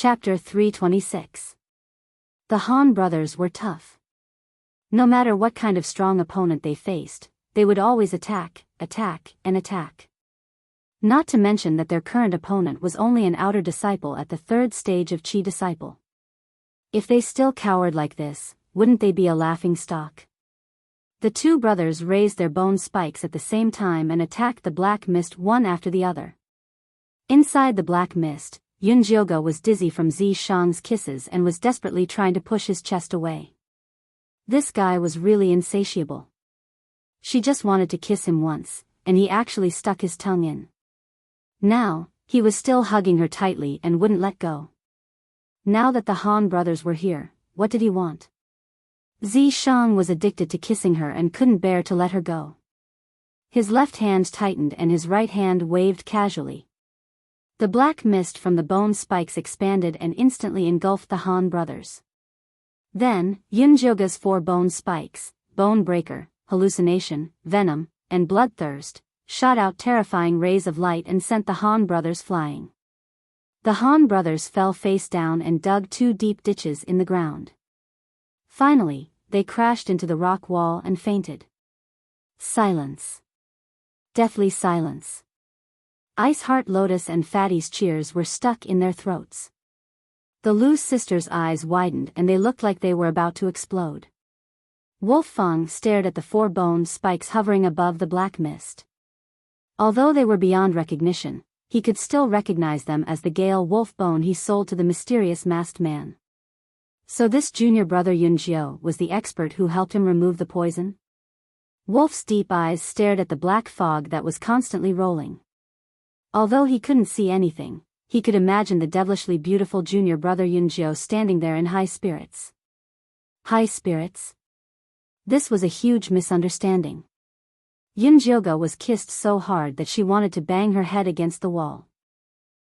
Chapter 326. The Han brothers were tough. No matter what kind of strong opponent they faced, they would always attack, and attack. Not to mention that their current opponent was only an outer disciple at the third stage of Chi disciple. If they still cowered like this, wouldn't they be a laughing stock? The two brothers raised their bone spikes at the same time and attacked the black mist one after the other. Inside the black mist, Yunjioge was dizzy from Zi Shang's kisses and was desperately trying to push his chest away. This guy was really insatiable. She just wanted to kiss him once, and he actually stuck his tongue in. Now, he was still hugging her tightly and wouldn't let go. Now that the Han brothers were here, what did he want? Zi Shang was addicted to kissing her and couldn't bear to let her go. His left hand tightened and his right hand waved casually. The black mist from the bone spikes expanded and instantly engulfed the Han brothers. Then, Yunjioge's 4 bone spikes, Bone Breaker, Hallucination, Venom, and Bloodthirst, shot out terrifying rays of light and sent the Han brothers flying. The Han brothers fell face down and dug 2 deep ditches in the ground. Finally, they crashed into the rock wall and fainted. Silence. Deathly silence. Iceheart Lotus and Fatty's cheers were stuck in their throats. The Lu sisters' eyes widened and they looked like they were about to explode. Wolf Fang stared at the 4 bone spikes hovering above the black mist. Although they were beyond recognition, he could still recognize them as the Gale wolf bone he sold to the mysterious masked man. So this junior brother Yunjio was the expert who helped him remove the poison? Wolf's deep eyes stared at the black fog that was constantly rolling. Although he couldn't see anything, he could imagine the devilishly beautiful junior brother Yunjio standing there in high spirits. High spirits? This was a huge misunderstanding. Yunjioge was kissed so hard that she wanted to bang her head against the wall.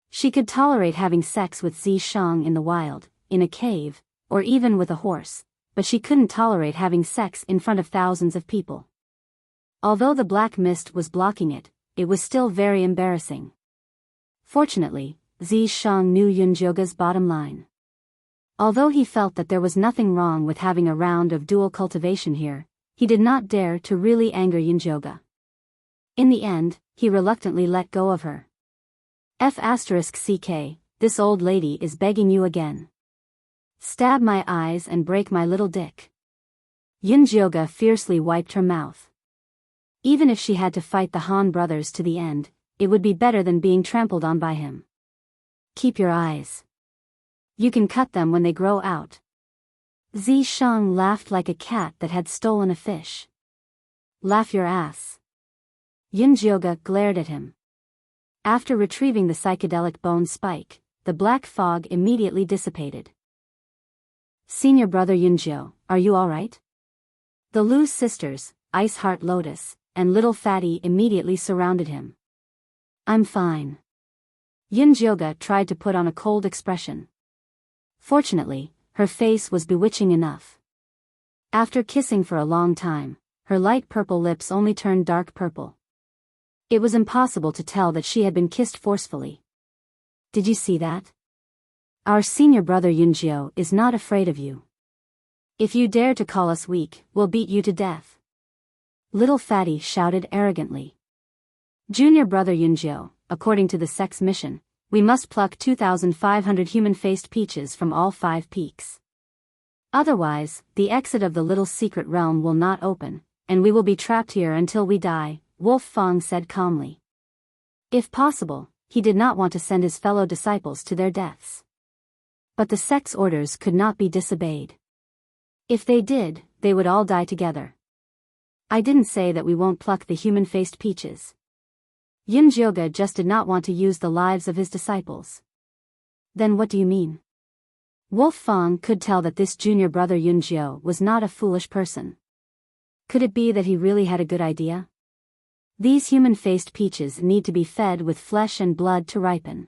She could tolerate having sex with Zi Shang in the wild, in a cave, or even with a horse, but she couldn't tolerate having sex in front of thousands of people. Although the black mist was blocking it, it was still very embarrassing. Fortunately, Zi Shang knew Yunjioge's bottom line. Although he felt that there was nothing wrong with having a round of dual cultivation here, he did not dare to really anger Yunjioge. In the end, he reluctantly let go of her. F***ck, this old lady is begging you again. Stab my eyes and break my little dick. Yunjioge fiercely wiped her mouth. Even if she had to fight the Han brothers to the end, it would be better than being trampled on by him. Keep your eyes. You can cut them when they grow out. Zi Shang laughed like a cat that had stolen a fish. Laugh your ass. Yunjioge glared at him. After retrieving the psychedelic bone spike, the black fog immediately dissipated. Senior brother Yunjio, are you alright? The Lu sisters, Iceheart Lotus, and Little Fatty immediately surrounded him. I'm fine. Yunjioge tried to put on a cold expression. Fortunately, her face was bewitching enough. After kissing for a long time, her light purple lips only turned dark purple. It was impossible to tell that she had been kissed forcefully. Did you see that? Our senior brother Yunjio is not afraid of you. If you dare to call us weak, we'll beat you to death. Little Fatty shouted arrogantly. Junior brother Yunjio, according to the sex mission, we must pluck 2,500 human-faced peaches from all 5 peaks. Otherwise, the exit of the little secret realm will not open, and we will be trapped here until we die, Wolf Fang said calmly. If possible, he did not want to send his fellow disciples to their deaths. But the sect's orders could not be disobeyed. If they did, they would all die together. I didn't say that we won't pluck the human-faced peaches. Yunjioge just did not want to use the lives of his disciples. Then what do you mean? Wolf Fang could tell that this junior brother Yunjio was not a foolish person. Could it be that he really had a good idea? These human-faced peaches need to be fed with flesh and blood to ripen.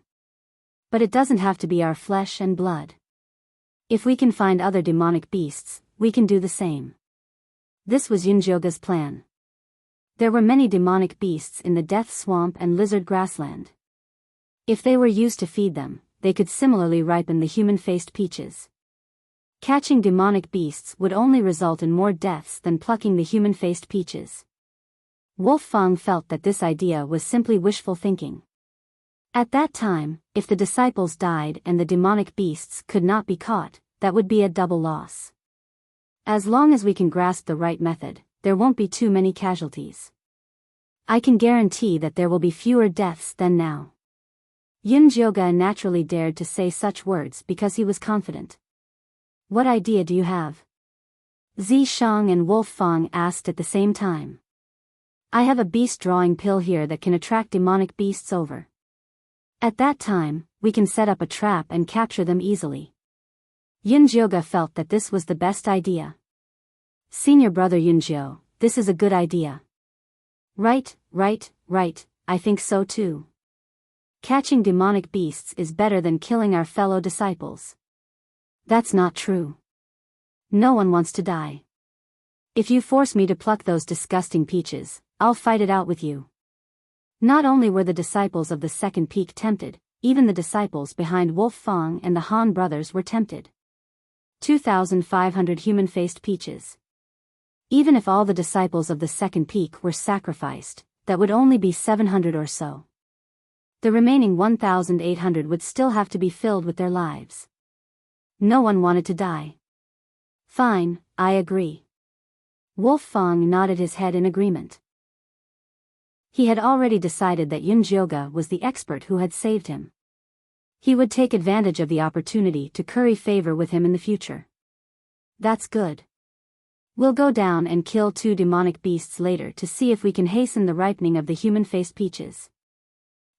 But it doesn't have to be our flesh and blood. If we can find other demonic beasts, we can do the same. This was Yunjioge's plan. There were many demonic beasts in the Death Swamp and Lizard Grassland. If they were used to feed them, they could similarly ripen the human-faced peaches. Catching demonic beasts would only result in more deaths than plucking the human-faced peaches. Wolf Fang felt that this idea was simply wishful thinking. At that time, if the disciples died and the demonic beasts could not be caught, that would be a double loss. As long as we can grasp the right method, there won't be too many casualties. I can guarantee that there will be fewer deaths than now. Yunjioga naturally dared to say such words because he was confident. What idea do you have? Zi Shang and Wolf Fang asked at the same time. I have a beast drawing pill here that can attract demonic beasts over. At that time, we can set up a trap and capture them easily. Yunjioga felt that this was the best idea. Senior brother Yunjio, this is a good idea. Right, I think so too. Catching demonic beasts is better than killing our fellow disciples. That's not true. No one wants to die. If you force me to pluck those disgusting peaches, I'll fight it out with you. Not only were the disciples of the second peak tempted, even the disciples behind Wolf Fang and the Han brothers were tempted. 2,500 human-faced peaches. Even if all the disciples of the second peak were sacrificed, that would only be 700 or so. The remaining 1,800 would still have to be filled with their lives. No one wanted to die. Fine, I agree. Wolf Fang nodded his head in agreement. He had already decided that Yunjioga was the expert who had saved him. He would take advantage of the opportunity to curry favor with him in the future. That's good. We'll go down and kill 2 demonic beasts later to see if we can hasten the ripening of the human-faced peaches.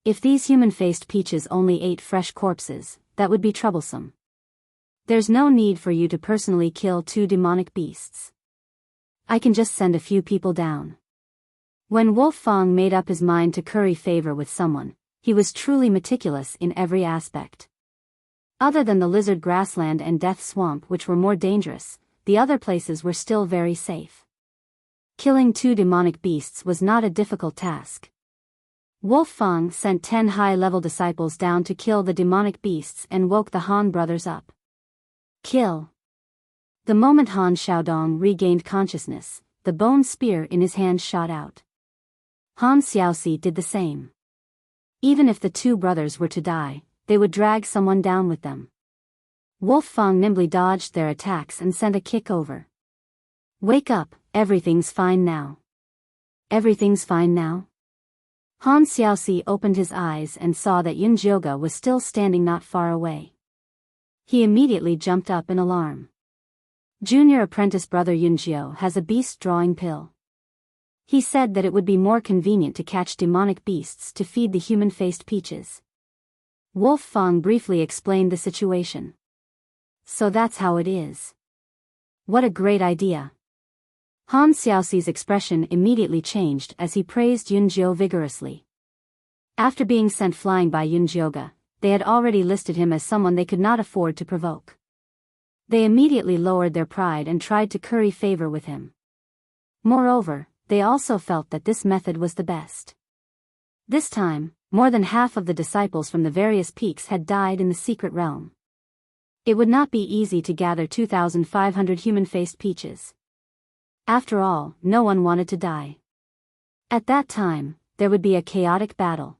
If these human-faced peaches only ate fresh corpses, that would be troublesome. There's no need for you to personally kill 2 demonic beasts. I can just send a few people down. When Wolf Fang made up his mind to curry favor with someone, he was truly meticulous in every aspect. Other than the lizard grassland and death swamp, which were more dangerous, the other places were still very safe. Killing 2 demonic beasts was not a difficult task. Wolf Fang sent 10 high-level disciples down to kill the demonic beasts and woke the Han brothers up. Kill. The moment Han Xiaodong regained consciousness, the bone spear in his hand shot out. Han Xiaoxi did the same. Even if the 2 brothers were to die, they would drag someone down with them. Wolf Fang nimbly dodged their attacks and sent a kick over. Wake up, everything's fine now. Everything's fine now? Han Xiaoxi opened his eyes and saw that Yunjioga was still standing not far away. He immediately jumped up in alarm. Junior apprentice brother Yunjio has a beast drawing pill. He said that it would be more convenient to catch demonic beasts to feed the human-faced peaches. Wolf Fang briefly explained the situation. So that's how it is. What a great idea. Han Xiaoxi's expression immediately changed as he praised Yunjio vigorously. After being sent flying by Yunjioga, they had already listed him as someone they could not afford to provoke. They immediately lowered their pride and tried to curry favor with him. Moreover, they also felt that this method was the best. This time, more than half of the disciples from the various peaks had died in the secret realm. It would not be easy to gather 2,500 human-faced peaches. After all, no one wanted to die. At that time, there would be a chaotic battle.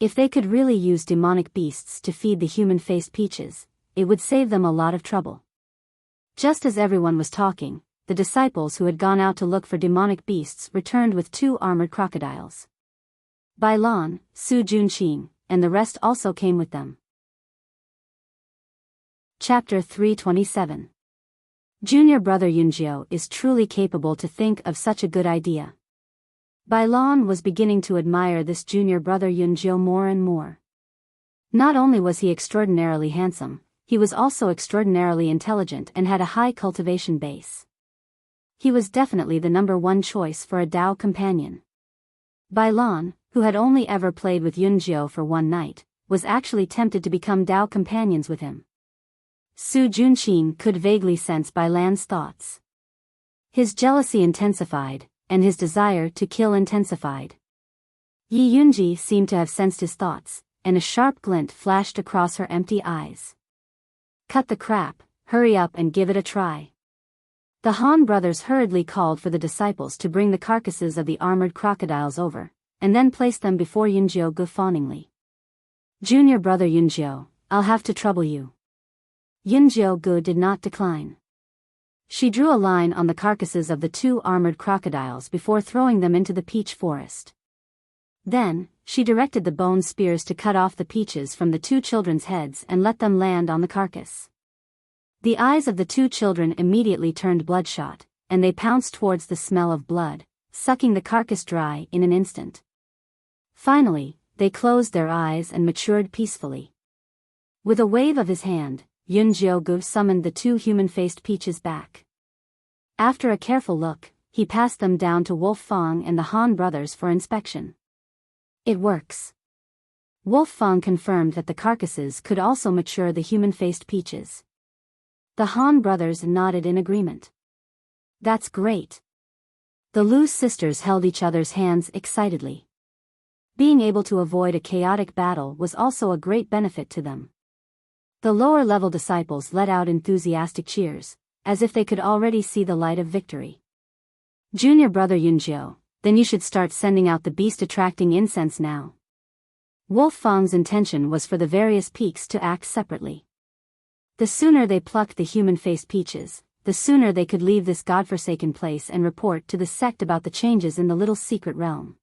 If they could really use demonic beasts to feed the human-faced peaches, it would save them a lot of trouble. Just as everyone was talking, the disciples who had gone out to look for demonic beasts returned with 2 armored crocodiles. Bai Lan, Su Junqing, and the rest also came with them. Chapter 327. Junior brother Yunjio is truly capable to think of such a good idea. Bai Lan was beginning to admire this junior brother Yunjio more and more. Not only was he extraordinarily handsome, he was also extraordinarily intelligent and had a high cultivation base. He was definitely the number 1 choice for a Dao companion. Bai Lan, who had only ever played with Yunjio for 1 night, was actually tempted to become Dao companions with him. Su Junqing could vaguely sense Bai Lan's thoughts. His jealousy intensified, and his desire to kill intensified. Yi Yunji seemed to have sensed his thoughts, and a sharp glint flashed across her empty eyes. "Cut the crap, hurry up and give it a try." The Han brothers hurriedly called for the disciples to bring the carcasses of the armored crocodiles over, and then placed them before Yunjiu fawningly. "Junior brother Yunjiu, I'll have to trouble you." Yunjiu did not decline. She drew a line on the carcasses of the 2 armored crocodiles before throwing them into the peach forest. Then, she directed the bone spears to cut off the peaches from the 2 children's heads and let them land on the carcass. The eyes of the 2 children immediately turned bloodshot, and they pounced towards the smell of blood, sucking the carcass dry in an instant. Finally, they closed their eyes and matured peacefully. With a wave of his hand, Yunjiu summoned the 2 human-faced peaches back. After a careful look, he passed them down to Wolf Fang and the Han brothers for inspection. "It works." Wolf Fang confirmed that the carcasses could also mature the human-faced peaches. The Han brothers nodded in agreement. "That's great." The Lu sisters held each other's hands excitedly. Being able to avoid a chaotic battle was also a great benefit to them. The lower-level disciples let out enthusiastic cheers, as if they could already see the light of victory. "Junior brother Yunjiu, then you should start sending out the beast-attracting incense now." Wolf Fang's intention was for the various peaks to act separately. The sooner they plucked the human-faced peaches, the sooner they could leave this godforsaken place and report to the sect about the changes in the little secret realm.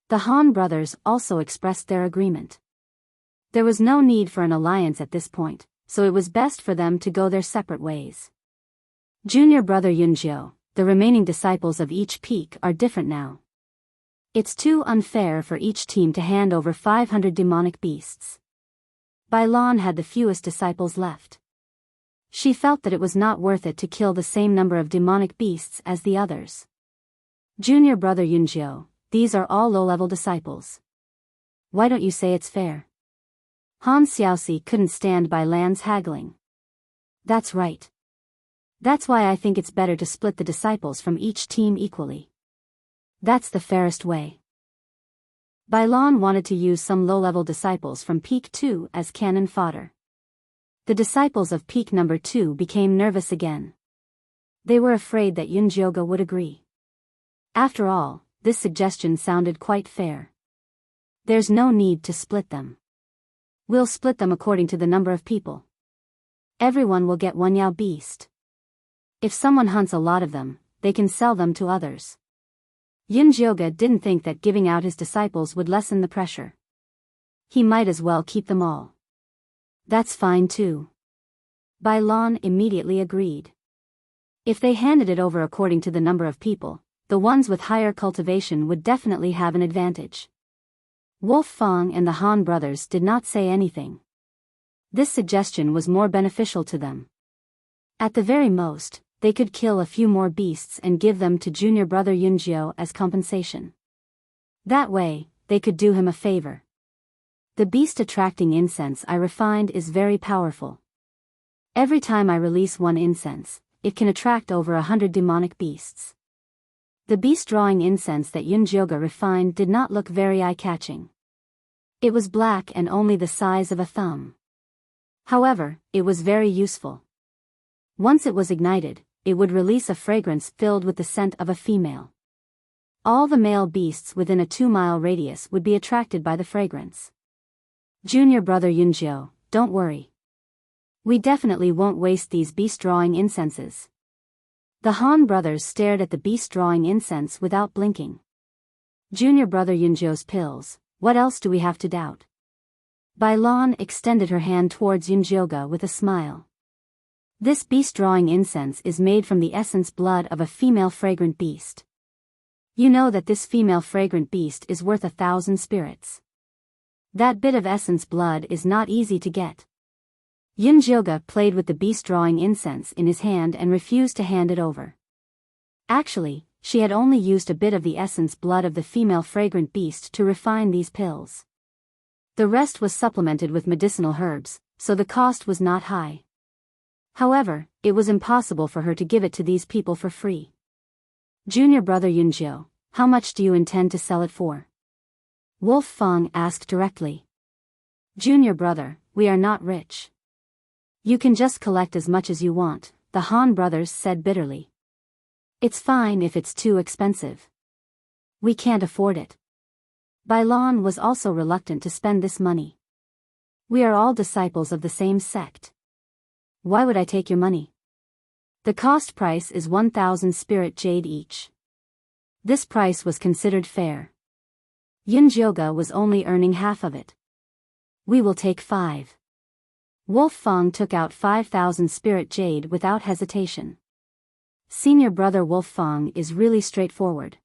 The Han brothers also expressed their agreement. There was no need for an alliance at this point, so it was best for them to go their separate ways. "Junior brother Yunjiu, the remaining disciples of each peak are different now. It's too unfair for each team to hand over 500 demonic beasts." Bai Lan had the fewest disciples left. She felt that it was not worth it to kill the same number of demonic beasts as the others. "Junior brother Yunjiu, these are all low-level disciples. Why don't you say it's fair?" Han Xiaoxi couldn't stand Bai Lan's haggling. "That's right. That's why I think it's better to split the disciples from each team equally. That's the fairest way." Bai Lan wanted to use some low-level disciples from Peak 2 as cannon fodder. The disciples of Peak number 2 became nervous again. They were afraid that Yunjiu would agree. After all, this suggestion sounded quite fair. "There's no need to split them. We'll split them according to the number of people. Everyone will get 1 Yao beast. If someone hunts a lot of them, they can sell them to others." Yunjiu didn't think that giving out his disciples would lessen the pressure. He might as well keep them all. "That's fine too." Bai Lan immediately agreed. If they handed it over according to the number of people, the ones with higher cultivation would definitely have an advantage. Wolf Fang and the Han brothers did not say anything. This suggestion was more beneficial to them. At the very most, they could kill a few more beasts and give them to junior brother Yunjiu as compensation. That way, they could do him a favor. The beast-attracting incense I refined is very powerful. Every time I release 1 incense, it can attract over 100 demonic beasts. The beast-drawing incense that Yunjiu refined did not look very eye-catching. It was black and only the size of a thumb. However, it was very useful. Once it was ignited, it would release a fragrance filled with the scent of a female. All the male beasts within a 2-mile radius would be attracted by the fragrance. "Junior brother Yunjiu, don't worry. We definitely won't waste these beast-drawing incenses." The Han brothers stared at the beast-drawing incense without blinking. "Junior brother Yunjiu's pills, what else do we have to doubt?" Bai Lan extended her hand towards Yunjiu with a smile. "This beast-drawing incense is made from the essence blood of a female fragrant beast. You know that this female fragrant beast is worth 1,000 spirits. That bit of essence blood is not easy to get." Yunjiu played with the beast-drawing incense in his hand and refused to hand it over. Actually, she had only used a bit of the essence blood of the female fragrant beast to refine these pills. The rest was supplemented with medicinal herbs, so the cost was not high. However, it was impossible for her to give it to these people for free. "Junior brother Yunjiu, how much do you intend to sell it for?" Wolf Fang asked directly. Junior brother, we are not rich. You can just collect as much as you want, the Han brothers said bitterly. It's fine if it's too expensive. We can't afford it. Bailon was also reluctant to spend this money. We are all disciples of the same sect. Why would I take your money? The cost price is 1,000 spirit jade each. This price was considered fair. Yunjioga was only earning half of it. We will take 5. Wolf Fang took out 5,000 spirit jade without hesitation. Senior brother Wolf Fang is really straightforward.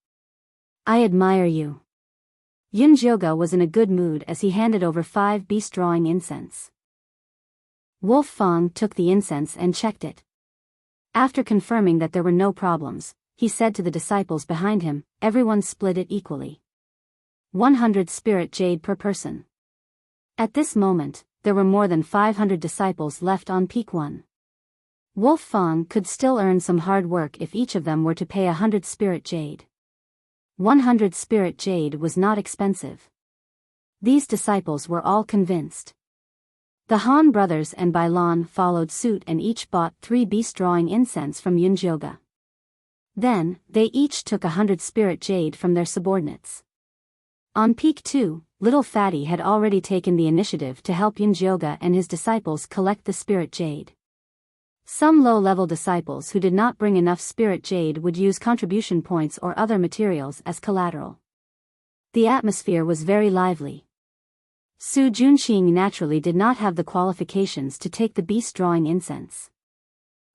I admire you. Yunjioga was in a good mood as he handed over 5 beast drawing incense. Wolf Fang took the incense and checked it. After confirming that there were no problems, he said to the disciples behind him, everyone split it equally. 100 spirit jade per person. At this moment, there were more than 500 disciples left on peak 1. Wolf Fang could still earn some hard work if each of them were to pay 100 spirit jade. 100 spirit jade was not expensive. These disciples were all convinced. The Han brothers and Bailon followed suit and each bought 3 beast drawing incense from Yunjioga. Then, they each took 100 spirit jade from their subordinates. On peak 2, Little Fatty had already taken the initiative to help Yunjioga and his disciples collect the spirit jade. Some low-level disciples who did not bring enough spirit jade would use contribution points or other materials as collateral. The atmosphere was very lively. Su Junqing naturally did not have the qualifications to take the beast drawing incense.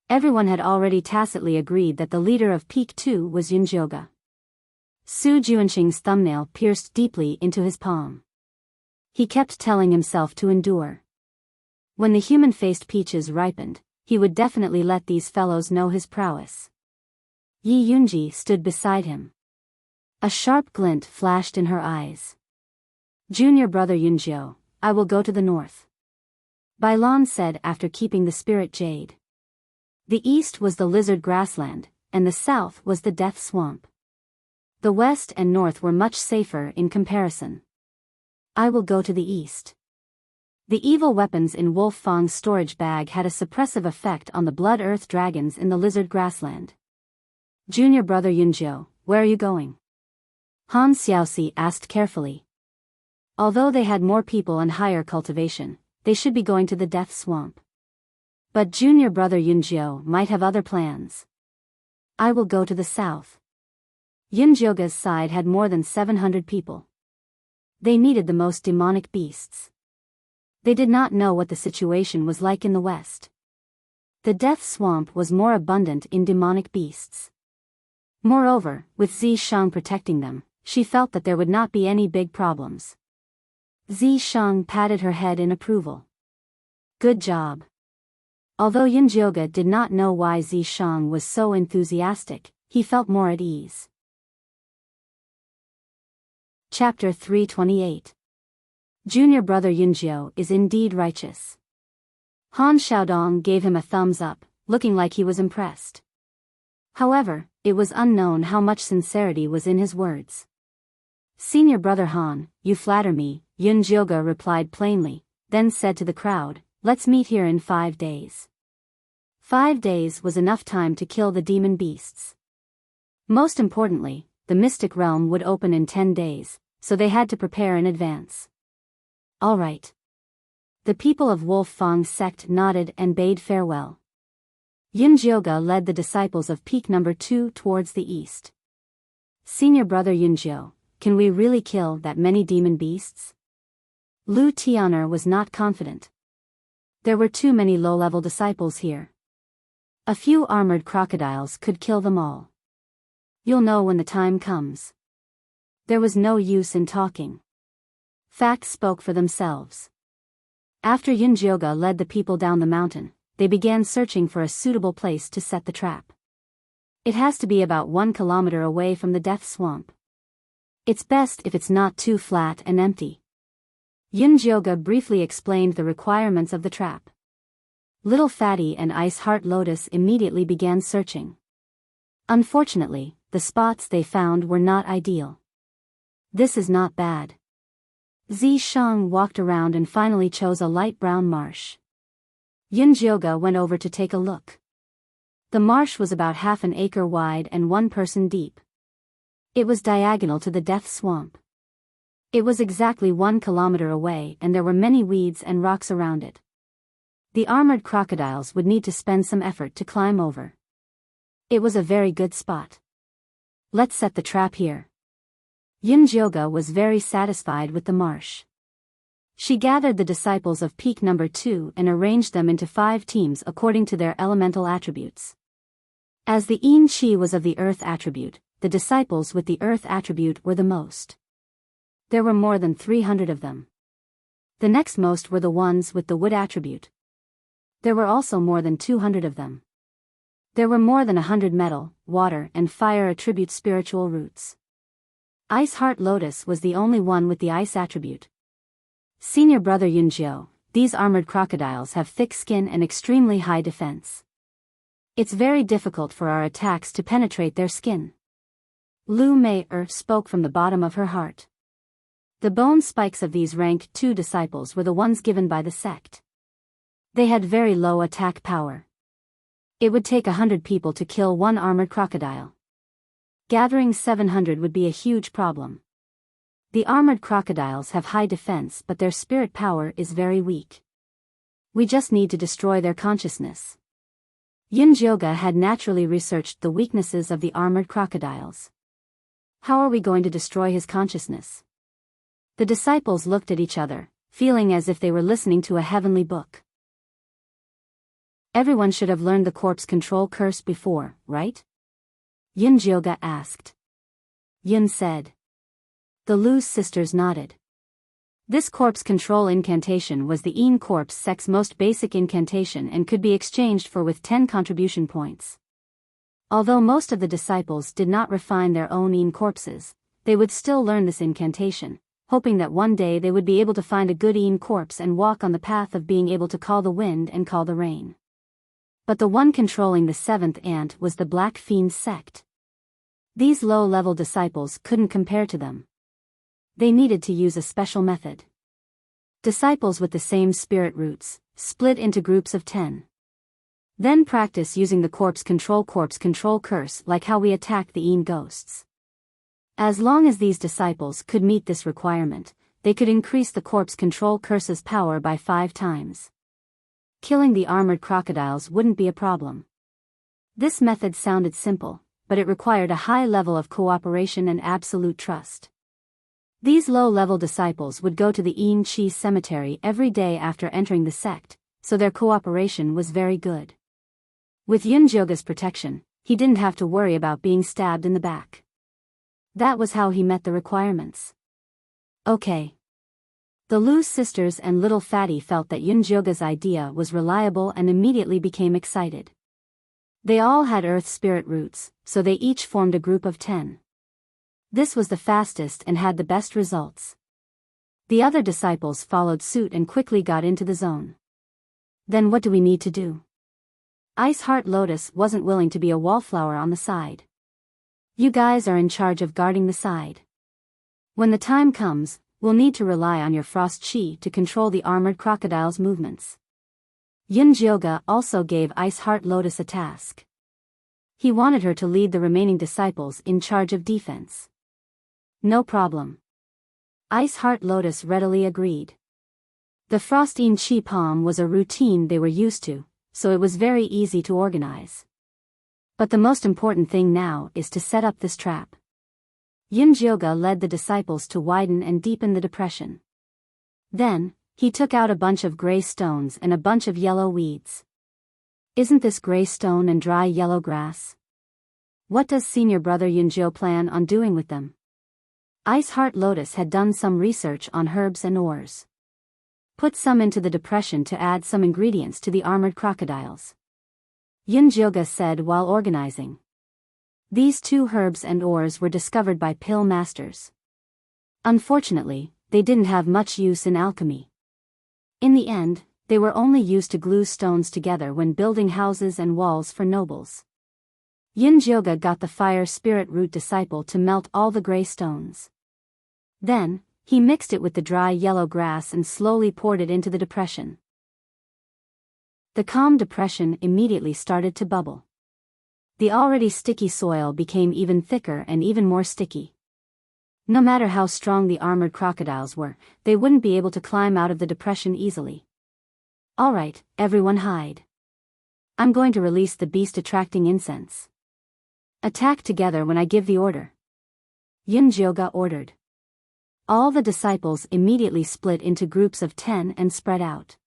Everyone had already tacitly agreed that the leader of Peak 2 was Yunjioga. Su Junqing's thumbnail pierced deeply into his palm. He kept telling himself to endure. When the human-faced peaches ripened, he would definitely let these fellows know his prowess. Yi Yunji stood beside him. A sharp glint flashed in her eyes. Junior brother Yunjio, I will go to the north. Bailon said after keeping the spirit jade. The east was the lizard grassland, and the south was the death swamp. The west and north were much safer in comparison. I will go to the east. The evil weapons in Wolf Fang's storage bag had a suppressive effect on the blood earth dragons in the lizard grassland. Junior brother Yunjio, where are you going? Han Xiaoxi asked carefully. Although they had more people and higher cultivation, they should be going to the death swamp. But junior brother Yunjio might have other plans. I will go to the south. Yunjioga's side had more than 700 people. They needed the most demonic beasts. They did not know what the situation was like in the west. The death swamp was more abundant in demonic beasts. Moreover, with Zi Shang protecting them, she felt that there would not be any big problems. Zi Shang patted her head in approval. Good job. Although Yunjioga did not know why Zi Shang was so enthusiastic, he felt more at ease. Chapter 328. Junior brother Yunjio is indeed righteous. Han Xiaodong gave him a thumbs up, looking like he was impressed. However, it was unknown how much sincerity was in his words. Senior brother Han, you flatter me, Yunjioga replied plainly, then said to the crowd, let's meet here in 5 days. 5 days was enough time to kill the demon beasts. Most importantly, the mystic realm would open in 10 days, so they had to prepare in advance. All right. The people of Wolf Fang's sect nodded and bade farewell. Yunjioga led the disciples of peak number 2 towards the east. Senior brother Yunjio, can we really kill that many demon beasts? Lu Tian'er was not confident. There were too many low-level disciples here. A few armored crocodiles could kill them all. You'll know when the time comes. There was no use in talking. Facts spoke for themselves. After Yunjioga led the people down the mountain, they began searching for a suitable place to set the trap. It has to be about 1 kilometer away from the death swamp. It's best if it's not too flat and empty. Yunjioga briefly explained the requirements of the trap. Little Fatty and Ice Heart Lotus immediately began searching. Unfortunately, the spots they found were not ideal. This is not bad. Shang walked around and finally chose a light brown marsh. Yunjioga went over to take a look. The marsh was about half an acre wide and 1 person deep. It was diagonal to the death swamp. It was exactly 1 kilometer away and there were many weeds and rocks around it. The armored crocodiles would need to spend some effort to climb over. It was a very good spot. Let's set the trap here. Yunjioga was very satisfied with the marsh. She gathered the disciples of peak number 2 and arranged them into 5 teams according to their elemental attributes. As the Yin Qi was of the earth attribute, the disciples with the earth attribute were the most. There were more than 300 of them. The next most were the ones with the wood attribute. There were also more than 200 of them. There were more than 100 metal, water and fire attribute spiritual roots. Ice Heart Lotus was the only one with the ice attribute. Senior brother Yunjiu, these armored crocodiles have thick skin and extremely high defense. It's very difficult for our attacks to penetrate their skin. Lu Mei-er spoke from the bottom of her heart. The bone spikes of these rank 2 disciples were the ones given by the sect. They had very low attack power. It would take 100 people to kill 1 armored crocodile. Gathering 700 would be a huge problem. The armored crocodiles have high defense but their spirit power is very weak. We just need to destroy their consciousness. Yunjioga had naturally researched the weaknesses of the armored crocodiles. How are we going to destroy his consciousness? The disciples looked at each other, feeling as if they were listening to a heavenly book. Everyone should have learned the corpse control curse before, right? Yunjioga asked. Yun said. The Lu sisters nodded. This corpse control incantation was the Yin corpse sect's most basic incantation and could be exchanged for with 10 contribution points. Although most of the disciples did not refine their own Yin corpses, they would still learn this incantation, hoping that one day they would be able to find a good Yin corpse and walk on the path of being able to call the wind and call the rain. But the one controlling the 7th ant was the Black Fiend sect. These low-level disciples couldn't compare to them. They needed to use a special method. Disciples with the same spirit roots, split into groups of 10. Then practice using the corpse control curse like how we attack the Yin ghosts. As long as these disciples could meet this requirement, they could increase the corpse control curse's power by 5 times. Killing the armored crocodiles wouldn't be a problem. This method sounded simple, but it required a high level of cooperation and absolute trust. These low-level disciples would go to the Yin Qi cemetery every day after entering the sect, so their cooperation was very good. With Yunjioga's protection, he didn't have to worry about being stabbed in the back. That was how he met the requirements. Okay. The Lu sisters and Little Fatty felt that Yunjioga's idea was reliable and immediately became excited. They all had earth spirit roots, so they each formed a group of 10. This was the fastest and had the best results. The other disciples followed suit and quickly got into the zone. Then what do we need to do? Ice Heart Lotus wasn't willing to be a wallflower on the side. You guys are in charge of guarding the side. When the time comes, we'll need to rely on your frost chi to control the armored crocodile's movements. Yunjioga also gave Ice Heart Lotus a task. He wanted her to lead the remaining disciples in charge of defense. No problem. Ice Heart Lotus readily agreed. The Frost Yin Chi Palm was a routine they were used to, so it was very easy to organize. But the most important thing now is to set up this trap. Yunjioga led the disciples to widen and deepen the depression. Then, he took out a bunch of gray stones and a bunch of yellow weeds. Isn't this gray stone and dry yellow grass? What does senior brother Yunjiu plan on doing with them? Ice Heart Lotus had done some research on herbs and ores. Put some into the depression to add some ingredients to the armored crocodiles. Yunjioga said while organizing. These 2 herbs and ores were discovered by pill masters. Unfortunately, they didn't have much use in alchemy. In the end, they were only used to glue stones together when building houses and walls for nobles. Yunjioga got the fire spirit root disciple to melt all the gray stones. Then, He mixed it with the dry yellow grass and slowly poured it into the depression. The calm depression immediately started to bubble. The already sticky soil became even thicker and even more sticky. No matter how strong the armored crocodiles were, they wouldn't be able to climb out of the depression easily. All right, everyone hide. I'm going to release the beast-attracting incense. Attack together when I give the order. Yunjioga ordered. All the disciples immediately split into groups of 10 and spread out.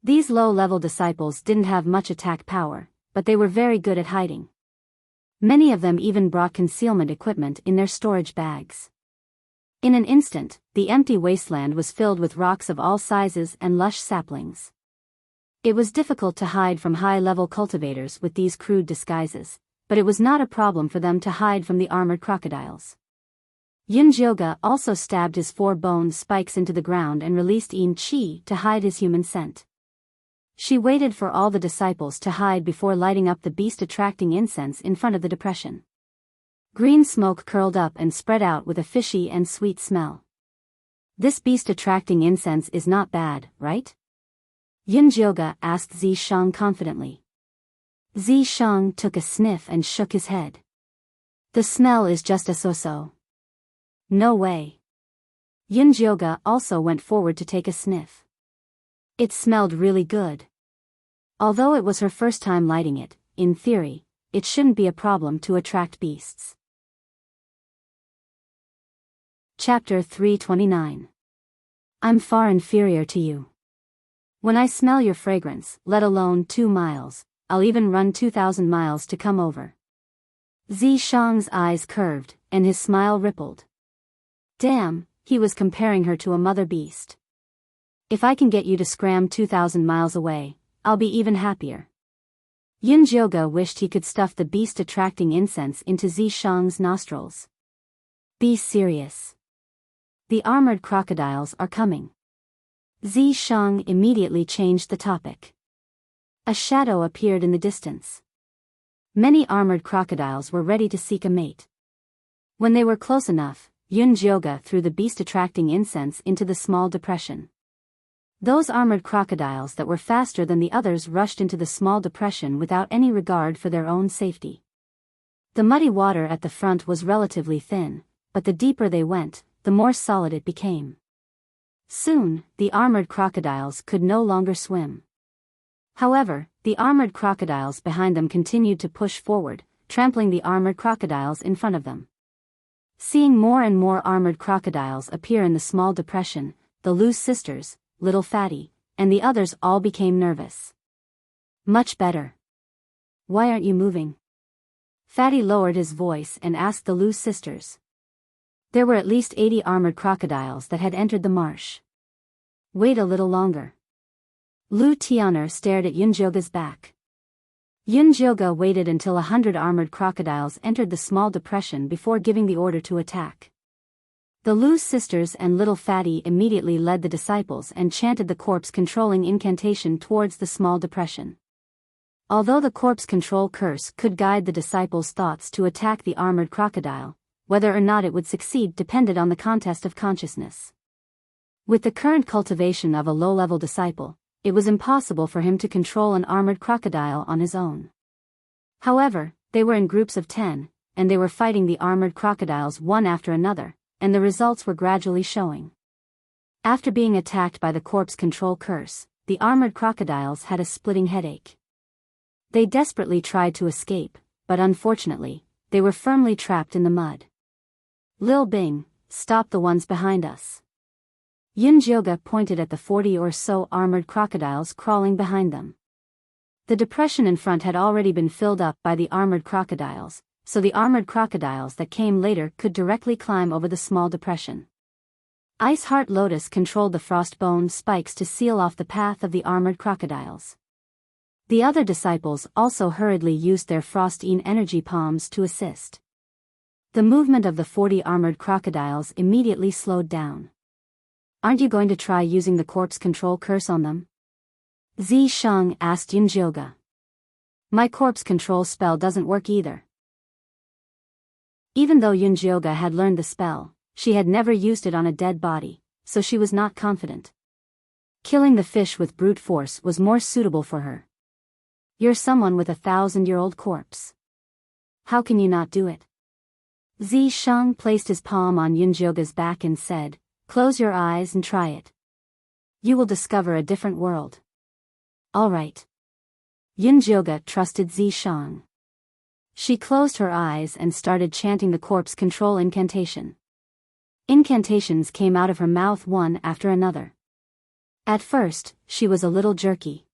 These low-level disciples didn't have much attack power, but they were very good at hiding. Many of them even brought concealment equipment in their storage bags. In an instant, the empty wasteland was filled with rocks of all sizes and lush saplings. It was difficult to hide from high-level cultivators with these crude disguises, but it was not a problem for them to hide from the armored crocodiles. Yunjioga also stabbed his 4 bone spikes into the ground and released Yin Qi to hide his human scent. She waited for all the disciples to hide before lighting up the beast-attracting incense in front of the depression. Green smoke curled up and spread out with a fishy and sweet smell. This beast-attracting incense is not bad, right? Yunjioga asked Zishang confidently. Zishang took a sniff and shook his head. The smell is just a so-so. No way. Yunjioga also went forward to take a sniff. It smelled really good. Although it was her first time lighting it, in theory, it shouldn't be a problem to attract beasts. Chapter 329. I'm far inferior to you. When I smell your fragrance, let alone 2 miles, I'll even run 2,000 miles to come over. Zishang's eyes curved, and his smile rippled. Damn, he was comparing her to a mother beast. If I can get you to scram 2,000 miles away, I'll be even happier. Yunjioga wished he could stuff the beast-attracting incense into Zishang's nostrils. Be serious. The armored crocodiles are coming. Zishang immediately changed the topic. A shadow appeared in the distance. Many armored crocodiles were ready to seek a mate. When they were close enough, Yunjioga threw the beast-attracting incense into the small depression. Those armored crocodiles that were faster than the others rushed into the small depression without any regard for their own safety. The muddy water at the front was relatively thin, but the deeper they went, the more solid it became. Soon, the armored crocodiles could no longer swim. However, the armored crocodiles behind them continued to push forward, trampling the armored crocodiles in front of them. Seeing more and more armored crocodiles appear in the small depression, the Lu sisters, Little Fatty, and the others all became nervous. Much better. Why aren't you moving? Fatty lowered his voice and asked the Lu sisters. There were at least 80 armored crocodiles that had entered the marsh. Wait a little longer. Lu Tianer stared at Yunjioga's back. Yunjioga waited until 100 armored crocodiles entered the small depression before giving the order to attack. The Lu sisters and Little Fatty immediately led the disciples and chanted the corpse-controlling incantation towards the small depression. Although the corpse control curse could guide the disciples' thoughts to attack the armored crocodile, whether or not it would succeed depended on the contest of consciousness. With the current cultivation of a low-level disciple, it was impossible for him to control an armored crocodile on his own. However, they were in groups of 10, and they were fighting the armored crocodiles one after another, and the results were gradually showing. After being attacked by the corpse control curse, the armored crocodiles had a splitting headache. They desperately tried to escape, but unfortunately, they were firmly trapped in the mud. Lil Bing, stop the ones behind us. Yunjioga pointed at the 40 or so armored crocodiles crawling behind them. The depression in front had already been filled up by the armored crocodiles, so the armored crocodiles that came later could directly climb over the small depression. Ice Heart Lotus controlled the frostbone spikes to seal off the path of the armored crocodiles. The other disciples also hurriedly used their Frost-Een energy palms to assist. The movement of the 40 armored crocodiles immediately slowed down. Aren't you going to try using the corpse control curse on them? Zishang asked Yunjioga. My corpse control spell doesn't work either. Even though Yunjioga had learned the spell, she had never used it on a dead body, so she was not confident. Killing the fish with brute force was more suitable for her. You're someone with a 1,000-year-old corpse. How can you not do it? Zishang placed his palm on Yunjioga's back and said, "Close your eyes and try it. You will discover a different world." All right. Yunjioga trusted Zishang. She closed her eyes and started chanting the corpse control incantation. Incantations came out of her mouth one after another. At first, she was a little jerky.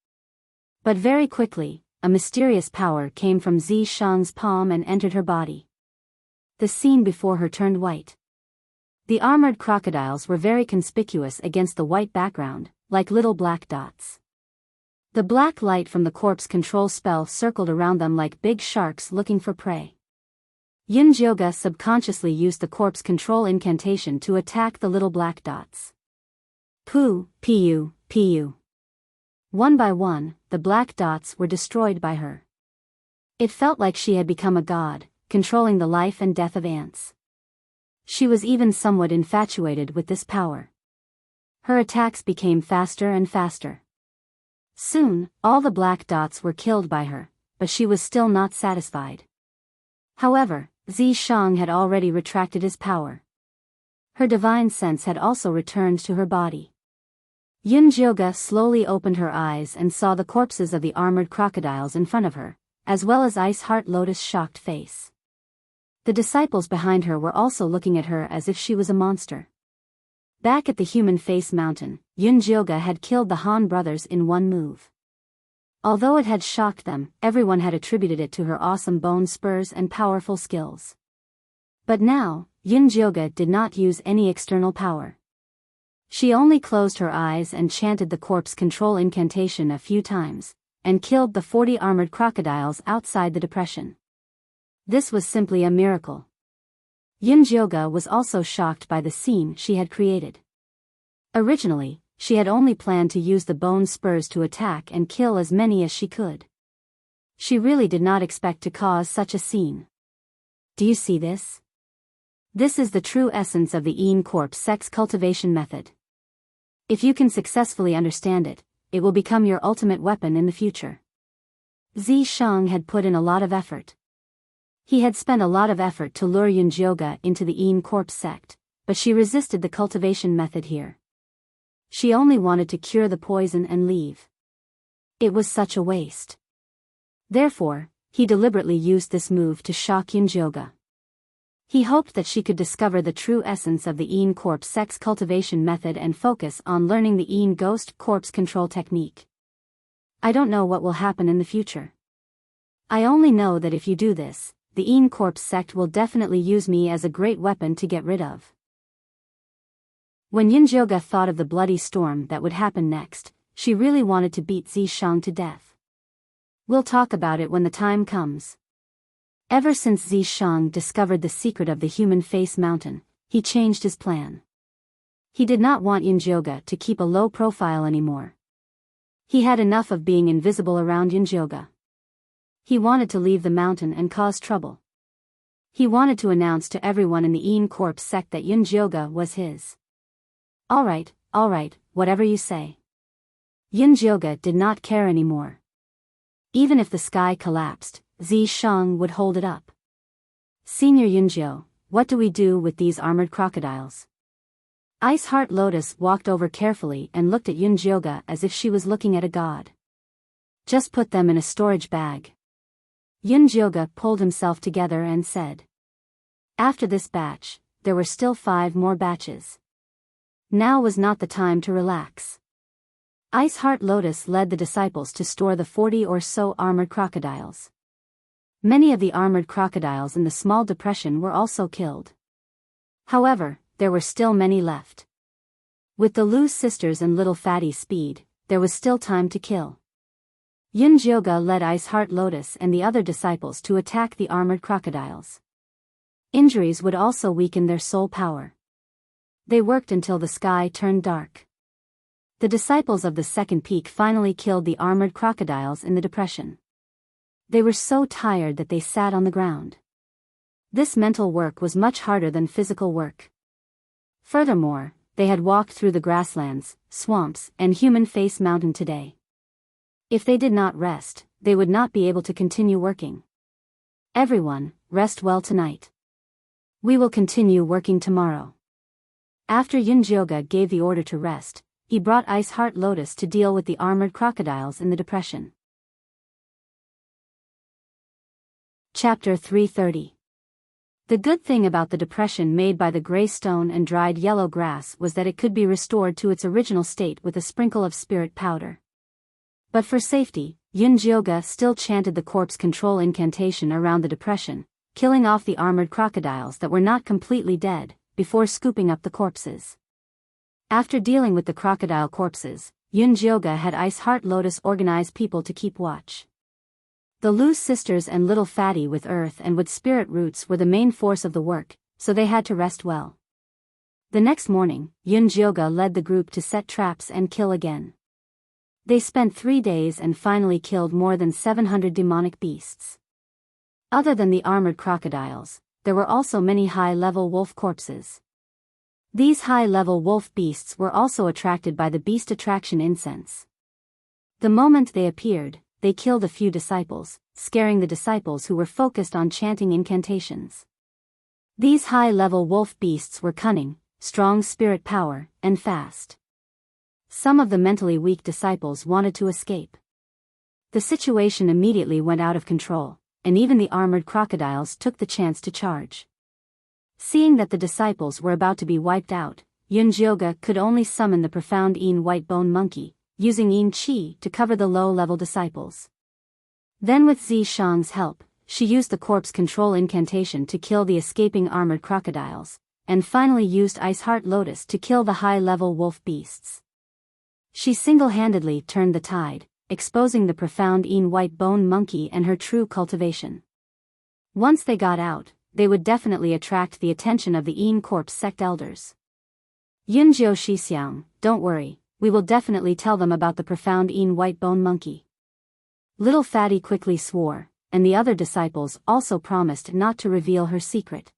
But very quickly, a mysterious power came from Zishang's palm and entered her body. The scene before her turned white. The armored crocodiles were very conspicuous against the white background, like little black dots. The black light from the corpse control spell circled around them like big sharks looking for prey. Yunjioga subconsciously used the corpse control incantation to attack the little black dots. Pu. One by one, the black dots were destroyed by her. It felt like she had become a god, controlling the life and death of ants. She was even somewhat infatuated with this power. Her attacks became faster and faster. Soon, all the black dots were killed by her, but she was still not satisfied. However, Zishang had already retracted his power. Her divine sense had also returned to her body. Yunjioga slowly opened her eyes and saw the corpses of the armored crocodiles in front of her, as well as Ice Heart Lotus' shocked face. The disciples behind her were also looking at her as if she was a monster. Back at the Human Face Mountain, Yunjioga had killed the Han brothers in one move. Although it had shocked them, everyone had attributed it to her awesome bone spurs and powerful skills. But now, Yunjioga did not use any external power. She only closed her eyes and chanted the corpse control incantation a few times, and killed the 40 armored crocodiles outside the depression. This was simply a miracle. Yunjioga was also shocked by the scene she had created. Originally, she had only planned to use the bone spurs to attack and kill as many as she could. She really did not expect to cause such a scene. Do you see this? This is the true essence of the Een corpse sex cultivation method. If you can successfully understand it, it will become your ultimate weapon in the future. Zishang had put in a lot of effort. He had spent a lot of effort to lure Yunjioga into the Een corpse sect, but she resisted the cultivation method here. She only wanted to cure the poison and leave. It was such a waste. Therefore, he deliberately used this move to shock Yunjioga. He hoped that she could discover the true essence of the Een corpse sex cultivation method and focus on learning the Een ghost corpse control technique. I don't know what will happen in the future. I only know that if you do this, the Een corpse sect will definitely use me as a great weapon to get rid of. When Yunjioga thought of the bloody storm that would happen next, she really wanted to beat Zishang to death. We'll talk about it when the time comes. Ever since Zishang discovered the secret of the Human Face Mountain, he changed his plan. He did not want Yunjioga to keep a low profile anymore. He had enough of being invisible around Yunjioga. He wanted to leave the mountain and cause trouble. He wanted to announce to everyone in the Een corpse sect that Yunjioga was his. All right, whatever you say. Yunjioga did not care anymore. Even if the sky collapsed, Zishang would hold it up. Senior Yunjio, what do we do with these armored crocodiles? Ice Heart Lotus walked over carefully and looked at Yunjioga as if she was looking at a god. Just put them in a storage bag. Yunjioga pulled himself together and said. After this batch, there were still 5 more batches. Now was not the time to relax. Ice Heart Lotus led the disciples to store the 40 or so armored crocodiles. Many of the armored crocodiles in the small depression were also killed. However, there were still many left. With the Lu sisters and little fatty speed, there was still time to kill. Yunjioga led Ice Heart Lotus and the other disciples to attack the armored crocodiles. Injuries would also weaken their soul power. They worked until the sky turned dark. The disciples of the second peak finally killed the armored crocodiles in the depression. They were so tired that they sat on the ground. This mental work was much harder than physical work. Furthermore, they had walked through the grasslands, swamps, and human face mountain today. If they did not rest, they would not be able to continue working. Everyone, rest well tonight. We will continue working tomorrow. After Yunjioga gave the order to rest, he brought Ice Heart Lotus to deal with the armored crocodiles in the depression. Chapter 330. The good thing about the depression made by the gray stone and dried yellow grass was that it could be restored to its original state with a sprinkle of spirit powder. But for safety, Yunjioga still chanted the corpse control incantation around the depression, killing off the armored crocodiles that were not completely dead, before scooping up the corpses. After dealing with the crocodile corpses, Yunjioga had Ice Heart Lotus organize people to keep watch. The Loose Sisters and Little Fatty with Earth and with Spirit Roots were the main force of the work, so they had to rest well. The next morning, Yunjioga led the group to set traps and kill again. They spent 3 days and finally killed more than 700 demonic beasts. Other than the armored crocodiles, there were also many high-level wolf corpses. These high-level wolf beasts were also attracted by the beast attraction incense. The moment they appeared, they killed a few disciples, scaring the disciples who were focused on chanting incantations. These high-level wolf beasts were cunning, strong spirit power, and fast. Some of the mentally weak disciples wanted to escape. The situation immediately went out of control, and even the armored crocodiles took the chance to charge. Seeing that the disciples were about to be wiped out, Yunjioga could only summon the profound Yin White Bone Monkey, using Yin Qi to cover the low-level disciples. Then with Zi Shang's help, she used the corpse control incantation to kill the escaping armored crocodiles, and finally used Ice Heart Lotus to kill the high-level wolf beasts. She single-handedly turned the tide, exposing the profound Yin White Bone Monkey and her true cultivation. Once they got out, they would definitely attract the attention of the Yin Corpse sect elders. Yunjiu Shixiang, don't worry, we will definitely tell them about the profound Yin White Bone Monkey. Little Fatty quickly swore, and the other disciples also promised not to reveal her secret.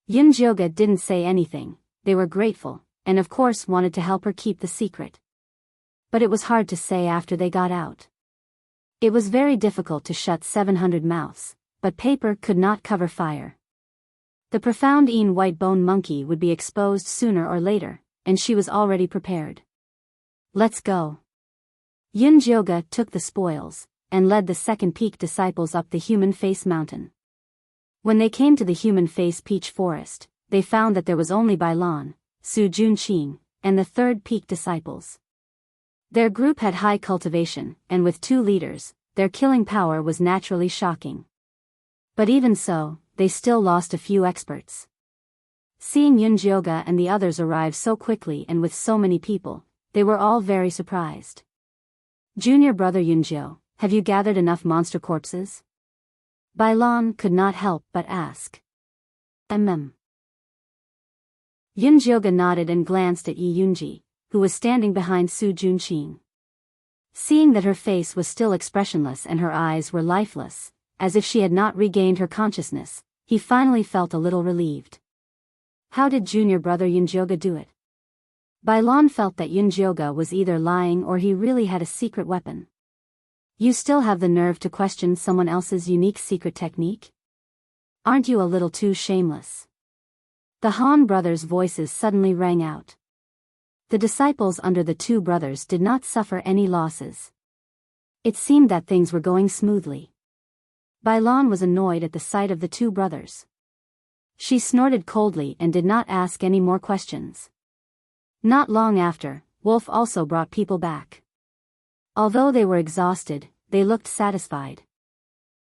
Yunjioga didn't say anything, they were grateful, and of course wanted to help her keep the secret. But it was hard to say after they got out. It was very difficult to shut 700 mouths, but paper could not cover fire. The profound Yin White Bone Monkey would be exposed sooner or later, and she was already prepared. Let's go. Yunjioga took the spoils, and led the second peak disciples up the Human Face Mountain. When they came to the Human Face Peach Forest, they found that there was only Bailan, Su Junqing, and the third peak disciples. Their group had high cultivation, and with 2 leaders, their killing power was naturally shocking. But even so, they still lost a few experts. Seeing Yunjioga and the others arrive so quickly and with so many people, they were all very surprised. Junior brother Yunjiu, have you gathered enough monster corpses? Bailan could not help but ask. Yunjioga nodded and glanced at Yi Yunji, who was standing behind Su Junqing. Seeing that her face was still expressionless and her eyes were lifeless, as if she had not regained her consciousness, he finally felt a little relieved. How did junior brother Yunjioga do it? Bailan felt that Yunjioga was either lying or he really had a secret weapon. You still have the nerve to question someone else's unique secret technique? Aren't you a little too shameless? The Han brothers' voices suddenly rang out. The disciples under the 2 brothers did not suffer any losses. It seemed that things were going smoothly. Bailan was annoyed at the sight of the 2 brothers. She snorted coldly and did not ask any more questions. Not long after, Wolf also brought people back. Although they were exhausted, they looked satisfied.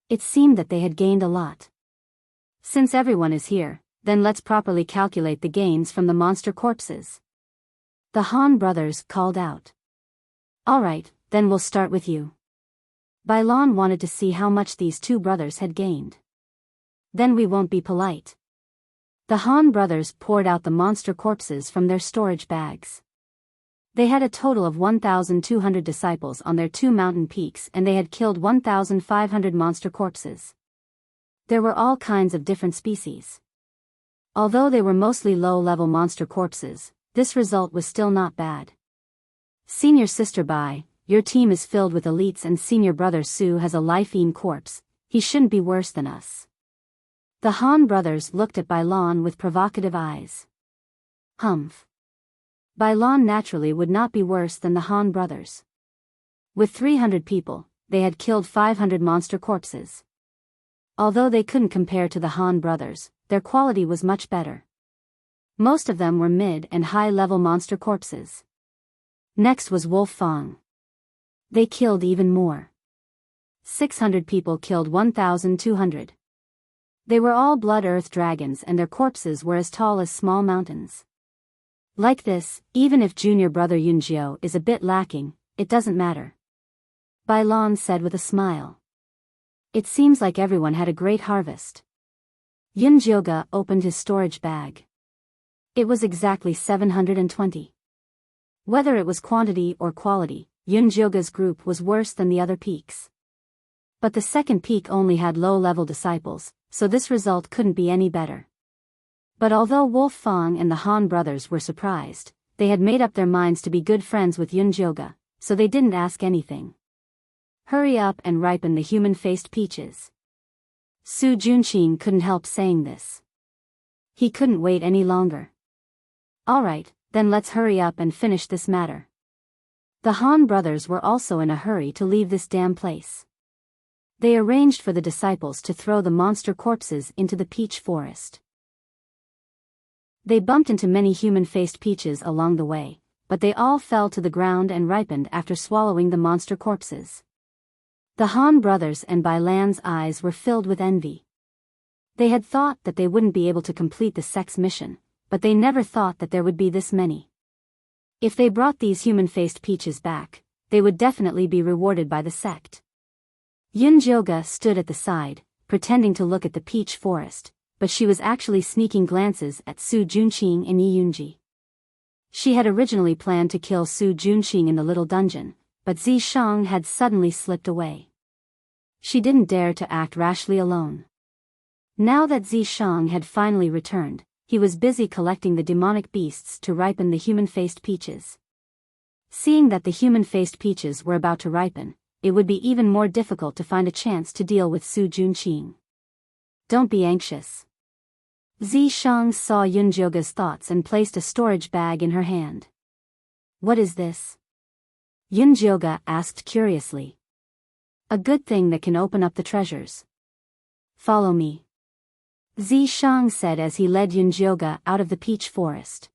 It seemed that they had gained a lot. Since everyone is here, then let's properly calculate the gains from the monster corpses. The Han brothers called out. Alright, then we'll start with you. Bailan wanted to see how much these 2 brothers had gained. Then we won't be polite. The Han brothers poured out the monster corpses from their storage bags. They had a total of 1,200 disciples on their 2 mountain peaks and they had killed 1,500 monster corpses. There were all kinds of different species. Although they were mostly low-level monster corpses, this result was still not bad. Senior Sister Bai, your team is filled with elites and Senior Brother Su has a life-eaten corpse, he shouldn't be worse than us. The Han brothers looked at Bai Lan with provocative eyes. Humph. Bai Lan naturally would not be worse than the Han brothers. With 300 people, they had killed 500 monster corpses. Although they couldn't compare to the Han brothers, their quality was much better. Most of them were mid and high-level monster corpses. Next was Wolf Fang. They killed even more. 600 people killed 1,200. They were all blood earth dragons and their corpses were as tall as small mountains. Like this, even if junior brother Yunjiao is a bit lacking, it doesn't matter. Bai Lan said with a smile. It seems like everyone had a great harvest. Yunjiao opened his storage bag. It was exactly 720. Whether it was quantity or quality, Yunjiao's group was worse than the other peaks. But the second peak only had low-level disciples, so this result couldn't be any better. But although Wolf Fang and the Han brothers were surprised, they had made up their minds to be good friends with Yunjiao, so they didn't ask anything. Hurry up and ripen the human-faced peaches. Su Junqing couldn't help saying this. He couldn't wait any longer. Alright, then let's hurry up and finish this matter. The Han brothers were also in a hurry to leave this damn place. They arranged for the disciples to throw the monster corpses into the peach forest. They bumped into many human-faced peaches along the way, but they all fell to the ground and ripened after swallowing the monster corpses. The Han brothers and Bai Lan's eyes were filled with envy. They had thought that they wouldn't be able to complete the sex mission, but they never thought that there would be this many. If they brought these human-faced peaches back, they would definitely be rewarded by the sect. Yunjiao stood at the side, pretending to look at the peach forest, but she was actually sneaking glances at Su Junqing and Yi Yunji. She had originally planned to kill Su Junqing in the little dungeon, but Zi Shang had suddenly slipped away. She didn't dare to act rashly alone. Now that Zi Shang had finally returned, he was busy collecting the demonic beasts to ripen the human-faced peaches. Seeing that the human-faced peaches were about to ripen, it would be even more difficult to find a chance to deal with Su Junqing. Don't be anxious. Zi Shang saw Yunjiao's thoughts and placed a storage bag in her hand. What is this? Yunjiao asked curiously. A good thing that can open up the treasures. Follow me. Zi Shang said as he led Yunjiao out of the peach forest.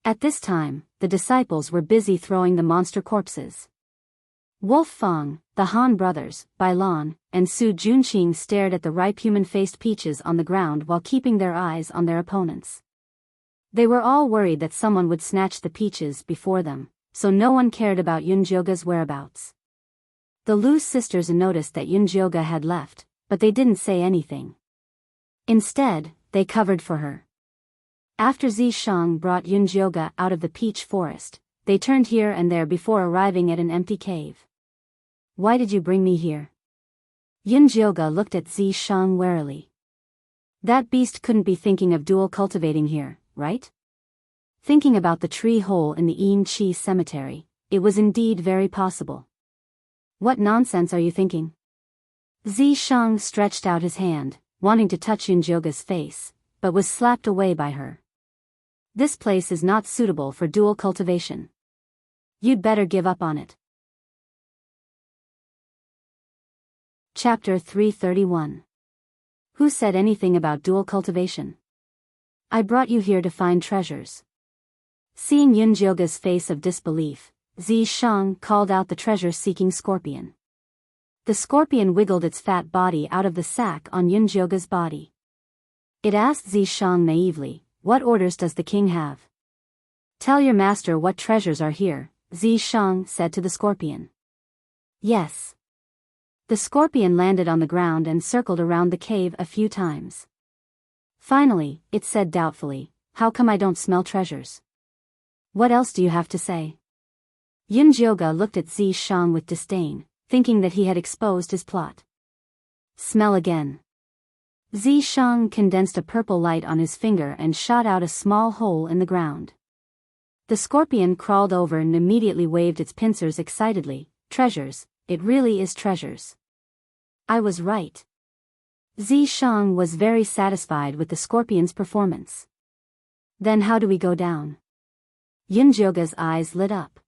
At this time, the disciples were busy throwing the monster corpses. Wolf Fang, the Han brothers, Bai Lan, and Su Junqing stared at the ripe human-faced peaches on the ground while keeping their eyes on their opponents. They were all worried that someone would snatch the peaches before them, so no one cared about Yunjiao's whereabouts. The Lu sisters noticed that Yunjiao had left, but they didn't say anything. Instead, they covered for her. After Zi Shang brought Yunjiao out of the peach forest, they turned here and there before arriving at an empty cave. Why did you bring me here? Yunjiao looked at Zi Shang warily. That beast couldn't be thinking of dual cultivating here, right? Thinking about the tree hole in the Yin Chi cemetery, it was indeed very possible. What nonsense are you thinking? Zi Shang stretched out his hand, wanting to touch Yunjiao's face, but was slapped away by her. This place is not suitable for dual cultivation. You'd better give up on it. Chapter 331. Who said anything about dual cultivation? I brought you here to find treasures. Seeing Yunjiao's face of disbelief, Zi Shang called out the treasure-seeking scorpion. The scorpion wiggled its fat body out of the sack on Yunjiao's body. It asked Zi Shang naively, "What orders does the king have?" "Tell your master what treasures are here," Zi Shang said to the scorpion. "Yes." The scorpion landed on the ground and circled around the cave a few times. Finally, it said doubtfully, "How come I don't smell treasures? What else do you have to say?" Yunjiao looked at Zi Shang with disdain, thinking that he had exposed his plot. "Smell again." Zishang condensed a purple light on his finger and shot out a small hole in the ground. The scorpion crawled over and immediately waved its pincers excitedly. Treasures, it really is treasures. I was right. Zishang was very satisfied with the scorpion's performance. Then how do we go down? Yunjioga's eyes lit up.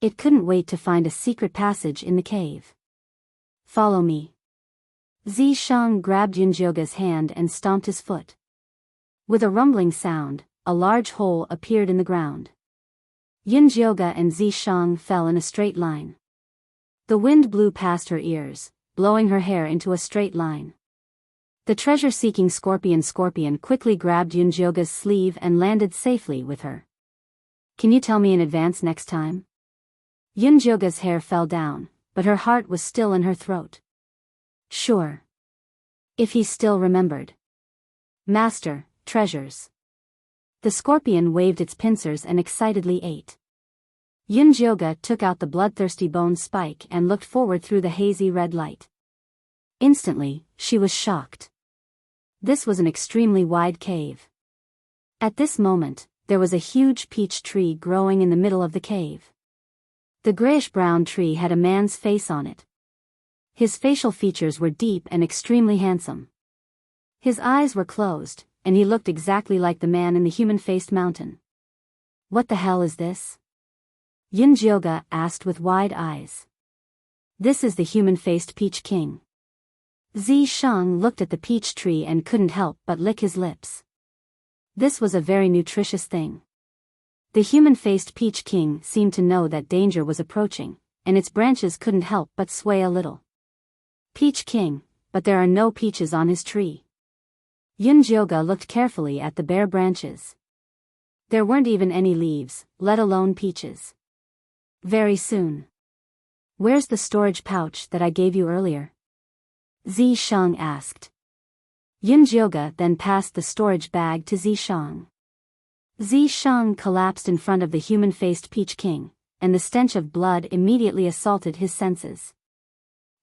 It couldn't wait to find a secret passage in the cave. Follow me. Zishang grabbed Yunjioga's hand and stomped his foot. With a rumbling sound, a large hole appeared in the ground. Yunjioga and Zishang fell in a straight line. The wind blew past her ears, blowing her hair into a straight line. The treasure-seeking scorpion quickly grabbed Yunjioga's sleeve and landed safely with her. Can you tell me in advance next time? Yunjioga's hair fell down, but her heart was still in her throat. Sure. If he still remembered. Master, treasures. The scorpion waved its pincers and excitedly ate. Yunjioga took out the bloodthirsty bone spike and looked forward through the hazy red light. Instantly, she was shocked. This was an extremely wide cave. At this moment, there was a huge peach tree growing in the middle of the cave. The grayish-brown tree had a man's face on it. His facial features were deep and extremely handsome. His eyes were closed, and he looked exactly like the man in the human-faced mountain. What the hell is this? Yunjioga asked with wide eyes. This is the human-faced Peach King. Zishang looked at the peach tree and couldn't help but lick his lips. This was a very nutritious thing. The human-faced Peach King seemed to know that danger was approaching, and its branches couldn't help but sway a little. Peach King, but there are no peaches on his tree. Yunjioga looked carefully at the bare branches. There weren't even any leaves, let alone peaches. Very soon. Where's the storage pouch that I gave you earlier? Zishang asked. Yunjioga then passed the storage bag to Zishang. Zishang collapsed in front of the human-faced Peach King, and the stench of blood immediately assaulted his senses.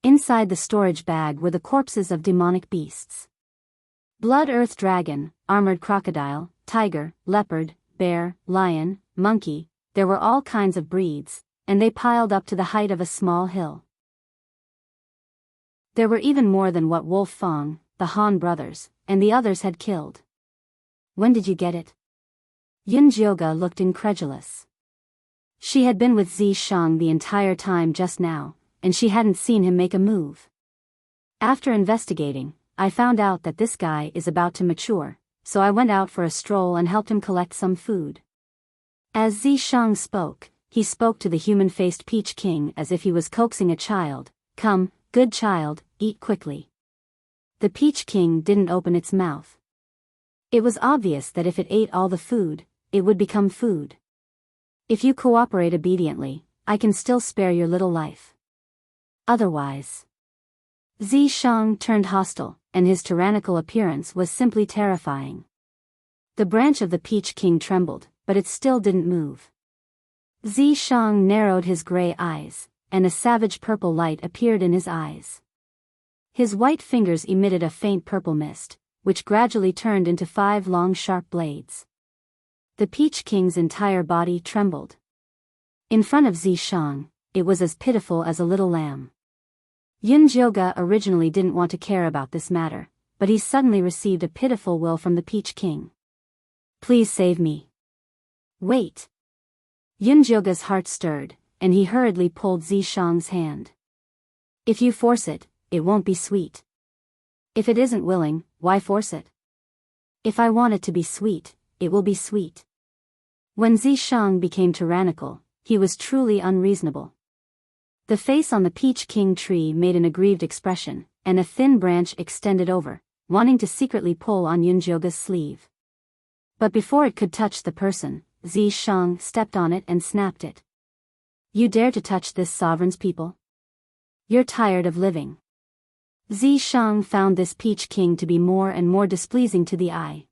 Inside the storage bag were the corpses of demonic beasts. Blood earth dragon, armored crocodile, tiger, leopard, bear, lion, monkey, there were all kinds of breeds, and they piled up to the height of a small hill. There were even more than what Wolf Fong, the Han brothers, and the others had killed. When did you get it? Yunjioga looked incredulous. She had been with Zishang the entire time just now, and she hadn't seen him make a move. After investigating, I found out that this guy is about to mature, so I went out for a stroll and helped him collect some food. As Zishang spoke, he spoke to the human-faced Peach King as if he was coaxing a child. Come, good child, eat quickly. The Peach King didn't open its mouth. It was obvious that if it ate all the food, it would become food. If you cooperate obediently, I can still spare your little life. Otherwise. Zishang turned hostile, and his tyrannical appearance was simply terrifying. The branch of the Peach King trembled, but it still didn't move. Zishang narrowed his gray eyes, and a savage purple light appeared in his eyes. His white fingers emitted a faint purple mist, which gradually turned into 5 long sharp blades. The Peach King's entire body trembled. In front of Zishang, it was as pitiful as a little lamb. Yunjioga originally didn't want to care about this matter, but he suddenly received a pitiful will from the Peach King. Please save me. Wait. Yunjioga's heart stirred, and he hurriedly pulled Zishang's hand. If you force it, it won't be sweet. If it isn't willing, why force it? If I want it to be sweet, it will be sweet. When Zishang became tyrannical, he was truly unreasonable. The face on the Peach King tree made an aggrieved expression, and a thin branch extended over, wanting to secretly pull on Yunjioga's sleeve. But before it could touch the person, Zishang stepped on it and snapped it. You dare to touch this sovereign's people? You're tired of living. Zishang found this Peach King to be more and more displeasing to the eye.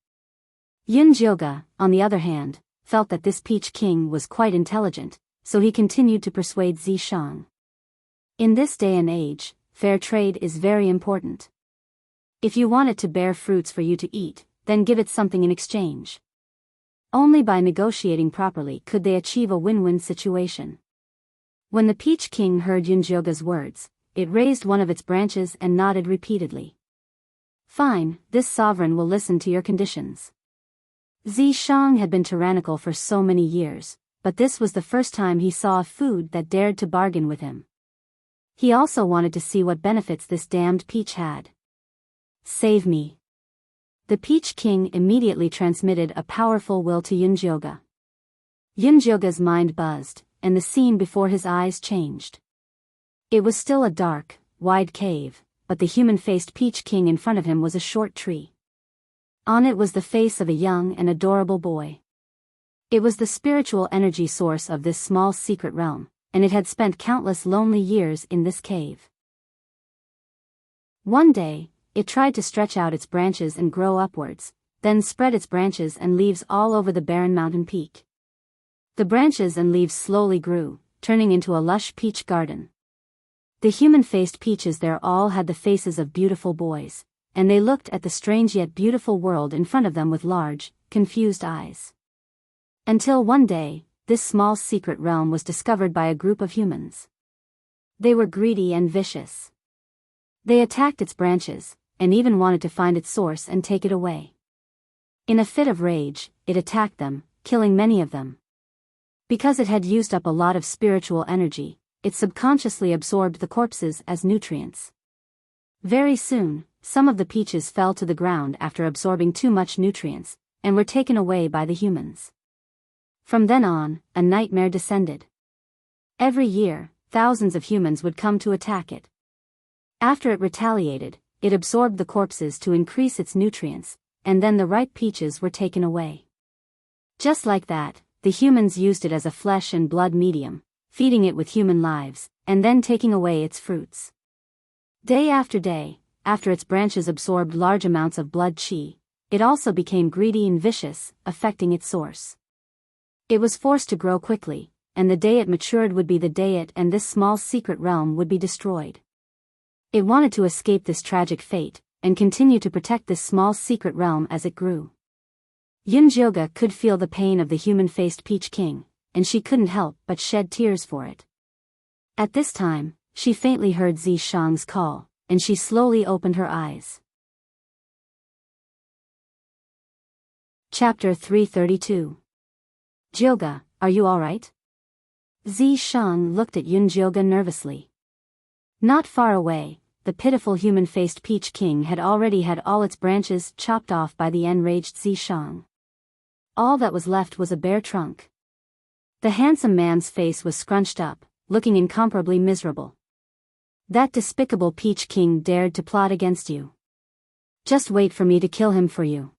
Yunjioga, on the other hand, felt that this Peach King was quite intelligent, so he continued to persuade Zishang. In this day and age, fair trade is very important. If you want it to bear fruits for you to eat, then give it something in exchange. Only by negotiating properly could they achieve a win-win situation. When the Peach King heard Yunjioga's words, it raised one of its branches and nodded repeatedly. Fine, this sovereign will listen to your conditions. Zishang had been tyrannical for so many years, but this was the first time he saw a food that dared to bargain with him. He also wanted to see what benefits this damned peach had. Save me. The Peach King immediately transmitted a powerful will to Yunjioga. Yunjioga's mind buzzed, and the scene before his eyes changed. It was still a dark, wide cave, but the human-faced Peach King in front of him was a short tree. On it was the face of a young and adorable boy. It was the spiritual energy source of this small secret realm, and it had spent countless lonely years in this cave. One day, it tried to stretch out its branches and grow upwards, then spread its branches and leaves all over the barren mountain peak. The branches and leaves slowly grew, turning into a lush peach garden. The human-faced peaches there all had the faces of beautiful boys, and they looked at the strange yet beautiful world in front of them with large, confused eyes. Until one day, this small secret realm was discovered by a group of humans. They were greedy and vicious. They attacked its branches, and even wanted to find its source and take it away. In a fit of rage, it attacked them, killing many of them. Because it had used up a lot of spiritual energy, it subconsciously absorbed the corpses as nutrients. Very soon, some of the peaches fell to the ground after absorbing too much nutrients, and were taken away by the humans. From then on, a nightmare descended. Every year, thousands of humans would come to attack it. After it retaliated, it absorbed the corpses to increase its nutrients, and then the ripe peaches were taken away. Just like that, the humans used it as a flesh and blood medium, feeding it with human lives, and then taking away its fruits. Day after day, after its branches absorbed large amounts of blood chi, it also became greedy and vicious, affecting its source. It was forced to grow quickly, and the day it matured would be the day it and this small secret realm would be destroyed. It wanted to escape this tragic fate, and continue to protect this small secret realm as it grew. Yunjioga could feel the pain of the human-faced Peach King, and she couldn't help but shed tears for it. At this time, she faintly heard Zishang's call, and she slowly opened her eyes. Chapter 332. Jioga, are you alright? Zishang looked at Yunjioga nervously. Not far away, the pitiful human-faced Peach King had already had all its branches chopped off by the enraged Zishang. All that was left was a bare trunk. The handsome man's face was scrunched up, looking incomparably miserable. That despicable Peach King dared to plot against you. Just wait for me to kill him for you.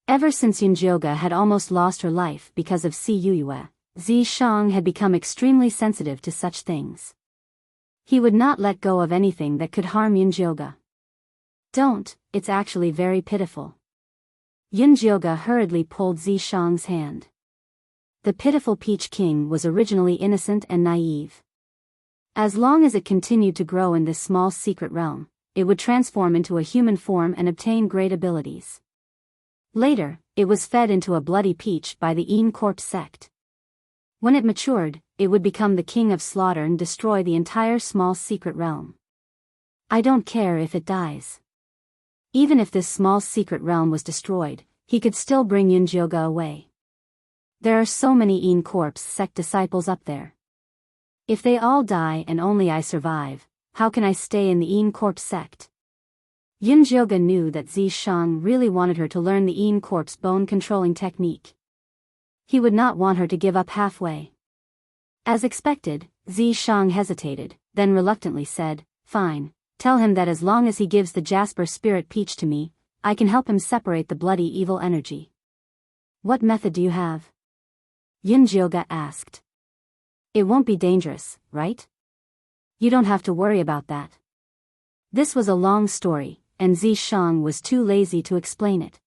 Ever since Yunjioga had almost lost her life because of Si Yuyue, Zishang had become extremely sensitive to such things. He would not let go of anything that could harm Yunjioga. Don't, it's actually very pitiful. Yunjioga hurriedly pulled Zishang's hand. The pitiful Peach King was originally innocent and naive. As long as it continued to grow in this small secret realm, it would transform into a human form and obtain great abilities. Later, it was fed into a bloody peach by the Corpse sect. When it matured, it would become the king of slaughter and destroy the entire small secret realm. I don't care if it dies. Even if this small secret realm was destroyed, he could still bring Yunjioga away. There are so many Corpse sect disciples up there. If they all die and only I survive, how can I stay in the Corpse sect? Yunjioga knew that Zishang really wanted her to learn the Corpse bone-controlling technique. He would not want her to give up halfway. As expected, Zishang hesitated, then reluctantly said, "Fine, tell him that as long as he gives the Jasper Spirit Peach to me, I can help him separate the bloody evil energy." "What method do you have?" Yunjioga asked. "It won't be dangerous, right? You don't have to worry about that." This was a long story, and Zishang was too lazy to explain it.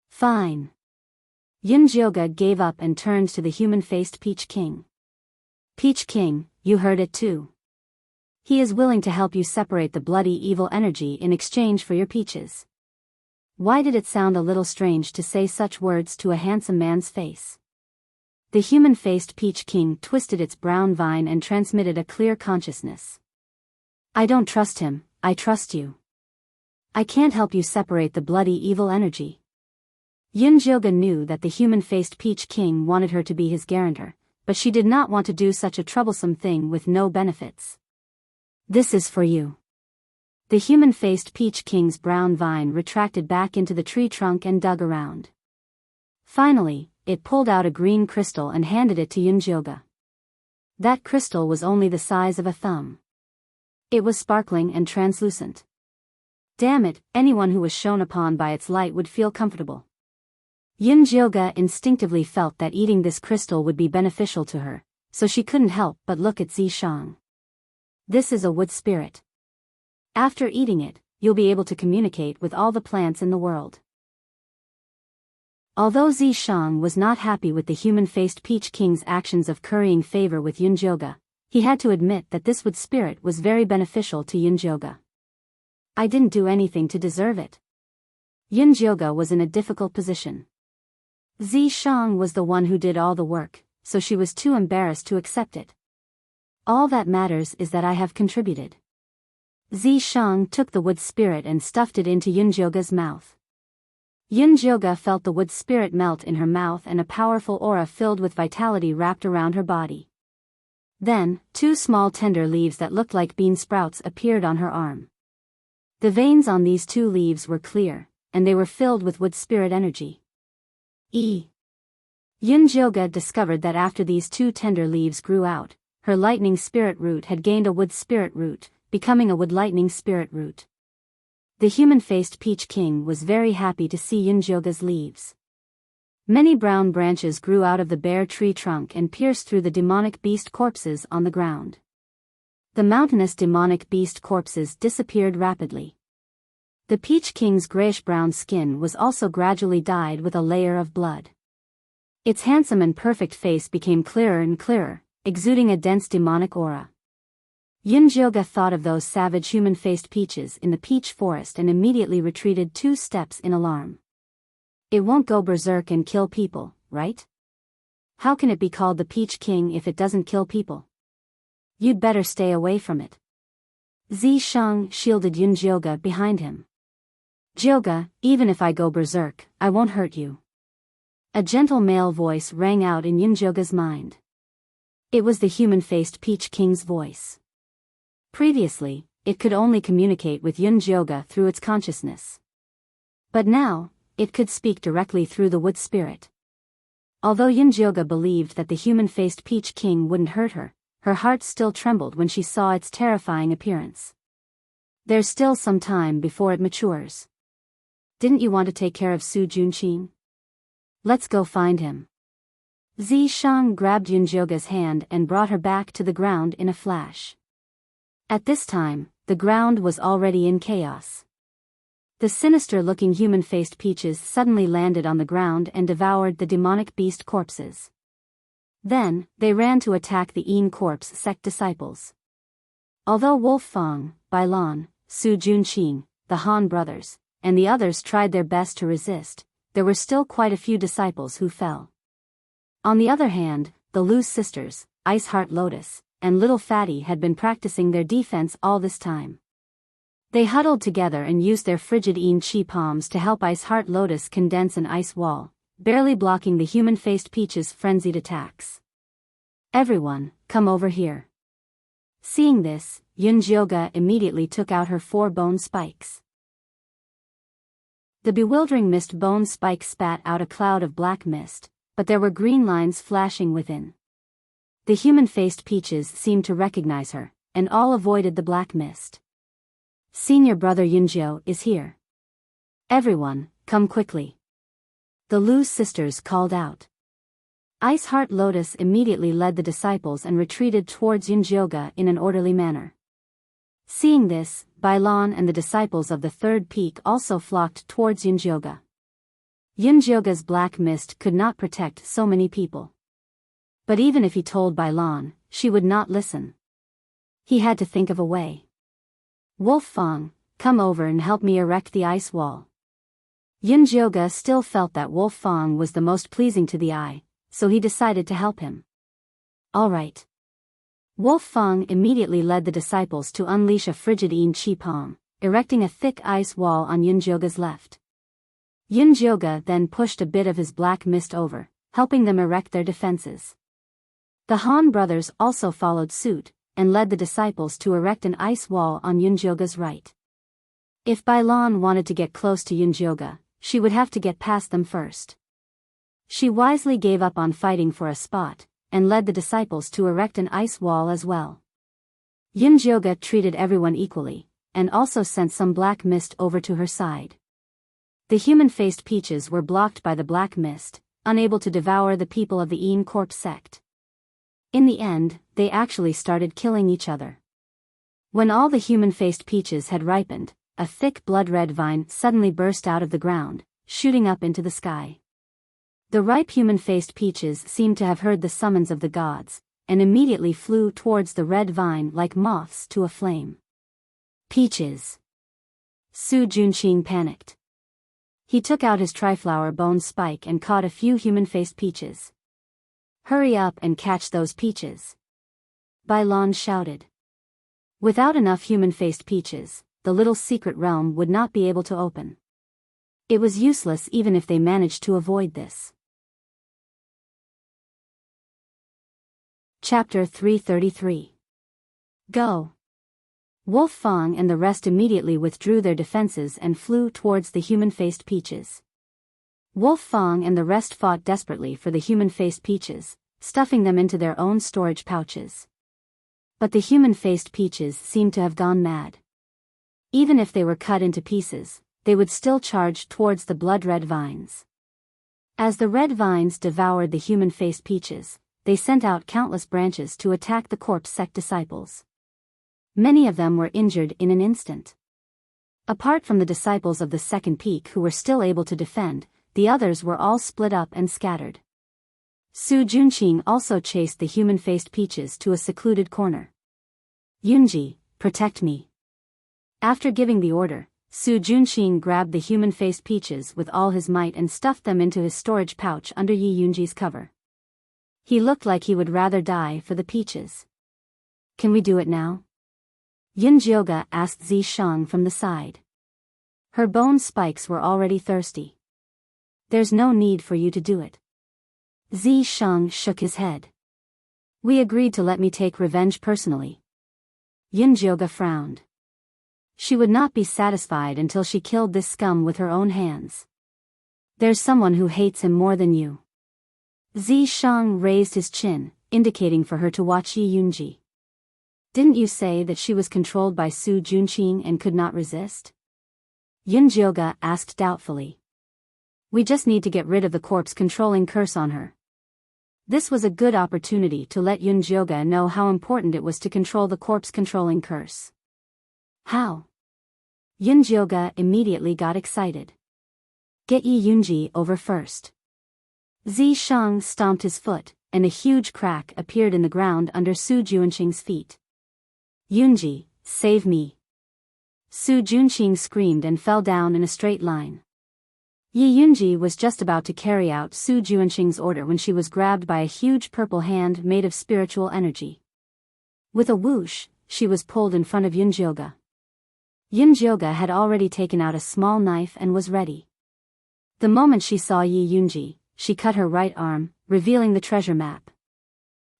"Fine." Yunjioga gave up and turned to the human-faced Peach King. "Peach King, you heard it too. He is willing to help you separate the bloody evil energy in exchange for your peaches. Why did it sound a little strange to say such words to a handsome man's face? The human-faced Peach King twisted its brown vine and transmitted a clear consciousness. I don't trust him, I trust you. I can't help you separate the bloody evil energy. Yunjioga knew that the human-faced Peach King wanted her to be his guarantor, but she did not want to do such a troublesome thing with no benefits. This is for you. The human-faced Peach King's brown vine retracted back into the tree trunk and dug around. Finally, it pulled out a green crystal and handed it to Yunjioga. That crystal was only the size of a thumb. It was sparkling and translucent. Damn it, anyone who was shone upon by its light would feel comfortable. Yunjioga instinctively felt that eating this crystal would be beneficial to her, so she couldn't help but look at Zishang. This is a wood spirit. After eating it, you'll be able to communicate with all the plants in the world. Although Zishang was not happy with the human-faced Peach King's actions of currying favor with Yunjioga, he had to admit that this wood spirit was very beneficial to Yunjioga. I didn't do anything to deserve it. Yunjioga was in a difficult position. Zishang was the one who did all the work, so she was too embarrassed to accept it. All that matters is that I have contributed. Zishang took the wood spirit and stuffed it into Yunjioga's mouth. Yunjioga felt the wood spirit melt in her mouth and a powerful aura filled with vitality wrapped around her body. Then, 2 small tender leaves that looked like bean sprouts appeared on her arm. The veins on these 2 leaves were clear, and they were filled with wood spirit energy. Yunjioga discovered that after these 2 tender leaves grew out, her lightning spirit root had gained a wood spirit root, becoming a wood lightning spirit root. The human-faced Peach King was very happy to see Yunjioga's leaves. Many brown branches grew out of the bare tree trunk and pierced through the demonic beast corpses on the ground. The mountainous demonic beast corpses disappeared rapidly. The Peach King's grayish-brown skin was also gradually dyed with a layer of blood. Its handsome and perfect face became clearer and clearer, exuding a dense demonic aura. Yunjioga thought of those savage human-faced peaches in the peach forest and immediately retreated 2 steps in alarm. It won't go berserk and kill people, right? How can it be called the Peach King if it doesn't kill people? You'd better stay away from it. Zishang shielded Yunjioga behind him. Jioga, even if I go berserk, I won't hurt you. A gentle male voice rang out in Yunjioga's mind. It was the human-faced Peach King's voice. Previously, it could only communicate with Yunjioga through its consciousness. But now, it could speak directly through the wood spirit. Although Yunjioga believed that the human-faced Peach King wouldn't hurt her, her heart still trembled when she saw its terrifying appearance. There's still some time before it matures. Didn't you want to take care of Su Junqing? Let's go find him. Zishang grabbed Yunjioga's hand and brought her back to the ground in a flash. At this time, the ground was already in chaos. The sinister-looking human-faced peaches suddenly landed on the ground and devoured the demonic beast corpses. Then, they ran to attack the Yin corpse sect disciples. Although Wolf Fang, Bailan, Su Junqing, the Han brothers, and the others tried their best to resist, there were still quite a few disciples who fell. On the other hand, the Lu sisters, Ice Heart Lotus, and Little Fatty had been practicing their defense all this time. They huddled together and used their frigid Yin Chi palms to help Ice Heart Lotus condense an ice wall, barely blocking the human-faced Peach's frenzied attacks. Everyone, come over here. Seeing this, Yunjioga immediately took out her 4 bone spikes. The bewildering mist bone spike spat out a cloud of black mist, but there were green lines flashing within. The human-faced peaches seemed to recognize her, and all avoided the black mist. Senior brother Yunjio is here. Everyone, come quickly. The Lu sisters called out. Ice Heart Lotus immediately led the disciples and retreated towards Yunjioga in an orderly manner. Seeing this, Bailan and the disciples of the 3rd peak also flocked towards Yunjioga. Yunjioga's black mist could not protect so many people. But even if he told Bailan, she would not listen. He had to think of a way. Wolf Fang, come over and help me erect the ice wall. Yunjioge still felt that Wolf Fang was the most pleasing to the eye, so he decided to help him. All right. Wolf Fang immediately led the disciples to unleash a frigid Qi Pong, erecting a thick ice wall on Yunjioge's left. Yunjioge then pushed a bit of his black mist over, helping them erect their defenses. The Han brothers also followed suit, and led the disciples to erect an ice wall on Yunjioge's right. If Bailan wanted to get close to Yunjioge, she would have to get past them first. She wisely gave up on fighting for a spot, and led the disciples to erect an ice wall as well. Yunjioge treated everyone equally, and also sent some black mist over to her side. The human-faced peaches were blocked by the black mist, unable to devour the people of the Een Corp sect. In the end, they actually started killing each other. When all the human-faced peaches had ripened, a thick blood-red vine suddenly burst out of the ground, shooting up into the sky. The ripe human-faced peaches seemed to have heard the summons of the gods, and immediately flew towards the red vine like moths to a flame. Peaches! Su Junqing panicked. He took out his triflower bone spike and caught a few human-faced peaches. Hurry up and catch those peaches! Bailan shouted. Without enough human-faced peaches, the little secret realm would not be able to open. It was useless even if they managed to avoid this. Chapter 333. Go! Wolf Fang and the rest immediately withdrew their defenses and flew towards the human-faced peaches. Wolf Fang and the rest fought desperately for the human-faced peaches, stuffing them into their own storage pouches. But the human-faced peaches seemed to have gone mad. Even if they were cut into pieces, they would still charge towards the blood-red vines. As the red vines devoured the human-faced peaches, they sent out countless branches to attack the corpse sect disciples. Many of them were injured in an instant. Apart from the disciples of the second peak who were still able to defend, the others were all split up and scattered. Su Junqing also chased the human-faced peaches to a secluded corner. Yunji, protect me. After giving the order, Su Junqing grabbed the human-faced peaches with all his might and stuffed them into his storage pouch under Yi Yunji's cover. He looked like he would rather die for the peaches. Can we do it now? Yunjioge asked Zi Shang from the side. Her bone spikes were already thirsty. There's no need for you to do it. Zi Shang shook his head. We agreed to let me take revenge personally. Yunjioge frowned. She would not be satisfied until she killed this scum with her own hands. There's someone who hates him more than you. Zi Shang raised his chin, indicating for her to watch Yi Yunji. Didn't you say that she was controlled by Su Junqing and could not resist? Yunjioge asked doubtfully. We just need to get rid of the corpse-controlling curse on her. This was a good opportunity to let Yunjioge know how important it was to control the corpse-controlling curse. How? Yunjioge immediately got excited. Get Yi Yunji over first. Zi Shang stomped his foot, and a huge crack appeared in the ground under Su Junqing's feet. Yunji, save me. Su Junqing screamed and fell down in a straight line. Yi Yunji was just about to carry out Su Junqing's order when she was grabbed by a huge purple hand made of spiritual energy. With a whoosh, she was pulled in front of Yunjioge. Yunjioge had already taken out a small knife and was ready. The moment she saw Yi Yunji, she cut her right arm, revealing the treasure map.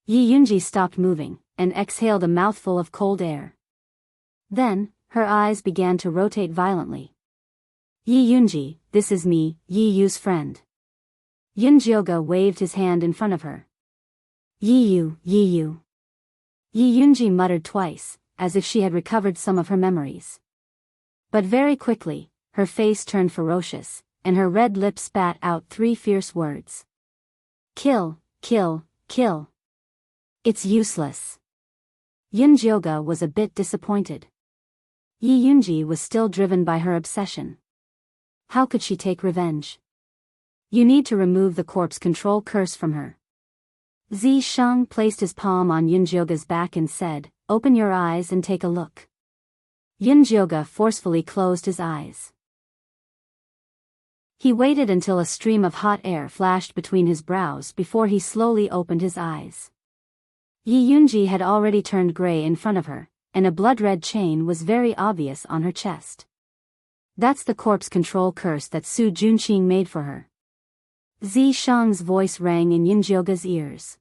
Yi Yunji stopped moving, and exhaled a mouthful of cold air. Then, her eyes began to rotate violently. Yi Yunji, this is me, Yi Yu's friend. Yunjioge waved his hand in front of her. Yi Yu, Yi Yu. Yi Yunji muttered twice, as if she had recovered some of her memories. But very quickly, her face turned ferocious, and her red lips spat out 3 fierce words. Kill, kill, kill. It's useless. Yunjioge was a bit disappointed. Yi Yunji was still driven by her obsession. How could she take revenge? You need to remove the corpse control curse from her. Zi Shang placed his palm on Yunjioge's back and said, open your eyes and take a look. Yunjioga forcefully closed his eyes. He waited until a stream of hot air flashed between his brows before he slowly opened his eyes. Yi Yunji had already turned gray in front of her, and a blood-red chain was very obvious on her chest. That's the corpse control curse that Su Junqing made for her. Zi Shang's voice rang in Yunjioga's ears.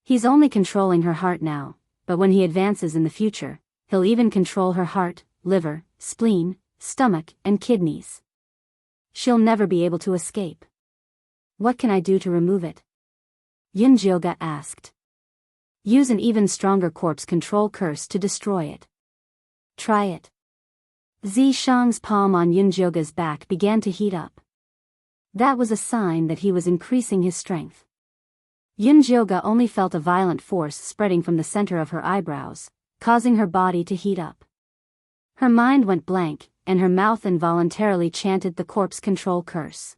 He's only controlling her heart now, but when he advances in the future, he'll even control her heart, liver, spleen, stomach, and kidneys. She'll never be able to escape. What can I do to remove it? Yunjioga asked. Use an even stronger corpse control curse to destroy it. Try it. Zi Shang's palm on Yunjioga's back began to heat up. That was a sign that he was increasing his strength. Yunjioga only felt a violent force spreading from the center of her eyebrows, causing her body to heat up. Her mind went blank, and her mouth involuntarily chanted the corpse control curse.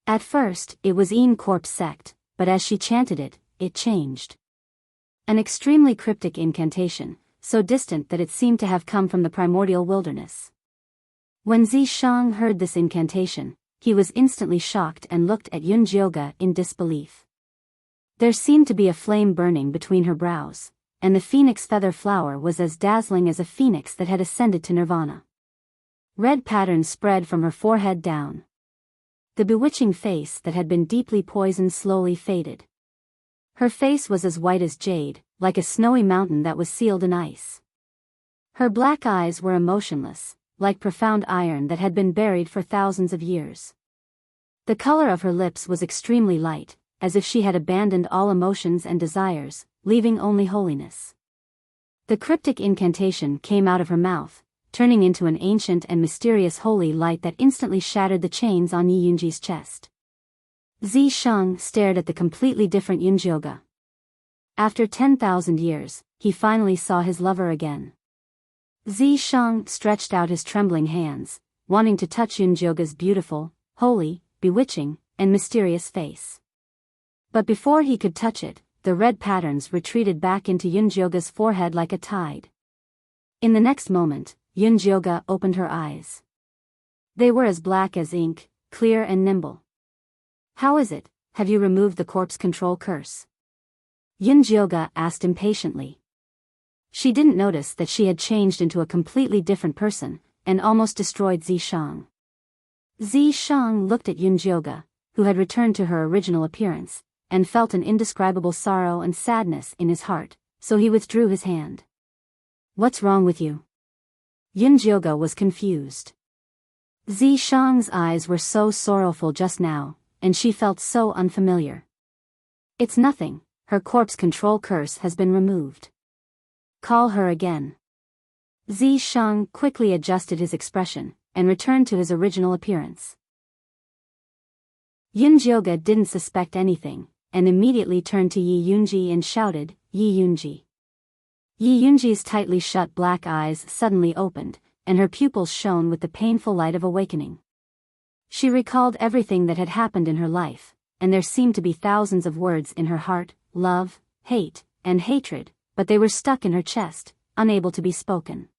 At first, it was Een Corpse Sect, but as she chanted it, it changed. An extremely cryptic incantation, so distant that it seemed to have come from the primordial wilderness. When Zi Shang heard this incantation, he was instantly shocked and looked at Yunjioga in disbelief. There seemed to be a flame burning between her brows, and the phoenix feather flower was as dazzling as a phoenix that had ascended to nirvana. Red patterns spread from her forehead down. The bewitching face that had been deeply poisoned slowly faded. Her face was as white as jade, like a snowy mountain that was sealed in ice. Her black eyes were emotionless, like profound iron that had been buried for thousands of years. The color of her lips was extremely light, as if she had abandoned all emotions and desires, leaving only holiness. The cryptic incantation came out of her mouth, turning into an ancient and mysterious holy light that instantly shattered the chains on Yi Yunji's chest. Zi Shang stared at the completely different Yunjioga. After 10,000 years, he finally saw his lover again. Zi Shang stretched out his trembling hands, wanting to touch Yunjioga's beautiful, holy, bewitching, and mysterious face. But before he could touch it, the red patterns retreated back into Yunjioga's forehead like a tide. In the next moment, Yunjioga opened her eyes. They were as black as ink, clear and nimble. How is it, have you removed the corpse control curse? Yunjioga asked impatiently. She didn't notice that she had changed into a completely different person, and almost destroyed Zi Shang. Zi Shang looked at Yunjioga, who had returned to her original appearance, and felt an indescribable sorrow and sadness in his heart, so he withdrew his hand. What's wrong with you? Yunjioga was confused. Zi Shang's eyes were so sorrowful just now, and she felt so unfamiliar. It's nothing, her corpse control curse has been removed. Call her again. Zi Shang quickly adjusted his expression, and returned to his original appearance. Yunjioga didn't suspect anything, and immediately turned to Yi Yunji and shouted, Yi Yunji. Yi Yunji's tightly shut black eyes suddenly opened, and her pupils shone with the painful light of awakening. She recalled everything that had happened in her life, and there seemed to be thousands of words in her heart, love, hate, and hatred, but they were stuck in her chest, unable to be spoken.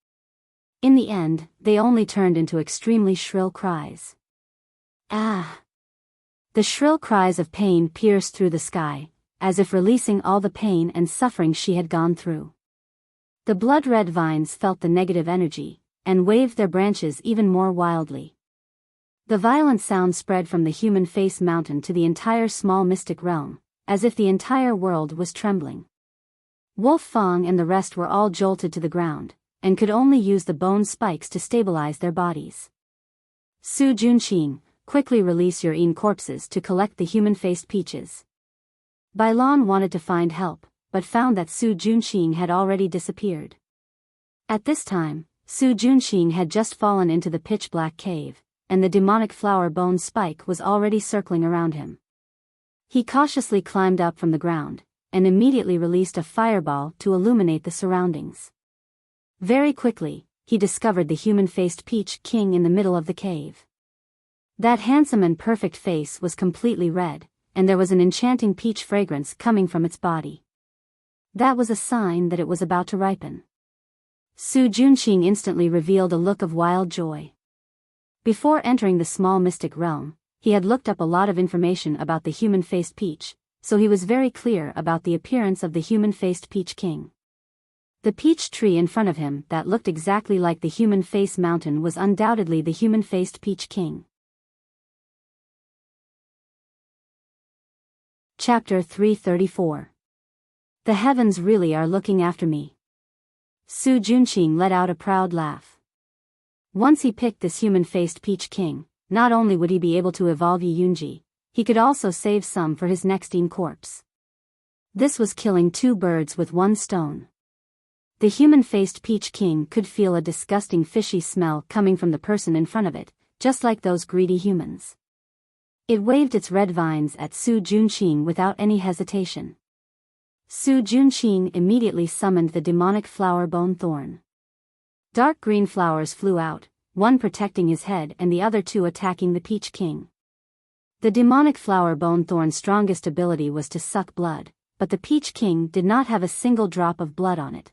In the end, they only turned into extremely shrill cries. Ah! The shrill cries of pain pierced through the sky, as if releasing all the pain and suffering she had gone through. The blood-red vines felt the negative energy, and waved their branches even more wildly. The violent sound spread from the human face mountain to the entire small mystic realm, as if the entire world was trembling. Wolf Fang and the rest were all jolted to the ground, and could only use the bone spikes to stabilize their bodies. Su Junqing, quickly release your Een corpses to collect the human-faced peaches. Bailan wanted to find help, but found that Su Junqing had already disappeared. At this time, Su Junqing had just fallen into the pitch-black cave, and the demonic flower bone spike was already circling around him. He cautiously climbed up from the ground, and immediately released a fireball to illuminate the surroundings. Very quickly, he discovered the human-faced Peach King in the middle of the cave. That handsome and perfect face was completely red, and there was an enchanting peach fragrance coming from its body. That was a sign that it was about to ripen. Su Junqing instantly revealed a look of wild joy. Before entering the small mystic realm, he had looked up a lot of information about the human-faced peach, so he was very clear about the appearance of the human-faced peach king. The peach tree in front of him that looked exactly like the human face mountain was undoubtedly the human-faced peach king. Chapter 334. The heavens really are looking after me. Su Junqing let out a proud laugh. Once he picked this human-faced peach king, not only would he be able to evolve Yi Yunji, he could also save some for his next corpse. This was killing two birds with one stone. The human-faced peach king could feel a disgusting fishy smell coming from the person in front of it, just like those greedy humans. It waved its red vines at Su Junqing without any hesitation. Su Junqing immediately summoned the demonic flower bone thorn. Dark green flowers flew out, one protecting his head and the other two attacking the peach king. The demonic flower bone thorn's strongest ability was to suck blood, but the peach king did not have a single drop of blood on it.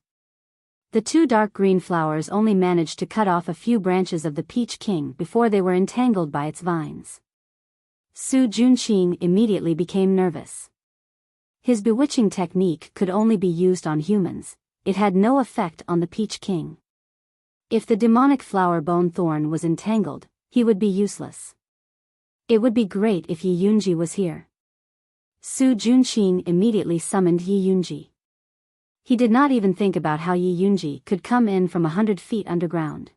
The two dark green flowers only managed to cut off a few branches of the peach king before they were entangled by its vines. Su Junqing immediately became nervous. His bewitching technique could only be used on humans, it had no effect on the peach king. If the demonic flower bone thorn was entangled, he would be useless. It would be great if Yi Yunji was here. Su Junqing immediately summoned Yi Yunji. He did not even think about how Yi Yunji could come in from 100 feet underground.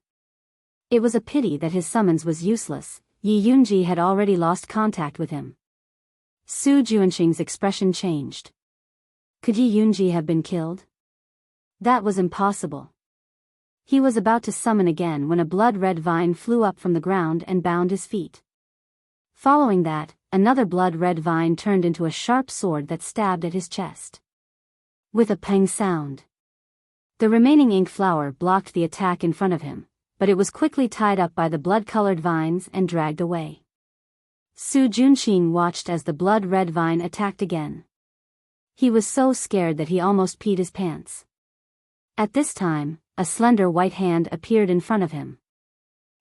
It was a pity that his summons was useless. Yi Yunji had already lost contact with him. Su Junqing's expression changed. Could Yi Yunji have been killed? That was impossible. He was about to summon again when a blood-red vine flew up from the ground and bound his feet. Following that, another blood-red vine turned into a sharp sword that stabbed at his chest. With a pang sound. The remaining ink flower blocked the attack in front of him, but it was quickly tied up by the blood-colored vines and dragged away. Su Junqing watched as the blood-red vine attacked again. He was so scared that he almost peed his pants. At this time, a slender white hand appeared in front of him.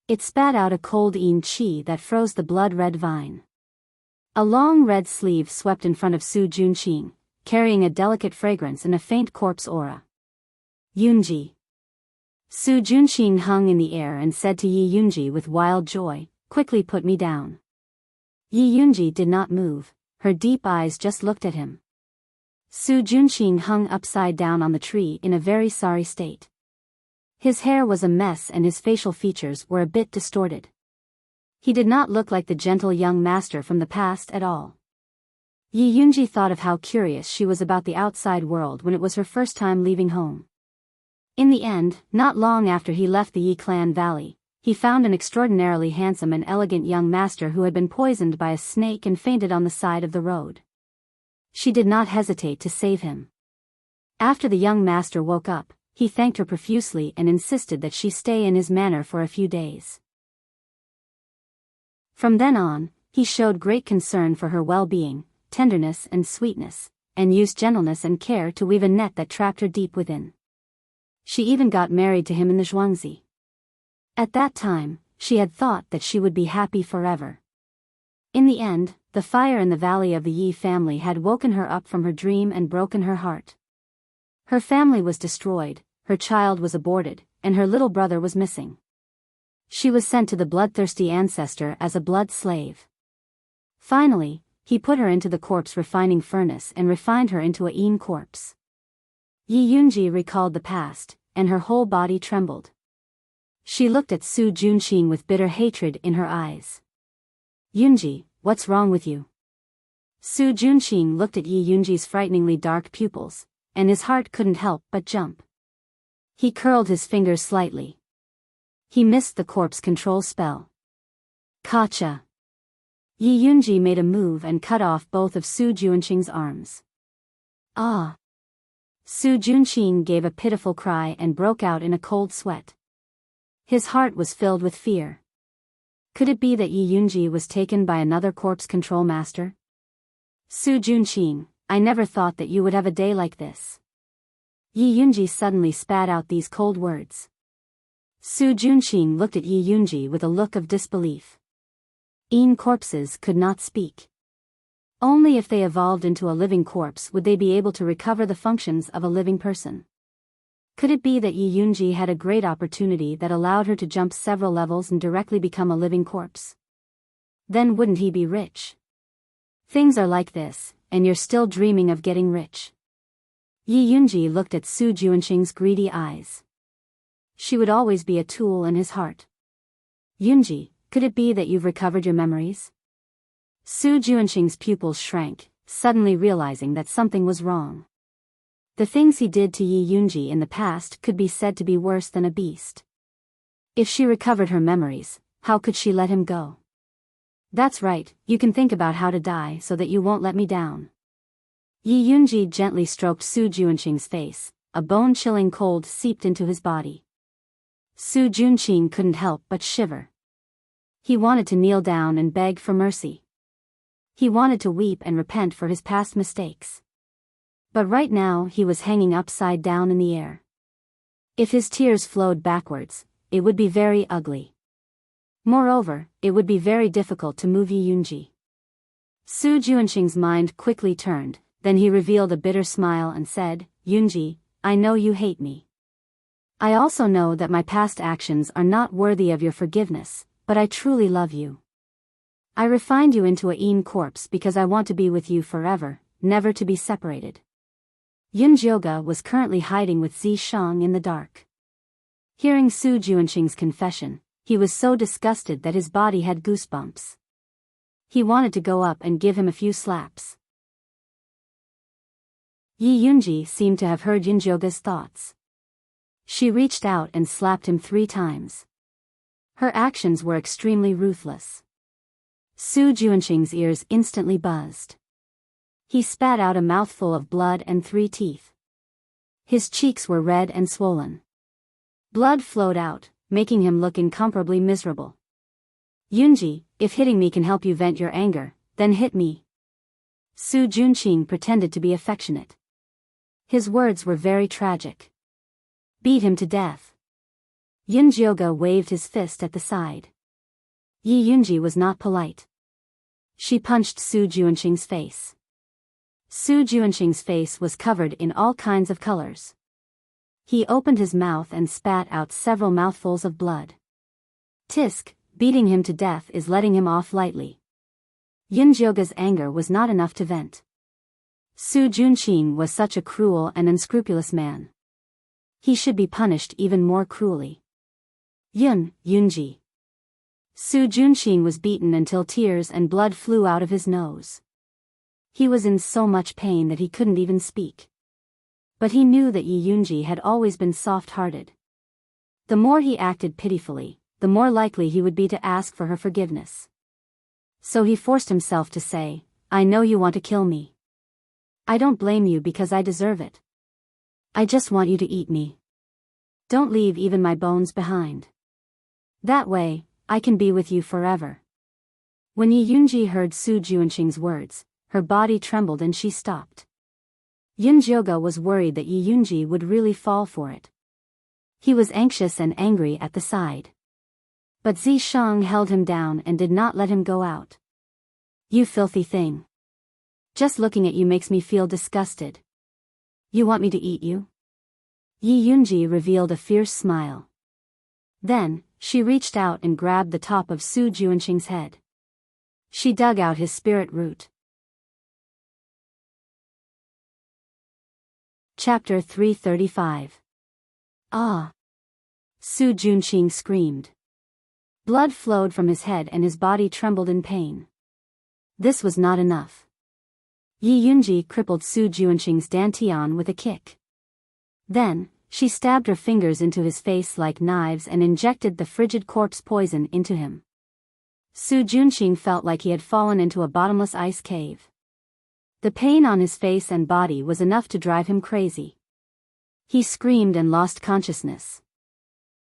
It spat out a cold chi that froze the blood-red vine. A long red sleeve swept in front of Su Junqing, carrying a delicate fragrance and a faint corpse aura. Yunji. Su Junqing hung in the air and said to Yi Yunji with wild joy, "Quickly put me down." Yi Yunji did not move, her deep eyes just looked at him. Su Junqing hung upside down on the tree in a very sorry state. His hair was a mess and his facial features were a bit distorted. He did not look like the gentle young master from the past at all. Yi Yunji thought of how curious she was about the outside world when it was her first time leaving home. In the end, not long after he left the Yi Clan Valley, he found an extraordinarily handsome and elegant young master who had been poisoned by a snake and fainted on the side of the road. She did not hesitate to save him. After the young master woke up, he thanked her profusely and insisted that she stay in his manor for a few days. From then on, he showed great concern for her well-being, tenderness and sweetness, and used gentleness and care to weave a net that trapped her deep within. She even got married to him in the Zhuangzi. At that time, she had thought that she would be happy forever. In the end, the fire in the valley of the Yi family had woken her up from her dream and broken her heart. Her family was destroyed, her child was aborted, and her little brother was missing. She was sent to the bloodthirsty ancestor as a blood slave. Finally, he put her into the corpse refining furnace and refined her into a corpse. Yi Yunji recalled the past, and her whole body trembled. She looked at Su Junqing with bitter hatred in her eyes. "Yunji, what's wrong with you?" Su Junqing looked at Yi Yunji's frighteningly dark pupils, and his heart couldn't help but jump. He curled his fingers slightly. He missed the corpse control spell. Kacha! Yi Yunji made a move and cut off both of Su Junqing's arms. Ah! Su Junqing gave a pitiful cry and broke out in a cold sweat. His heart was filled with fear. Could it be that Yi Yunji was taken by another corpse control master? Su Junqing, I never thought that you would have a day like this. Yi Yunji suddenly spat out these cold words. Su Junqing looked at Yi Yunji with a look of disbelief. Corpses could not speak. Only if they evolved into a living corpse would they be able to recover the functions of a living person. Could it be that Yi Yunji had a great opportunity that allowed her to jump several levels and directly become a living corpse? Then wouldn't he be rich? Things are like this, and you're still dreaming of getting rich. Yi Yunji looked at Su Junqing's greedy eyes. She would always be a tool in his heart. Yunji, could it be that you've recovered your memories? Su Junqing's pupils shrank, suddenly realizing that something was wrong. The things he did to Yi Yunji in the past could be said to be worse than a beast. If she recovered her memories, how could she let him go? That's right, you can think about how to die so that you won't let me down. Yi Yunji gently stroked Su Junqing's face, a bone-chilling cold seeped into his body. Su Junqing couldn't help but shiver. He wanted to kneel down and beg for mercy. He wanted to weep and repent for his past mistakes. But right now he was hanging upside down in the air. If his tears flowed backwards, it would be very ugly. Moreover, it would be very difficult to move Yi Yunji. Su Junqing's mind quickly turned, then he revealed a bitter smile and said, Yunji, I know you hate me. I also know that my past actions are not worthy of your forgiveness, but I truly love you. I refined you into a corpse because I want to be with you forever, never to be separated. Yunjioga was currently hiding with Zishang in the dark. Hearing Su Junqing's confession, he was so disgusted that his body had goosebumps. He wanted to go up and give him a few slaps. Yi Yunji seemed to have heard Yunjioga's thoughts. She reached out and slapped him 3 times. Her actions were extremely ruthless. Su Junqing's ears instantly buzzed. He spat out a mouthful of blood and 3 teeth. His cheeks were red and swollen. Blood flowed out, making him look incomparably miserable. Yunji, if hitting me can help you vent your anger, then hit me. Su Junqing pretended to be affectionate. His words were very tragic. Beat him to death. Yunjioga waved his fist at the side. Yi Yunji was not polite. She punched Su Junqing's face. Su Junqing's face was covered in all kinds of colors. He opened his mouth and spat out several mouthfuls of blood. Tisk, beating him to death is letting him off lightly. Yunjioga's anger was not enough to vent. Su Junqing was such a cruel and unscrupulous man. He should be punished even more cruelly. Yunji. Su Junqing was beaten until tears and blood flew out of his nose. He was in so much pain that he couldn't even speak. But he knew that Yi Yunji had always been soft-hearted. The more he acted pitifully, the more likely he would be to ask for her forgiveness. So he forced himself to say, I know you want to kill me. I don't blame you because I deserve it. I just want you to eat me. Don't leave even my bones behind. That way, I can be with you forever. When Yi Yunji heard Su Junqing's words, her body trembled and she stopped. Yunjioga was worried that Yi Yunji would really fall for it. He was anxious and angry at the side. But Zishang held him down and did not let him go out. You filthy thing. Just looking at you makes me feel disgusted. You want me to eat you? Yi Yunji revealed a fierce smile. Then, she reached out and grabbed the top of Su Junqing's head. She dug out his spirit root. Chapter 335. Ah! Su Junqing screamed. Blood flowed from his head and his body trembled in pain. This was not enough. Yi Yunji crippled Su Junqing's dantian with a kick. Then, she stabbed her fingers into his face like knives and injected the frigid corpse poison into him. Su Junqing felt like he had fallen into a bottomless ice cave. The pain on his face and body was enough to drive him crazy. He screamed and lost consciousness.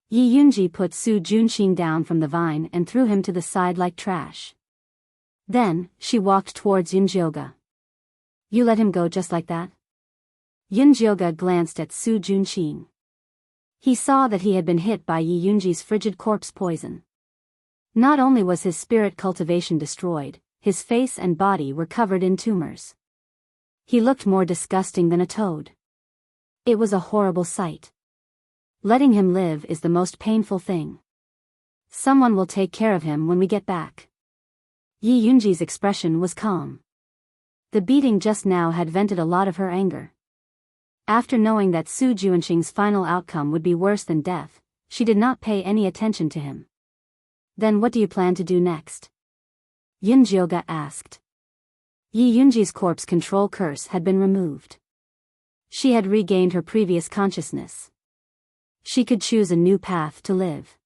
Yi Yunji put Su Junqing down from the vine and threw him to the side like trash. Then, she walked towards Yunjioga. You let him go just like that? Yunjioga glanced at Su Junqing. He saw that he had been hit by Yi Yunji's frigid corpse poison. Not only was his spirit cultivation destroyed, his face and body were covered in tumors. He looked more disgusting than a toad. It was a horrible sight. Letting him live is the most painful thing. Someone will take care of him when we get back. Yi Yunji's expression was calm. The beating just now had vented a lot of her anger. After knowing that Su Junqing's final outcome would be worse than death, she did not pay any attention to him. Then what do you plan to do next? Yunjioga asked. Yi Yunji's corpse control curse had been removed. She had regained her previous consciousness. She could choose a new path to live.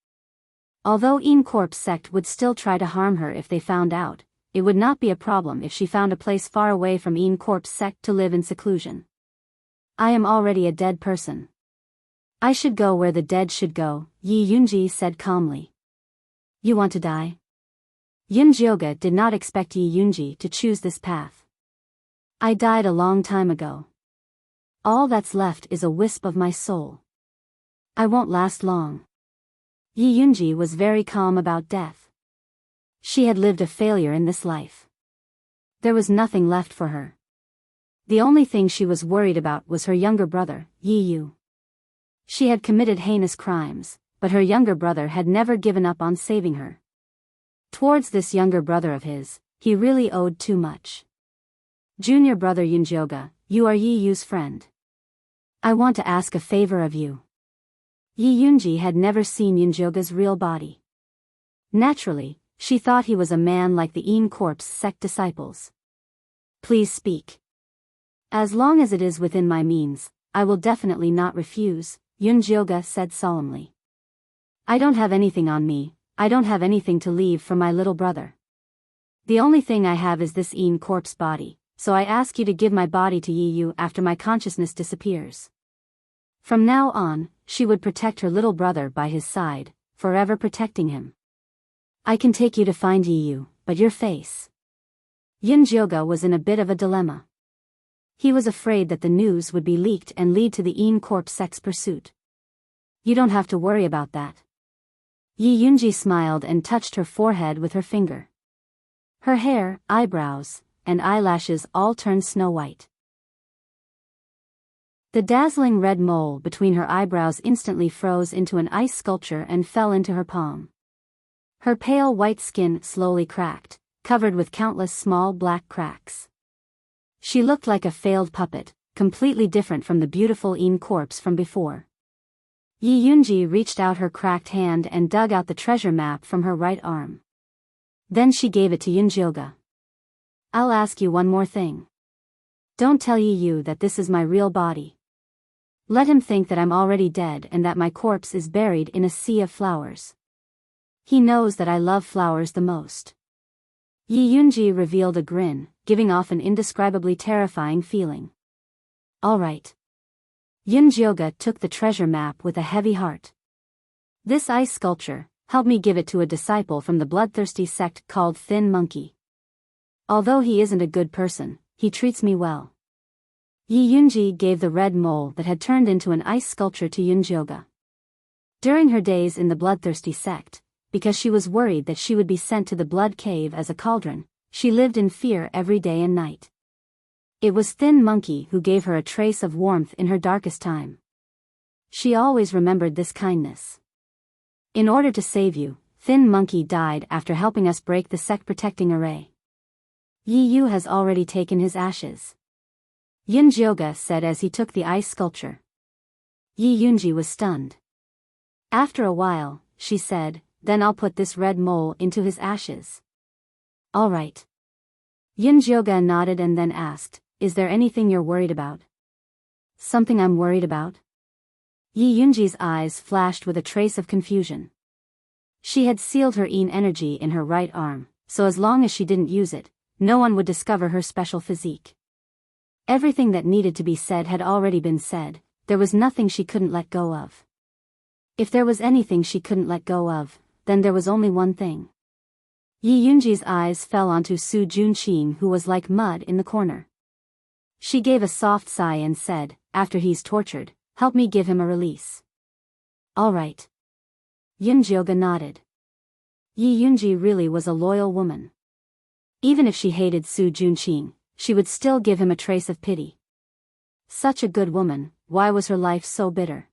Although Corpse sect would still try to harm her if they found out, it would not be a problem if she found a place far away from Corpse sect to live in seclusion. I am already a dead person. I should go where the dead should go, Yi Yunji said calmly. You want to die? Yunjioga did not expect Yi Yunji to choose this path. I died a long time ago. All that's left is a wisp of my soul. I won't last long. Yi Yunji was very calm about death. She had lived a failure in this life. There was nothing left for her. The only thing she was worried about was her younger brother, Yi Yu. She had committed heinous crimes, but her younger brother had never given up on saving her. Towards this younger brother of his, he really owed too much. Junior brother Yunjioga, you are Yi Yu's friend. I want to ask a favor of you. Yi Yunji had never seen Yunjioga's real body. Naturally, she thought he was a man like the Corpse sect disciples. Please speak. As long as it is within my means, I will definitely not refuse, Yunjioga said solemnly. I don't have anything on me, I don't have anything to leave for my little brother. The only thing I have is this Corpse body, so I ask you to give my body to Yi Yu after my consciousness disappears. From now on, she would protect her little brother by his side, forever protecting him. I can take you to find Yi Yu, but your face. Yunjioga was in a bit of a dilemma. He was afraid that the news would be leaked and lead to the Corpse sect's pursuit. You don't have to worry about that. Yi Yunji smiled and touched her forehead with her finger. Her hair, eyebrows, and eyelashes all turned snow white. The dazzling red mole between her eyebrows instantly froze into an ice sculpture and fell into her palm. Her pale white skin slowly cracked, covered with countless small black cracks. She looked like a failed puppet, completely different from the beautiful Corpse from before. Yi Yunji reached out her cracked hand and dug out the treasure map from her right arm. Then she gave it to Yunjioga. I'll ask you one more thing. Don't tell Yi Yu that this is my real body. Let him think that I'm already dead and that my corpse is buried in a sea of flowers. He knows that I love flowers the most. Yi Yunji revealed a grin, giving off an indescribably terrifying feeling. All right. Yunjioga took the treasure map with a heavy heart. This ice sculpture, help me give it to a disciple from the bloodthirsty sect called Thin Monkey. Although he isn't a good person, he treats me well. Yi Yunji gave the red mole that had turned into an ice sculpture to Yunjioga. During her days in the bloodthirsty sect, because she was worried that she would be sent to the blood cave as a cauldron, she lived in fear every day and night. It was Thin Monkey who gave her a trace of warmth in her darkest time. She always remembered this kindness. In order to save you, Thin Monkey died after helping us break the sect protecting array. Yi Yu has already taken his ashes. Yunjioga said as he took the ice sculpture. Yi Yunji was stunned. After a while, she said, then I'll put this red mole into his ashes. All right. Yunjioga nodded and then asked, is there anything you're worried about? Something I'm worried about? Yi Yunji's eyes flashed with a trace of confusion. She had sealed her energy in her right arm, so as long as she didn't use it, no one would discover her special physique. Everything that needed to be said had already been said, there was nothing she couldn't let go of. If there was anything she couldn't let go of, then there was only one thing. Yi Yunji's eyes fell onto Su Junqing, who was like mud in the corner. She gave a soft sigh and said, "After he's tortured, help me give him a release." "All right." Yunjioga nodded. Yi Yunji really was a loyal woman. Even if she hated Su Junqing, she would still give him a trace of pity. Such a good woman, why was her life so bitter?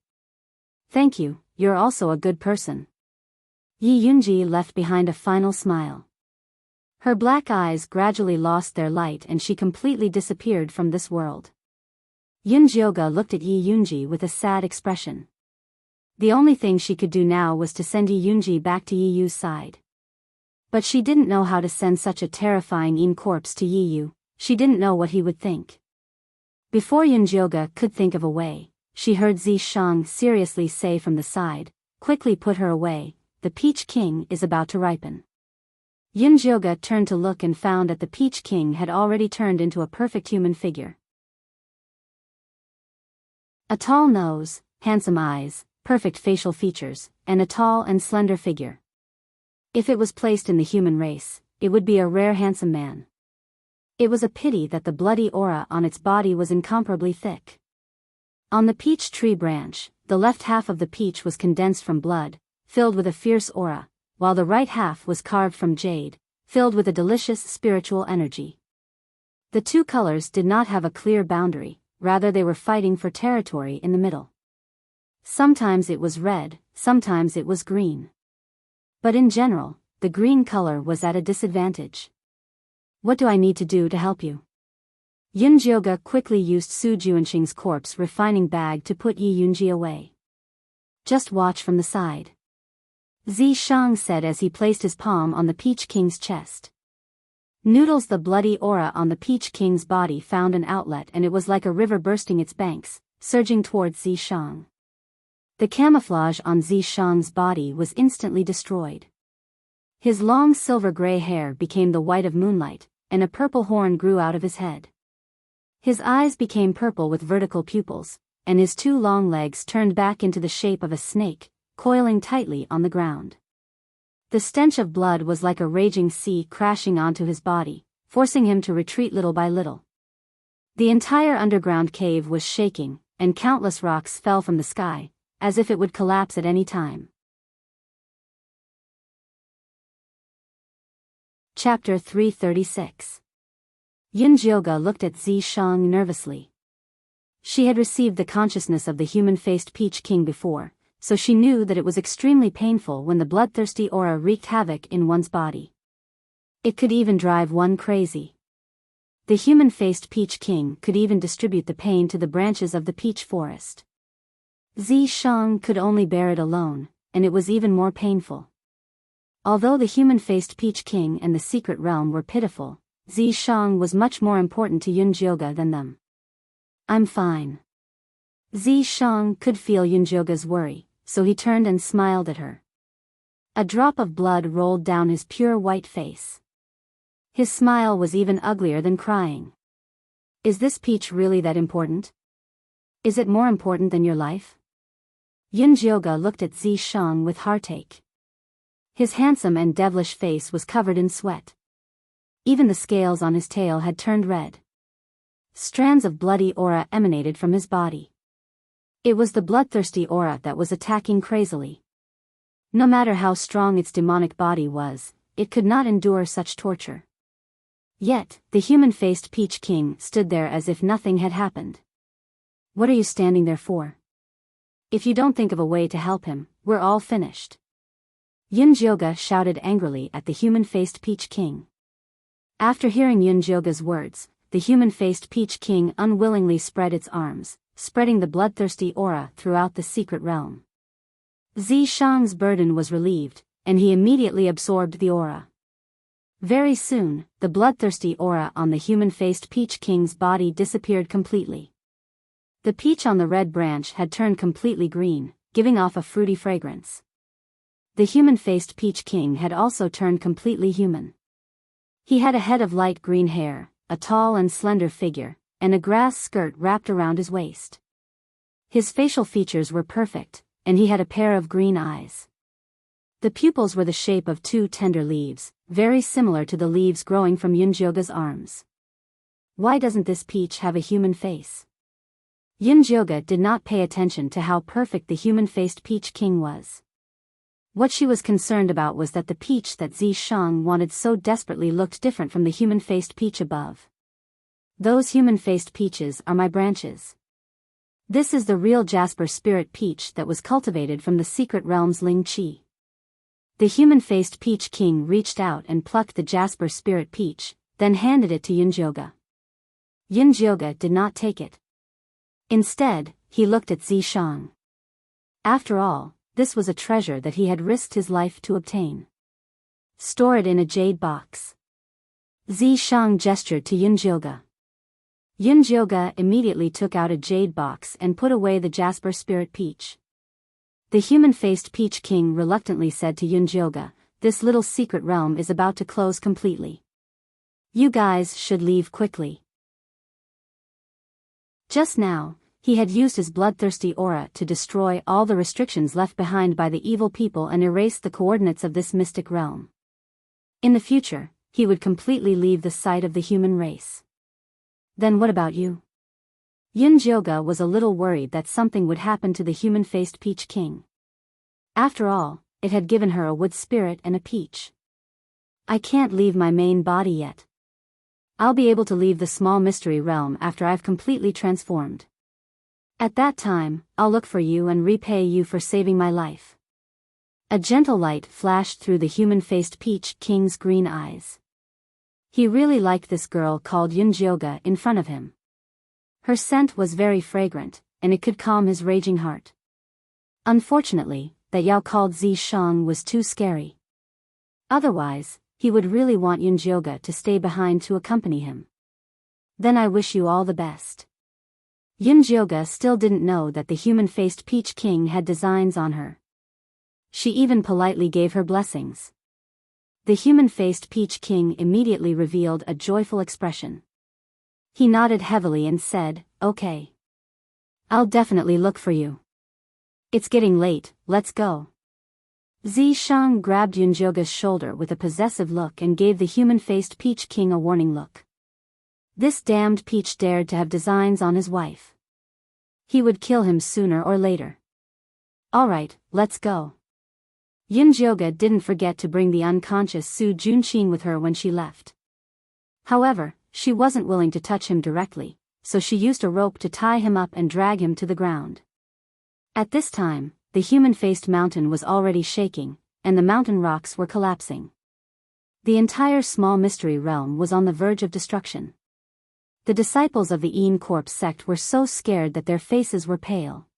"Thank you, you're also a good person." Yi Yunji left behind a final smile. Her black eyes gradually lost their light and she completely disappeared from this world. Yunjioga looked at Yi Yunji with a sad expression. The only thing she could do now was to send Yi Yunji back to Yi Yu's side. But she didn't know how to send such a terrifying corpse to Yi Yu. She didn't know what he would think. Before Yunjioga could think of a way, she heard Zishang seriously say from the side, "Quickly put her away, the Peach King is about to ripen." Yunjioga turned to look and found that the Peach King had already turned into a perfect human figure. A tall nose, handsome eyes, perfect facial features, and a tall and slender figure. If it was placed in the human race, it would be a rare handsome man. It was a pity that the bloody aura on its body was incomparably thick. On the peach tree branch, the left half of the peach was condensed from blood, filled with a fierce aura, while the right half was carved from jade, filled with a delicious spiritual energy. The two colors did not have a clear boundary, rather they were fighting for territory in the middle. Sometimes it was red, sometimes it was green. But in general, the green color was at a disadvantage. "What do I need to do to help you?" Yunjioga quickly used Su Junqing's corpse refining bag to put Yi Yunji away. "Just watch from the side," Zishang said as he placed his palm on the Peach King's chest. Noodles, the bloody aura on the Peach King's body found an outlet and it was like a river bursting its banks, surging towards Zishang. The camouflage on Zishang's body was instantly destroyed. His long silver-gray hair became the white of moonlight, and a purple horn grew out of his head. His eyes became purple with vertical pupils, and his two long legs turned back into the shape of a snake, coiling tightly on the ground. The stench of blood was like a raging sea crashing onto his body, forcing him to retreat little by little. The entire underground cave was shaking, and countless rocks fell from the sky, as if it would collapse at any time. Chapter 336. Yunjioga looked at Zishang nervously. She had received the consciousness of the human-faced Peach King before, so she knew that it was extremely painful when the bloodthirsty aura wreaked havoc in one's body. It could even drive one crazy. The human-faced Peach King could even distribute the pain to the branches of the peach forest. Zishang could only bear it alone, and it was even more painful. Although the human-faced Peach King and the secret realm were pitiful, Zishang was much more important to Yunjioga than them. "I'm fine." Zishang could feel Yunjioga's worry, so he turned and smiled at her. A drop of blood rolled down his pure white face. His smile was even uglier than crying. "Is this peach really that important? Is it more important than your life?" Yunjioga looked at Zishang with heartache. His handsome and devilish face was covered in sweat. Even the scales on his tail had turned red. Strands of bloody aura emanated from his body. It was the bloodthirsty aura that was attacking crazily. No matter how strong its demonic body was, it could not endure such torture. Yet, the human-faced Peach King stood there as if nothing had happened. "What are you standing there for? If you don't think of a way to help him, we're all finished." Yunjioga shouted angrily at the human-faced Peach King. After hearing Yunjioga's words, the human-faced Peach King unwillingly spread its arms, spreading the bloodthirsty aura throughout the secret realm. Zishang's burden was relieved, and he immediately absorbed the aura. Very soon, the bloodthirsty aura on the human-faced Peach King's body disappeared completely. The peach on the red branch had turned completely green, giving off a fruity fragrance. The human-faced Peach King had also turned completely human. He had a head of light green hair, a tall and slender figure, and a grass skirt wrapped around his waist. His facial features were perfect, and he had a pair of green eyes. The pupils were the shape of two tender leaves, very similar to the leaves growing from Yunjioga's arms. Why doesn't this peach have a human face? Yunjioga did not pay attention to how perfect the human-faced Peach King was. What she was concerned about was that the peach that Zishang wanted so desperately looked different from the human-faced peach above. Those human-faced peaches are my branches. This is the real Jasper Spirit Peach that was cultivated from the secret realm's Ling Qi. The human-faced Peach King reached out and plucked the Jasper Spirit Peach, then handed it to Yunjioga. Yunjioga did not take it. Instead, he looked at Zishang. After all, this was a treasure that he had risked his life to obtain. Store it in a jade box. Zishang gestured to Yunjioga. Yunjioga immediately took out a jade box and put away the Jasper Spirit Peach. The human-faced Peach King reluctantly said to Yunjioga, "This little secret realm is about to close completely. You guys should leave quickly." Just now, he had used his bloodthirsty aura to destroy all the restrictions left behind by the evil people and erase the coordinates of this mystic realm. In the future, he would completely leave the sight of the human race. Then what about you? Yunjioga was a little worried that something would happen to the human-faced Peach King. After all, it had given her a wood spirit and a peach. I can't leave my main body yet. I'll be able to leave the small mystery realm after I've completely transformed. At that time, I'll look for you and repay you for saving my life. A gentle light flashed through the human-faced Peach King's green eyes. He really liked this girl called Yunjioga in front of him. Her scent was very fragrant, and it could calm his raging heart. Unfortunately, that Yao called Zishang was too scary. Otherwise, he would really want Yunjioga to stay behind to accompany him. Then I wish you all the best. Yunjioga still didn't know that the human-faced Peach King had designs on her. She even politely gave her blessings. The human-faced Peach King immediately revealed a joyful expression. He nodded heavily and said, "Okay. I'll definitely look for you. It's getting late, let's go." Zishang grabbed Yunjioga's shoulder with a possessive look and gave the human-faced Peach King a warning look. This damned peach dared to have designs on his wife. He would kill him sooner or later. Alright, let's go. Yunjioga didn't forget to bring the unconscious Su Junqing with her when she left. However, she wasn't willing to touch him directly, so she used a rope to tie him up and drag him to the ground. At this time, the human-faced mountain was already shaking, and the mountain rocks were collapsing. The entire small mystery realm was on the verge of destruction. The disciples of the Enrich sect were so scared that their faces were pale.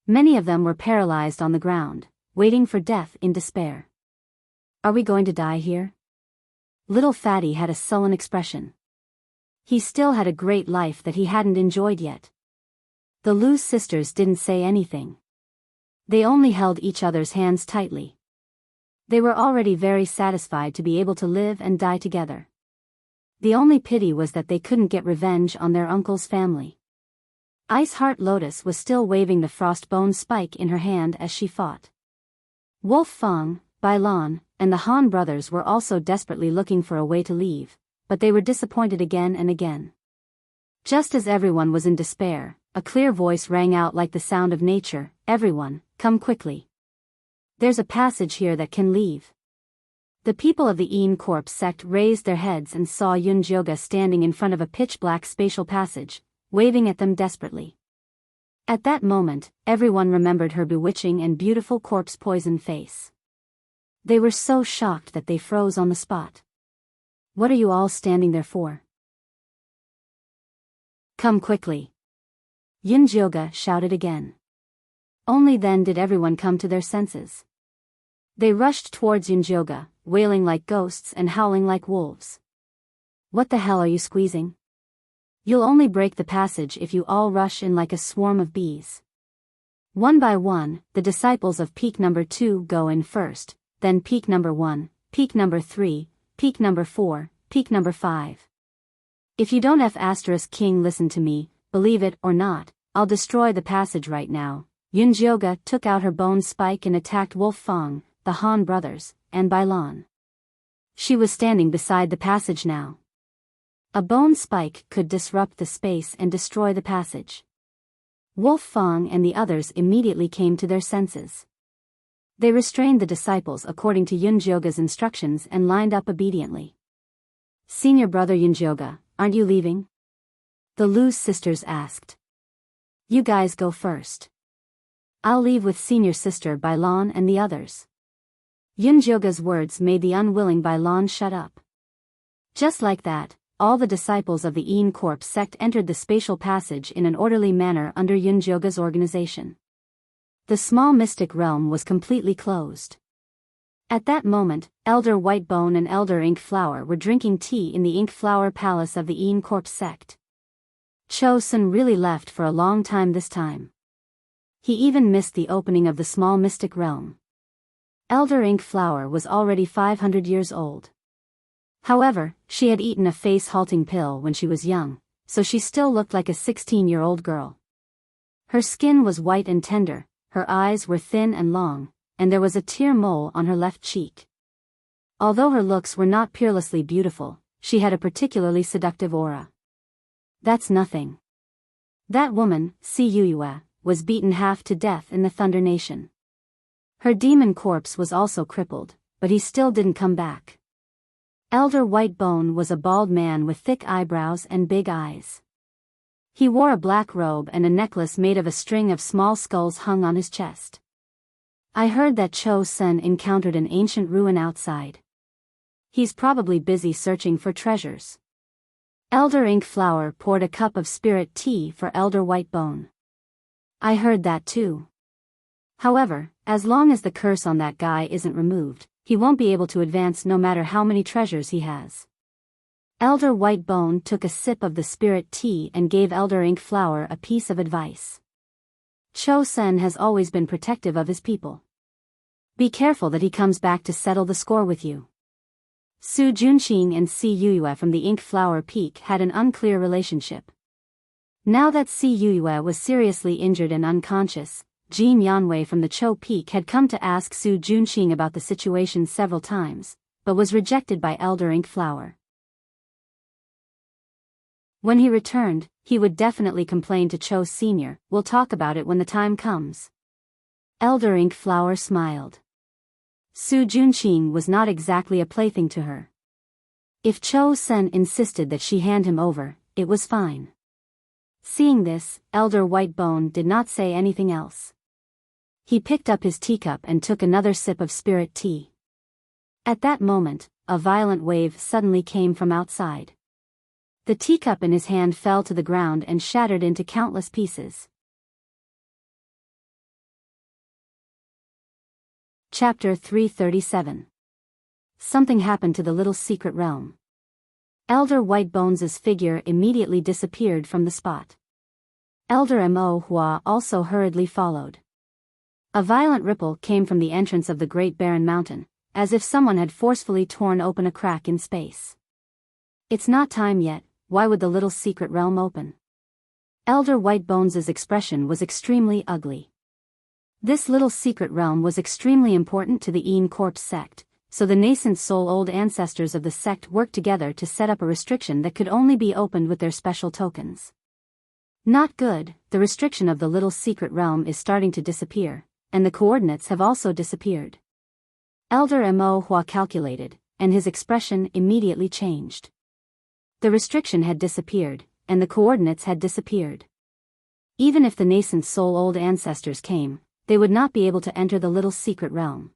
Many of them were paralyzed on the ground, waiting for death in despair. Are we going to die here? Little Fatty had a sullen expression. He still had a great life that he hadn't enjoyed yet. The Lu sisters didn't say anything. They only held each other's hands tightly. They were already very satisfied to be able to live and die together. The only pity was that they couldn't get revenge on their uncle's family. Ice Heart Lotus was still waving the frostbone spike in her hand as she fought. Wolf Fang, Bailan, and the Han brothers were also desperately looking for a way to leave, but they were disappointed again and again. Just as everyone was in despair, a clear voice rang out like the sound of nature, "Everyone, come quickly. There's a passage here that can leave." The people of the Enrich sect raised their heads and saw Yunjioga standing in front of a pitch-black spatial passage, waving at them desperately. At that moment, everyone remembered her bewitching and beautiful corpse-poison face. They were so shocked that they froze on the spot. "What are you all standing there for? Come quickly!" Yunjioga shouted again. Only then did everyone come to their senses. They rushed towards Yunjioga, wailing like ghosts and howling like wolves. "What the hell are you squeezing? You'll only break the passage if you all rush in like a swarm of bees." One by one, the disciples of peak number 2 go in first, then peak number 1, peak number 3, peak number 4, peak number 5. If you don't F** King listen to me, believe it or not, I'll destroy the passage right now. Yunjioga took out her bone spike and attacked Wolf Fang, the Han brothers, and Bailan. She was standing beside the passage now. A bone spike could disrupt the space and destroy the passage. Wolf Fang and the others immediately came to their senses. They restrained the disciples according to Yunjioga's instructions and lined up obediently. "Senior brother Yunjioga, aren't you leaving?" the Lu sisters asked. "You guys go first. I'll leave with senior sister Bailan and the others." Yunjioga's words made the unwilling Bailan shut up. Just like that, all the disciples of the En Corp sect entered the spatial passage in an orderly manner under Yunjioga's organization. The small mystic realm was completely closed. At that moment, Elder Whitebone and Elder Ink Flower were drinking tea in the Ink Flower Palace of the En Corp sect. Cho Sun really left for a long time this time. He even missed the opening of the small mystic realm. Elder Ink Flower was already 500 years old. However, she had eaten a face-halting pill when she was young, so she still looked like a 16-year-old girl. Her skin was white and tender, her eyes were thin and long, and there was a tear mole on her left cheek. Although her looks were not peerlessly beautiful, she had a particularly seductive aura. "That's nothing. That woman, Si Yuyue, was beaten half to death in the Thunder Nation. Her demon corpse was also crippled, but he still didn't come back." Elder Whitebone was a bald man with thick eyebrows and big eyes. He wore a black robe and a necklace made of a string of small skulls hung on his chest. "I heard that Cho Sun encountered an ancient ruin outside. He's probably busy searching for treasures." Elder Ink Flower poured a cup of spirit tea for Elder Whitebone. "I heard that too. However, as long as the curse on that guy isn't removed, he won't be able to advance no matter how many treasures he has." Elder Whitebone took a sip of the spirit tea and gave Elder Ink Flower a piece of advice. "Cho Sun has always been protective of his people. Be careful that he comes back to settle the score with you." Su Junqing and Si Yuyue from the Ink Flower Peak had an unclear relationship. Now that Si Yuyue was seriously injured and unconscious, Jin Yanwei from the Cho Peak had come to ask Su Junqing about the situation several times, but was rejected by Elder Ink Flower. When he returned, he would definitely complain to Cho Sr. "We'll talk about it when the time comes." Elder Ink Flower smiled. Su Junqing was not exactly a plaything to her. If Cho Sun insisted that she hand him over, it was fine. Seeing this, Elder Whitebone did not say anything else. He picked up his teacup and took another sip of spirit tea. At that moment, a violent wave suddenly came from outside. The teacup in his hand fell to the ground and shattered into countless pieces. Chapter 337. Something happened to the little secret realm. Elder Whitebones' figure immediately disappeared from the spot. Elder Mo Hua also hurriedly followed. A violent ripple came from the entrance of the Great Barren Mountain, as if someone had forcefully torn open a crack in space. "It's not time yet, why would the little secret realm open?" Elder Whitebones' expression was extremely ugly. This little secret realm was extremely important to the En Corp sect, so the nascent soul-old ancestors of the sect worked together to set up a restriction that could only be opened with their special tokens. Not good, the restriction of the little secret realm is starting to disappear, and the coordinates have also disappeared. Elder Mo Hua calculated, and his expression immediately changed. The restriction had disappeared, and the coordinates had disappeared. Even if the nascent soul-old ancestors came, they would not be able to enter the little secret realm.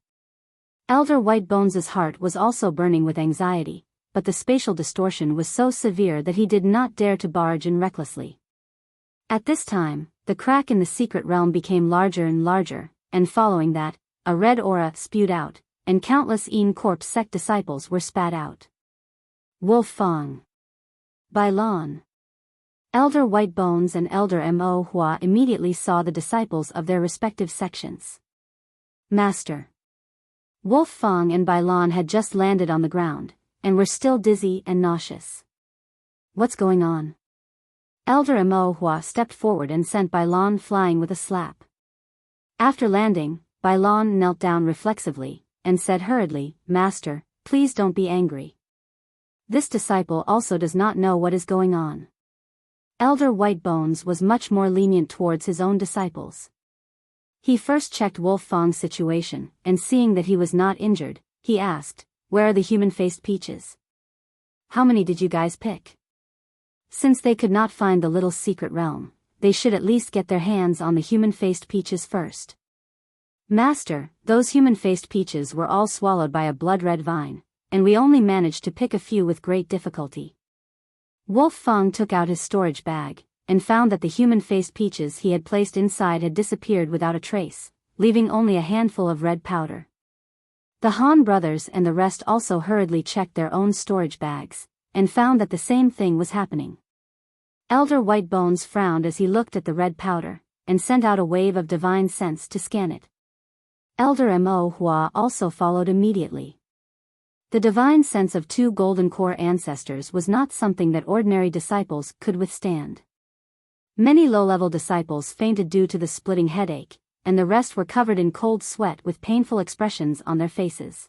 Elder Whitebones' heart was also burning with anxiety, but the spatial distortion was so severe that he did not dare to barge in recklessly. At this time, the crack in the secret realm became larger and larger, and following that, a red aura spewed out, and countless En Corp sect disciples were spat out. Wolf Fang. Bailan. Elder Whitebones and Elder Mo Hua immediately saw the disciples of their respective sections. "Master." Wolf Fang and Bailan had just landed on the ground, and were still dizzy and nauseous. "What's going on?" Elder Mo Hua stepped forward and sent Bailan flying with a slap. After landing, Bailan knelt down reflexively, and said hurriedly, "Master, please don't be angry." This disciple also does not know what is going on. Elder White Bones was much more lenient towards his own disciples. He first checked Wolf Fang's situation, and seeing that he was not injured, he asked, "Where are the human-faced peaches? How many did you guys pick?" Since they could not find the little secret realm, they should at least get their hands on the human-faced peaches first. "Master, those human-faced peaches were all swallowed by a blood-red vine, and we only managed to pick a few with great difficulty." Wolf Fang took out his storage bag, and found that the human-faced peaches he had placed inside had disappeared without a trace, leaving only a handful of red powder. The Han brothers and the rest also hurriedly checked their own storage bags, and found that the same thing was happening. Elder White Bones frowned as he looked at the red powder, and sent out a wave of divine sense to scan it. Elder Mo Hua also followed immediately. The divine sense of 2 golden core ancestors was not something that ordinary disciples could withstand. Many low-level disciples fainted due to the splitting headache, and the rest were covered in cold sweat with painful expressions on their faces.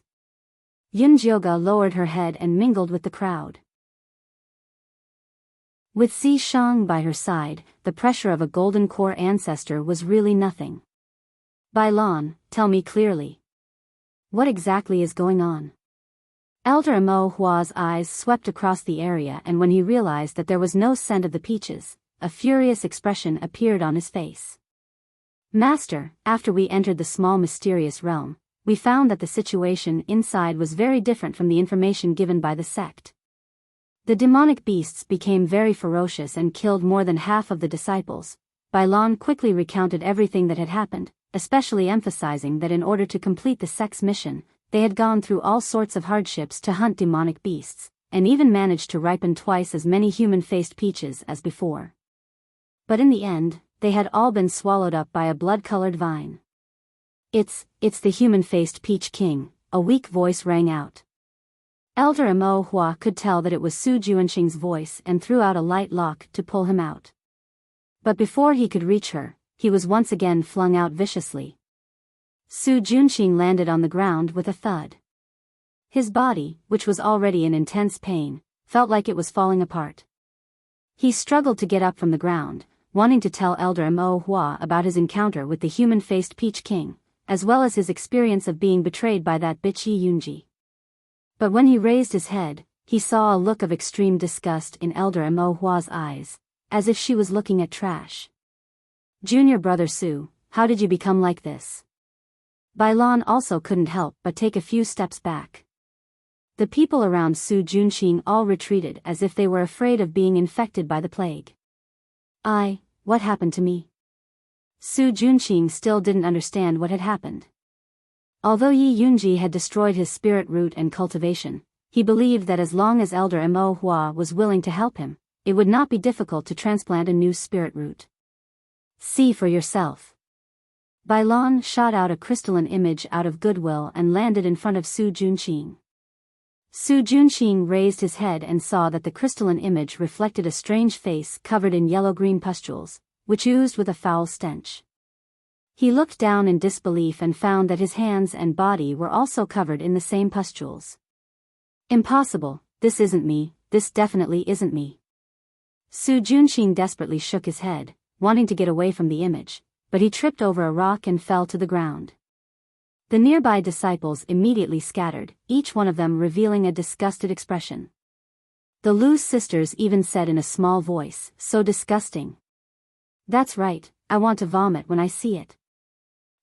Yunjioga lowered her head and mingled with the crowd. With Si Shang by her side, the pressure of a golden core ancestor was really nothing. "Bai Lan, tell me clearly. What exactly is going on?" Elder Mo Hua's eyes swept across the area, and when he realized that there was no scent of the peaches, a furious expression appeared on his face. "Master, after we entered the small mysterious realm, we found that the situation inside was very different from the information given by the sect. The demonic beasts became very ferocious and killed more than half of the disciples." Bai Lan quickly recounted everything that had happened, especially emphasizing that in order to complete the sect's mission, they had gone through all sorts of hardships to hunt demonic beasts, and even managed to ripen twice as many human-faced peaches as before. But in the end, they had all been swallowed up by a blood-colored vine. It's the human-faced peach king," a weak voice rang out. Elder Mo Hua could tell that it was Su Juanqing's voice and threw out a light lock to pull him out. But before he could reach her, he was once again flung out viciously. Su Juanqing landed on the ground with a thud. His body, which was already in intense pain, felt like it was falling apart. He struggled to get up from the ground, wanting to tell Elder Mo Hua about his encounter with the human-faced Peach King, as well as his experience of being betrayed by that bitch Yi Yunji. But when he raised his head, he saw a look of extreme disgust in Elder Mo Hua's eyes, as if she was looking at trash. "Junior brother Su, how did you become like this?" Bai Lan also couldn't help but take a few steps back. The people around Su Juanqing all retreated as if they were afraid of being infected by the plague. What happened to me?" Su Juanqing still didn't understand what had happened. Although Yi Yunji had destroyed his spirit root and cultivation, he believed that as long as Elder Mo Hua was willing to help him, it would not be difficult to transplant a new spirit root. "See for yourself." Bai Lan shot out a crystalline image out of goodwill and landed in front of Su Juanqing. Su Juanqing raised his head and saw that the crystalline image reflected a strange face covered in yellow-green pustules, which oozed with a foul stench. He looked down in disbelief and found that his hands and body were also covered in the same pustules. "Impossible, this isn't me, this definitely isn't me." Su Juanqing desperately shook his head, wanting to get away from the image, but he tripped over a rock and fell to the ground. The nearby disciples immediately scattered, each one of them revealing a disgusted expression. The Lu sisters even said in a small voice, "So disgusting." "That's right, I want to vomit when I see it."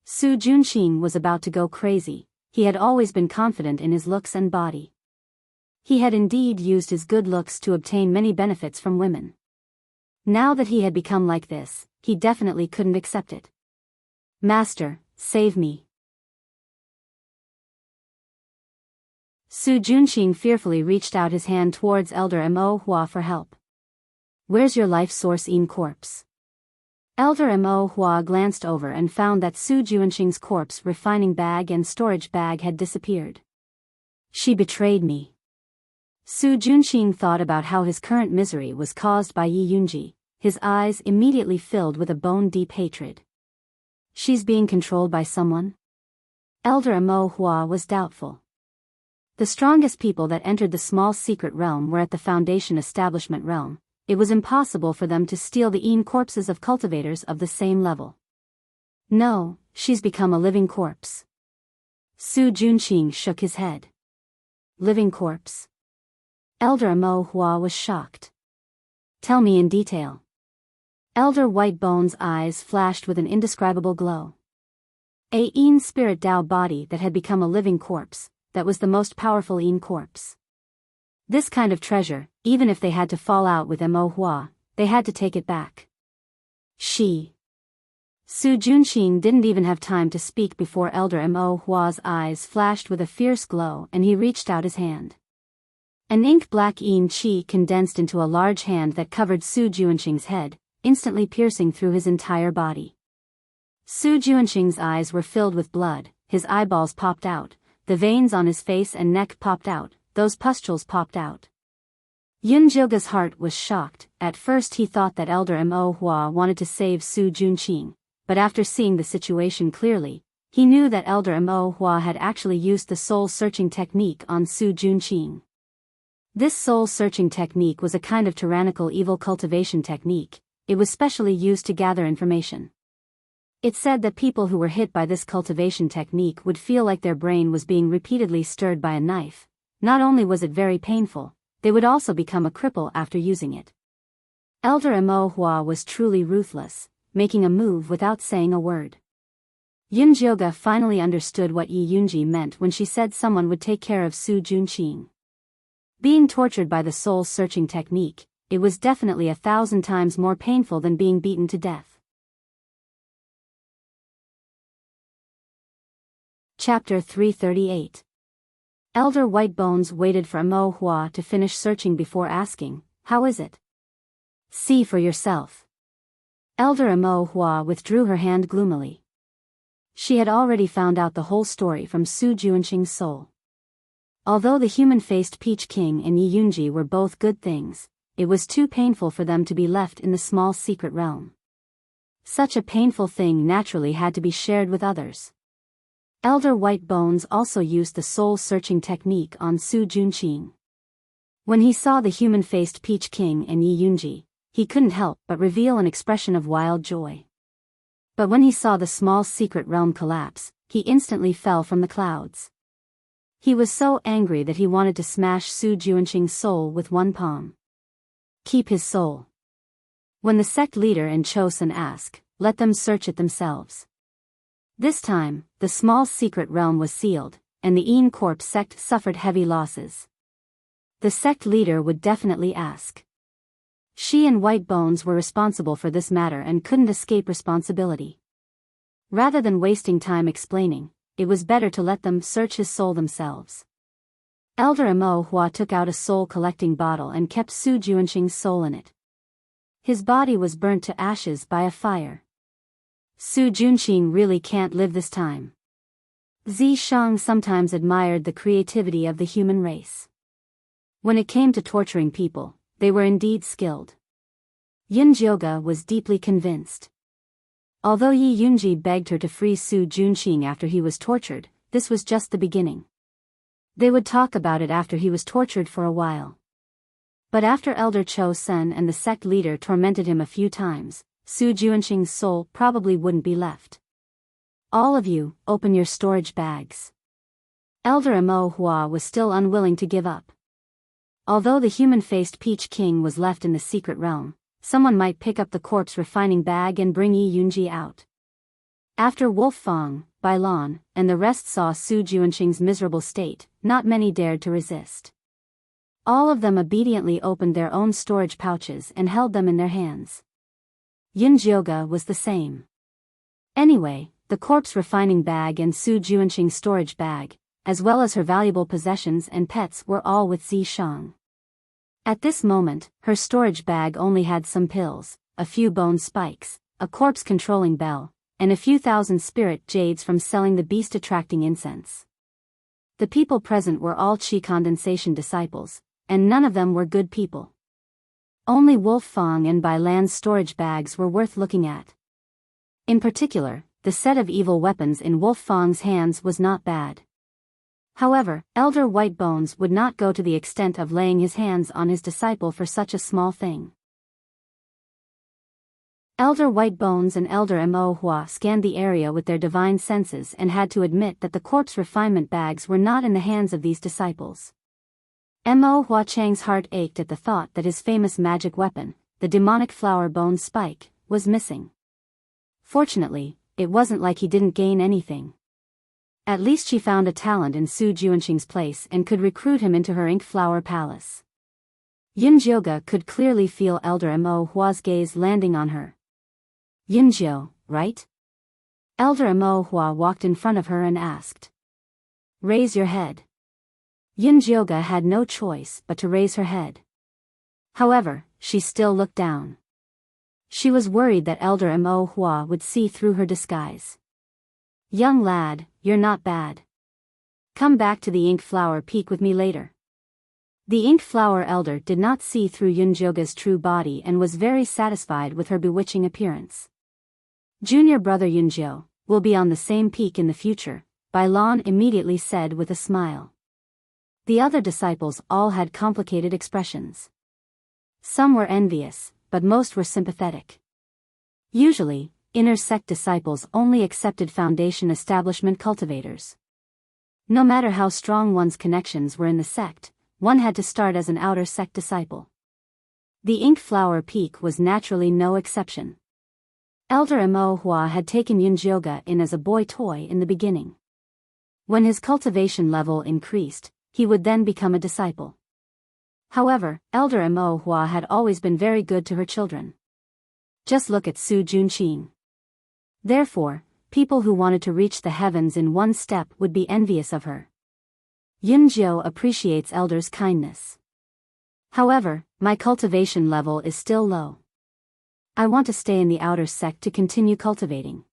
Su Juanqing was about to go crazy. He had always been confident in his looks and body. He had indeed used his good looks to obtain many benefits from women. Now that he had become like this, he definitely couldn't accept it. "Master, save me." Su Juanqing fearfully reached out his hand towards Elder Mo Hua for help. "Where's your life source in corpse?" Elder Mo Hua glanced over and found that Su Juanqing's corpse refining bag and storage bag had disappeared. "She betrayed me." Su Juanqing thought about how his current misery was caused by Yi Yunji, his eyes immediately filled with a bone-deep hatred. "She's being controlled by someone?" Elder Mo Hua was doubtful. The strongest people that entered the small secret realm were at the Foundation establishment realm. It was impossible for them to steal the corpses of cultivators of the same level. No, she's become a living corpse. Su Junqing shook his head. Living corpse? Elder Amo Hua was shocked. Tell me in detail. Elder White Bone's eyes flashed with an indescribable glow. A spirit Dao body that had become a living corpse, that was the most powerful corpse. This kind of treasure, even if they had to fall out with Amo Hua, they had to take it back. Su Junqing didn't even have time to speak before Elder Amo Hua's eyes flashed with a fierce glow and he reached out his hand. An ink-black qi condensed into a large hand that covered Su Junqing's head, instantly piercing through his entire body. Su Junqing's eyes were filled with blood, his eyeballs popped out, the veins on his face and neck popped out, those pustules popped out. Yunjilga's heart was shocked. At first he thought that Elder Amo Hua wanted to save Su Junqing, but after seeing the situation clearly, he knew that Elder Amo Hua had actually used the soul-searching technique on Su Junqing. This soul-searching technique was a kind of tyrannical evil cultivation technique. It was specially used to gather information. It said that people who were hit by this cultivation technique would feel like their brain was being repeatedly stirred by a knife. Not only was it very painful, they would also become a cripple after using it. Elder Amo Hua was truly ruthless, making a move without saying a word. Yunjioga finally understood what Yi Yunji meant when she said someone would take care of Su Junqing. Being tortured by the soul-searching technique, it was definitely 1,000 times more painful than being beaten to death. Chapter 338. Elder White Bones waited for Amo Hua to finish searching before asking, "How is it?" "See for yourself." Elder Amo Hua withdrew her hand gloomily. She had already found out the whole story from Su Junqing's soul. Although the human-faced Peach King and Yi Yunji were both good things, it was too painful for them to be left in the small secret realm. Such a painful thing naturally had to be shared with others. Elder White Bones also used the soul-searching technique on Su Junqing. When he saw the human-faced Peach King and Yi Yunji, he couldn't help but reveal an expression of wild joy. But when he saw the small secret realm collapse, he instantly fell from the clouds. He was so angry that he wanted to smash Su Junqing's soul with one palm. Keep his soul. When the sect leader and Chosun asked, let them search it themselves. This time, the small secret realm was sealed, and the Corp sect suffered heavy losses. The sect leader would definitely ask. She and White Bones were responsible for this matter and couldn't escape responsibility. Rather than wasting time explaining, it was better to let them search his soul themselves. Elder Amo Hua took out a soul-collecting bottle and kept Su Junqing's soul in it. His body was burnt to ashes by a fire. Su Junqing really can't live this time. Zishang sometimes admired the creativity of the human race. When it came to torturing people, they were indeed skilled. Yunjioga was deeply convinced. Although Yi Yunji begged her to free Su Junqing after he was tortured, this was just the beginning. They would talk about it after he was tortured for a while. But after Elder Cho Sen and the sect leader tormented him a few times, Su Junqing's soul probably wouldn't be left. All of you, open your storage bags. Elder Amo Hua was still unwilling to give up. Although the human-faced Peach King was left in the secret realm, someone might pick up the corpse refining bag and bring Yi Yunji out. After Wolf Fong, Bailan, and the rest saw Su Junqing's miserable state, not many dared to resist. All of them obediently opened their own storage pouches and held them in their hands. Yunjioga was the same. Anyway, the corpse refining bag and Su Junqing's storage bag, as well as her valuable possessions and pets, were all with Zishang. At this moment, her storage bag only had some pills, a few bone spikes, a corpse-controlling bell, and a few thousand spirit jades from selling the beast-attracting incense. The people present were all Qi condensation disciples, and none of them were good people. Only Wolf Fong and Bailan's storage bags were worth looking at. In particular, the set of evil weapons in Wolf Fong's hands was not bad. However, Elder White Bones would not go to the extent of laying his hands on his disciple for such a small thing. Elder White Bones and Elder Mo Hua scanned the area with their divine senses and had to admit that the corpse refinement bags were not in the hands of these disciples. Mo Hua Chang's heart ached at the thought that his famous magic weapon, the demonic flower bone spike, was missing. Fortunately, it wasn't like he didn't gain anything. At least she found a talent in Su Juanqing's place and could recruit him into her ink flower palace. Yunjioga could clearly feel Elder Mo Hua's gaze landing on her. Yunjiu, right? Elder Mo Hua walked in front of her and asked. Raise your head. Yunjioga had no choice but to raise her head. However, she still looked down. She was worried that Elder Mo Hua would see through her disguise. Young lad, you're not bad. Come back to the ink flower peak with me later. The ink flower elder did not see through Yunjioga's true body and was very satisfied with her bewitching appearance. Junior brother Yunjiu, we'll be on the same peak in the future, Bailan immediately said with a smile. The other disciples all had complicated expressions. Some were envious, but most were sympathetic. Usually, inner sect disciples only accepted foundation establishment cultivators. No matter how strong one's connections were in the sect, one had to start as an outer sect disciple. The ink flower peak was naturally no exception. Elder Mo Hua had taken Yunjioga in as a boy toy in the beginning. When his cultivation level increased, he would then become a disciple. However, Elder Mo Hua had always been very good to her children. Just look at Su Juanqing. Therefore, people who wanted to reach the heavens in one step would be envious of her. Yunjiu appreciates Elder's kindness. However, my cultivation level is still low. I want to stay in the outer sect to continue cultivating.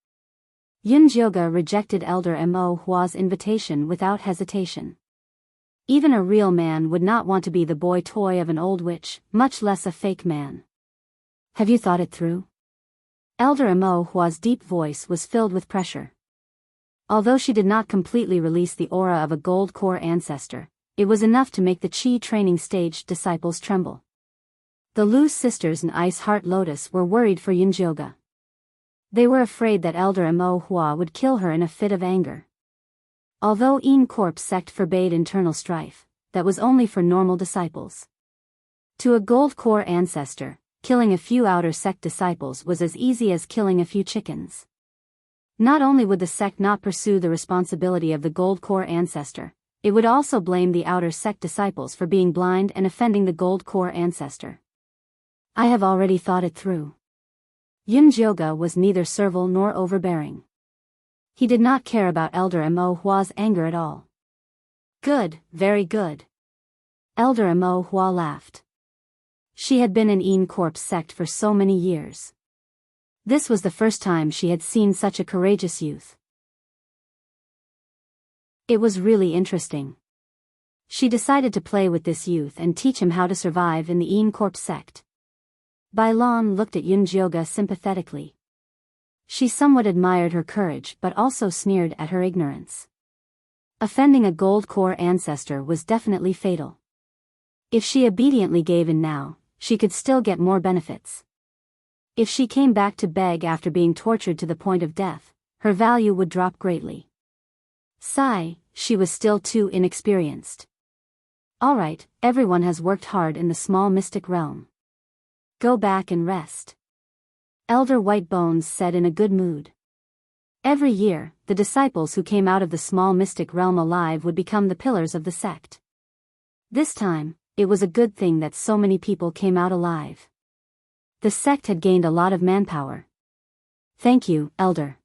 Yunjioga rejected Elder Mo Hua's invitation without hesitation. Even a real man would not want to be the boy toy of an old witch, much less a fake man. Have you thought it through? Elder Mo Hua's deep voice was filled with pressure. Although she did not completely release the aura of a gold core ancestor, it was enough to make the Qi training stage disciples tremble. The Lu sisters and Ice Heart Lotus were worried for Yunjioga. They were afraid that Elder Mo Hua would kill her in a fit of anger. Although En Corp's sect forbade internal strife, that was only for normal disciples. To a gold core ancestor, killing a few outer sect disciples was as easy as killing a few chickens. Not only would the sect not pursue the responsibility of the gold core ancestor, it would also blame the outer sect disciples for being blind and offending the gold core ancestor. I have already thought it through. Yunjioga was neither servile nor overbearing. He did not care about Elder Mo Hua's anger at all. Good, very good. Elder Mo Hua laughed. She had been in En Corp's sect for so many years. This was the first time she had seen such a courageous youth. It was really interesting. She decided to play with this youth and teach him how to survive in the En Corp sect. Bailan looked at Yunjioga sympathetically. She somewhat admired her courage but also sneered at her ignorance. Offending a gold core ancestor was definitely fatal. If she obediently gave in now, she could still get more benefits. If she came back to beg after being tortured to the point of death, her value would drop greatly. Sigh, she was still too inexperienced. Alright, everyone has worked hard in the small mystic realm. Go back and rest. Elder White Bones said in a good mood. Every year, the disciples who came out of the small mystic realm alive would become the pillars of the sect. This time, it was a good thing that so many people came out alive. The sect had gained a lot of manpower. Thank you, Elder.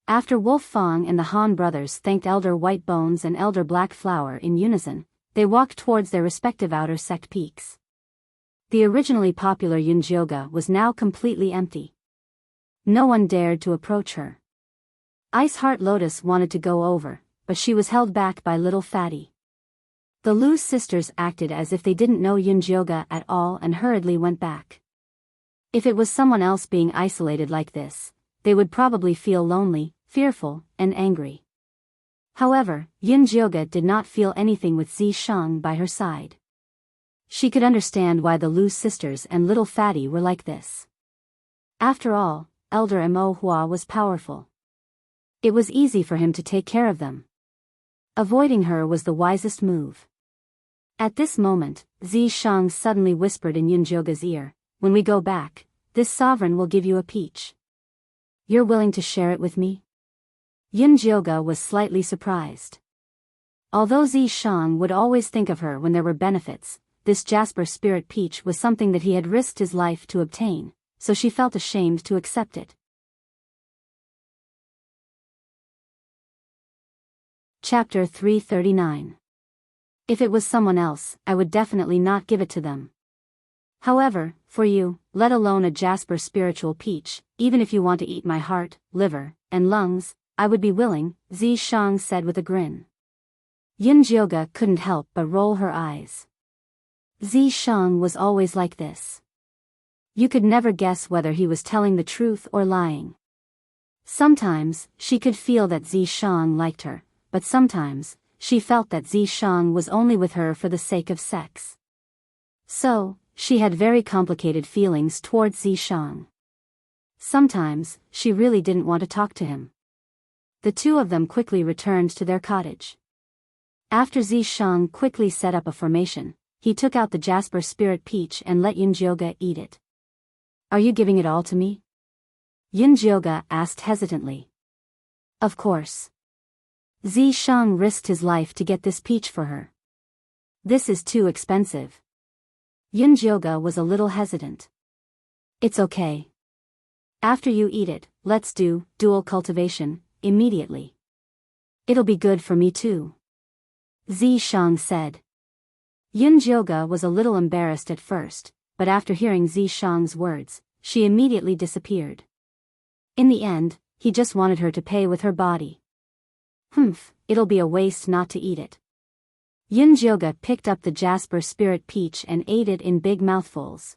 After Wolf Fong and the Han brothers thanked Elder White Bones and Elder Black Flower in unison, they walked towards their respective outer sect peaks. The originally popular Yunjioga was now completely empty. No one dared to approach her. Ice Heart Lotus wanted to go over, but she was held back by Little Fatty. The Lu sisters acted as if they didn't know Yunjioga at all and hurriedly went back. If it was someone else being isolated like this, they would probably feel lonely, fearful, and angry. However, Yunjioga did not feel anything with Zishang by her side. She could understand why the Lu sisters and little Fatty were like this. After all, Elder Mo Hua was powerful. It was easy for him to take care of them. Avoiding her was the wisest move. At this moment, Zishang suddenly whispered in Yunjioga's ear, "When we go back, this sovereign will give you a peach. You're willing to share it with me?" Yunjioga was slightly surprised. Although Zishang would always think of her when there were benefits, this Jasper Spirit Peach was something that he had risked his life to obtain, so she felt ashamed to accept it. Chapter 339. If it was someone else, I would definitely not give it to them. However, for you, let alone a Jasper Spiritual Peach, even if you want to eat my heart, liver, and lungs, I would be willing, Zishang said with a grin. Yunjioga couldn't help but roll her eyes. Zishang was always like this. You could never guess whether he was telling the truth or lying. Sometimes, she could feel that Zishang liked her, but sometimes, she felt that Zishang was only with her for the sake of sex. So, she had very complicated feelings towards Zishang. Sometimes, she really didn't want to talk to him. The two of them quickly returned to their cottage. After Zishang quickly set up a formation, he took out the Jasper Spirit Peach and let Yunjioga eat it. "Are you giving it all to me?" Yunjioga asked hesitantly. "Of course." Zishang risked his life to get this peach for her. "This is too expensive." Yunjioga was a little hesitant. "It's okay. After you eat it, let's do dual cultivation immediately. It'll be good for me too," Zishang said. Yunjioga was a little embarrassed at first, but after hearing Zishang's words, she immediately disappeared. In the end, he just wanted her to pay with her body. It'll be a waste not to eat it. Yunjioga picked up the Jasper Spirit Peach and ate it in big mouthfuls.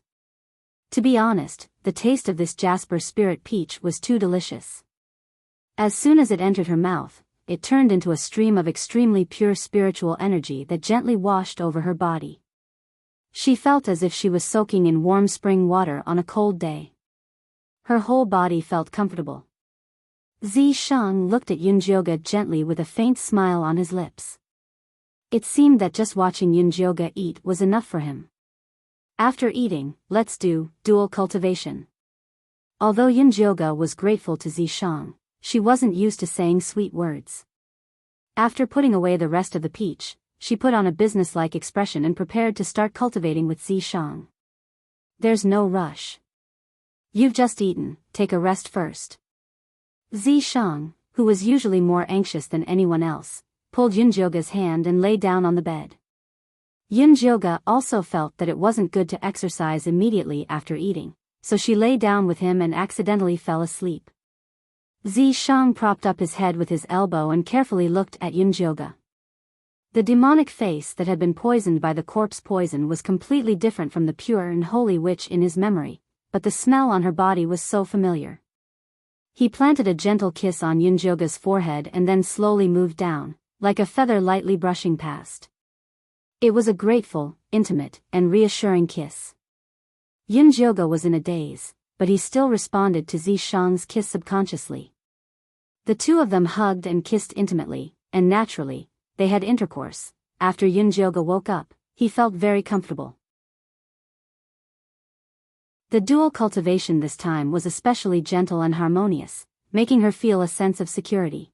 To be honest, the taste of this Jasper Spirit Peach was too delicious. As soon as it entered her mouth, it turned into a stream of extremely pure spiritual energy that gently washed over her body. She felt as if she was soaking in warm spring water on a cold day. Her whole body felt comfortable. Zishang looked at Yunjioga gently with a faint smile on his lips. It seemed that just watching Yunjioga eat was enough for him. After eating, let's do dual cultivation. Although Yunjioga was grateful to Zishang, she wasn't used to saying sweet words. After putting away the rest of the peach, she put on a businesslike expression and prepared to start cultivating with Zishang. "There's no rush. You've just eaten, take a rest first." Zishang, who was usually more anxious than anyone else, pulled Yunjioga's hand and lay down on the bed. Yunjioga also felt that it wasn't good to exercise immediately after eating, so she lay down with him and accidentally fell asleep. Zishang propped up his head with his elbow and carefully looked at Yunjioga. The demonic face that had been poisoned by the corpse poison was completely different from the pure and holy witch in his memory, but the smell on her body was so familiar. He planted a gentle kiss on Yunjioga's forehead and then slowly moved down, like a feather lightly brushing past. It was a grateful, intimate, and reassuring kiss. Yunjioga was in a daze, but he still responded to Zishang's kiss subconsciously. The two of them hugged and kissed intimately, and naturally, they had intercourse. After Yunjioga woke up, he felt very comfortable. The dual cultivation this time was especially gentle and harmonious, making her feel a sense of security.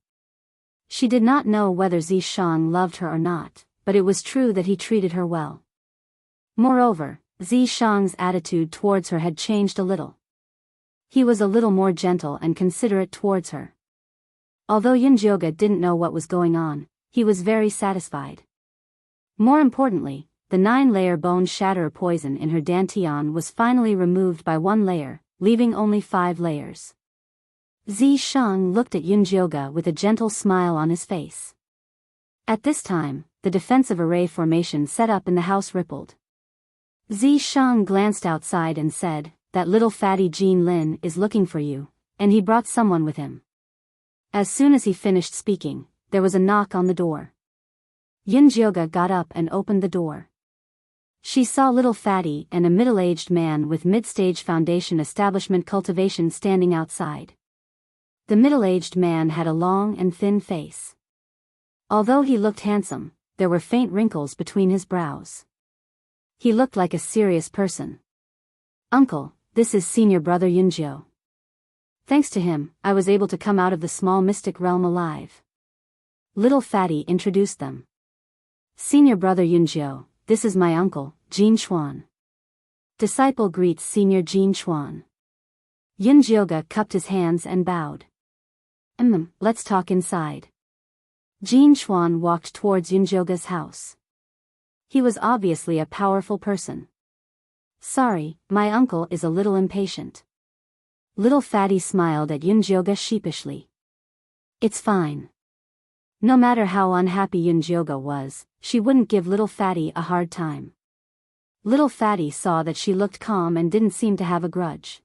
She did not know whether Zishang loved her or not, but it was true that he treated her well. Moreover, Zishang's attitude towards her had changed a little. He was a little more gentle and considerate towards her. Although Yunjioga didn't know what was going on, he was very satisfied. More importantly, the 9-layer bone shatterer poison in her dantian was finally removed by 1 layer, leaving only 5 layers. Zishang looked at Yunjioga with a gentle smile on his face. At this time, the defensive array formation set up in the house rippled. Zishang glanced outside and said, "That little fatty Jean Lin is looking for you," and he brought someone with him. As soon as he finished speaking, there was a knock on the door. Yunjioga got up and opened the door. She saw Little Fatty and a middle-aged man with mid-stage foundation establishment cultivation standing outside. The middle-aged man had a long and thin face. Although he looked handsome, there were faint wrinkles between his brows. He looked like a serious person. "Uncle, this is senior brother Yunjio. Thanks to him, I was able to come out of the small mystic realm alive." Little Fatty introduced them. "Senior brother Yunjio, this is my uncle, Jin Chuan." Disciple greets senior Jin Chuan. Yunjioga cupped his hands and bowed. Let's talk inside." Jin Chuan walked towards Yunjioga's house. He was obviously a powerful person. "Sorry, my uncle is a little impatient." Little Fatty smiled at Yunjioga sheepishly. "It's fine." No matter how unhappy Yunjioga was, she wouldn't give Little Fatty a hard time. Little Fatty saw that she looked calm and didn't seem to have a grudge.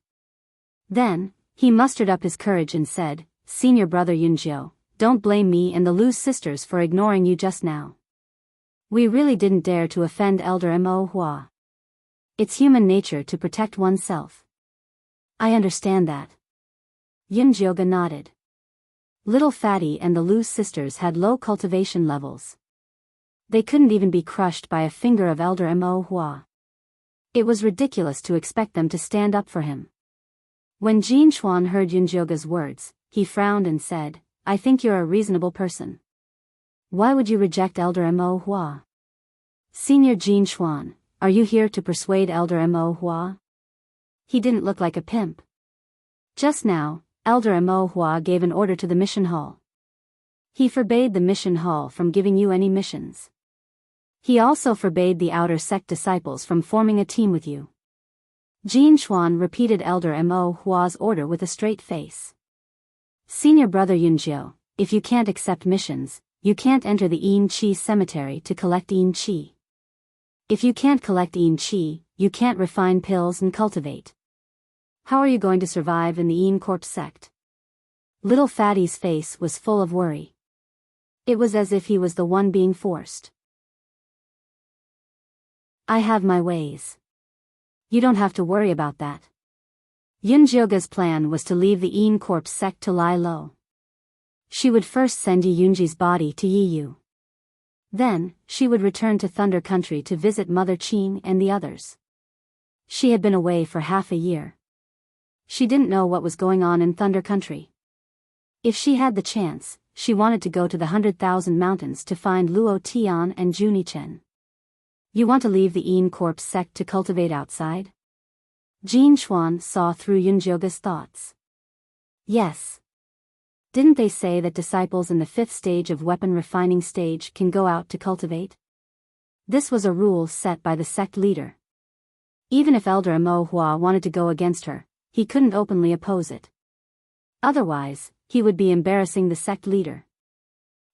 Then, he mustered up his courage and said, "Senior brother Yunjio, don't blame me and the Lu's sisters for ignoring you just now. We really didn't dare to offend Elder Mo Hua. It's human nature to protect oneself." "I understand that." Yunjioga nodded. Little Fatty and the Lu sisters had low cultivation levels. They couldn't even be crushed by a finger of Elder Mo Hua. It was ridiculous to expect them to stand up for him. When Jin Chuan heard Yunjioga's words, he frowned and said, "I think you're a reasonable person. Why would you reject Elder Mo Hua?" "Senior Jin Chuan, are you here to persuade Elder Mo Hua?" He didn't look like a pimp. Just now, Elder Mo Hua gave an order to the mission hall. He forbade the mission hall from giving you any missions. He also forbade the outer sect disciples from forming a team with you. Jin Chuan repeated Elder Mo Hua's order with a straight face. "Senior brother Yunjio, if you can't accept missions, you can't enter the Yin Qi cemetery to collect Yin Qi. If you can't collect Yin Qi, you can't refine pills and cultivate. How are you going to survive in the Yin Corp sect?" Little Fatty's face was full of worry. It was as if he was the one being forced. "I have my ways. You don't have to worry about that." Yunjioga's plan was to leave the Yin Corp sect to lie low. She would first send Yi Yunji's body to Yi Yu. Then, she would return to Thunder Country to visit Mother Qing and the others. She had been away for half a year. She didn't know what was going on in Thunder Country. If she had the chance, she wanted to go to the 100,000 Mountains to find Luo Tian and Juni Chen. "You want to leave the Yin Corp sect to cultivate outside?" Jin Chuan saw through Yunjioga's thoughts. "Yes. Didn't they say that disciples in the 5th stage of weapon refining stage can go out to cultivate?" This was a rule set by the sect leader. Even if Elder Mo Hua wanted to go against her, he couldn't openly oppose it. Otherwise, he would be embarrassing the sect leader.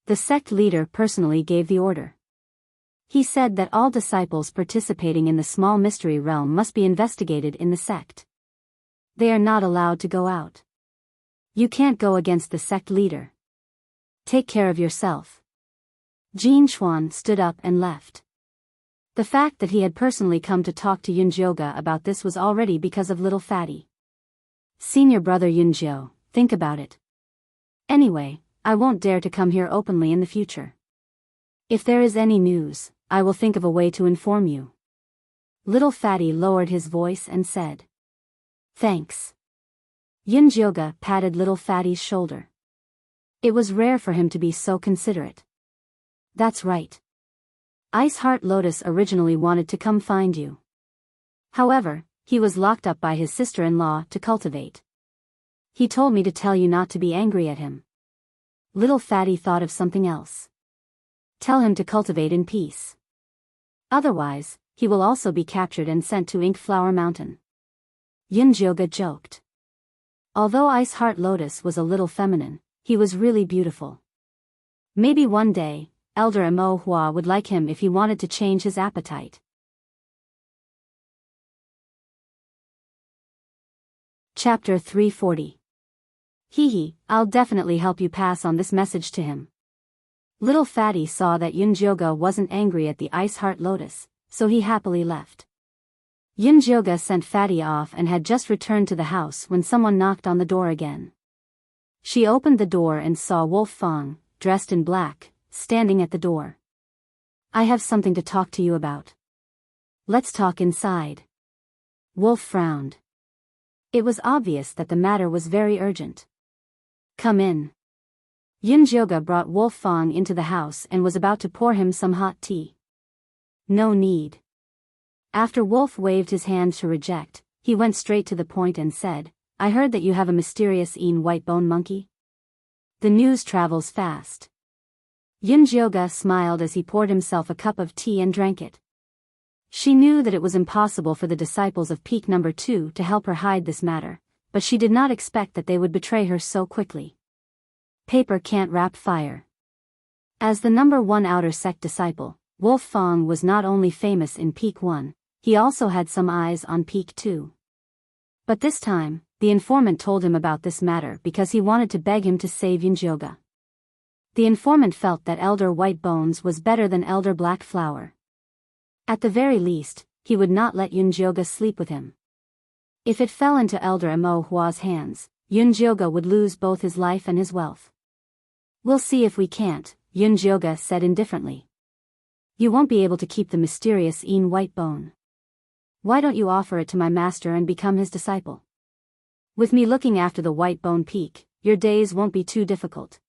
The sect leader personally gave the order. He said that all disciples participating in the small mystery realm must be investigated in the sect. They are not allowed to go out. You can't go against the sect leader. Take care of yourself. Jin Chuan stood up and left. The fact that he had personally come to talk to Yunjioga about this was already because of Little Fatty. "Senior brother Yunjio, think about it. Anyway, I won't dare to come here openly in the future. If there is any news, I will think of a way to inform you." Little Fatty lowered his voice and said, "Thanks." Yunjioga patted Little Fatty's shoulder. It was rare for him to be so considerate. "That's right. Ice Heart Lotus originally wanted to come find you. However, he was locked up by his sister-in-law to cultivate. He told me to tell you not to be angry at him." Little Fatty thought of something else. "Tell him to cultivate in peace. Otherwise, he will also be captured and sent to Ink Flower Mountain." Yunjioga joked. Although Ice Heart Lotus was a little feminine, he was really beautiful. Maybe one day, Elder Mo Hua would like him if he wanted to change his appetite. Chapter 340. Hee, I'll definitely help you pass on this message to him. Little Fatty saw that Yunjioga wasn't angry at the Ice Heart Lotus, so he happily left. Yunjioga sent Fatty off and had just returned to the house when someone knocked on the door again. She opened the door and saw Wolf Fang, dressed in black, standing at the door. "I have something to talk to you about. Let's talk inside." Wolf frowned. It was obvious that the matter was very urgent. "Come in." Yunjioga brought Wolf Fang into the house and was about to pour him some hot tea. "No need." After Wolf waved his hand to reject, he went straight to the point and said, "I heard that you have a mysterious white bone monkey. The news travels fast." Yunjioga smiled as he poured himself a cup of tea and drank it. She knew that it was impossible for the disciples of Peak No. 2 to help her hide this matter, but she did not expect that they would betray her so quickly. Paper can't wrap fire. As the No. 1 outer sect disciple, Wolf Fang was not only famous in Peak 1, he also had some eyes on Peak 2. But this time, the informant told him about this matter because he wanted to beg him to save Yunjioga. The informant felt that Elder White Bones was better than Elder Black Flower. At the very least, he would not let Yunjioga sleep with him. If it fell into Elder Mo Hua's hands, Yunjioga would lose both his life and his wealth. "We'll see if we can't," Yunjioga said indifferently. "You won't be able to keep the mysterious white bone. Why don't you offer it to my master and become his disciple? With me looking after the White Bone Peak, your days won't be too difficult."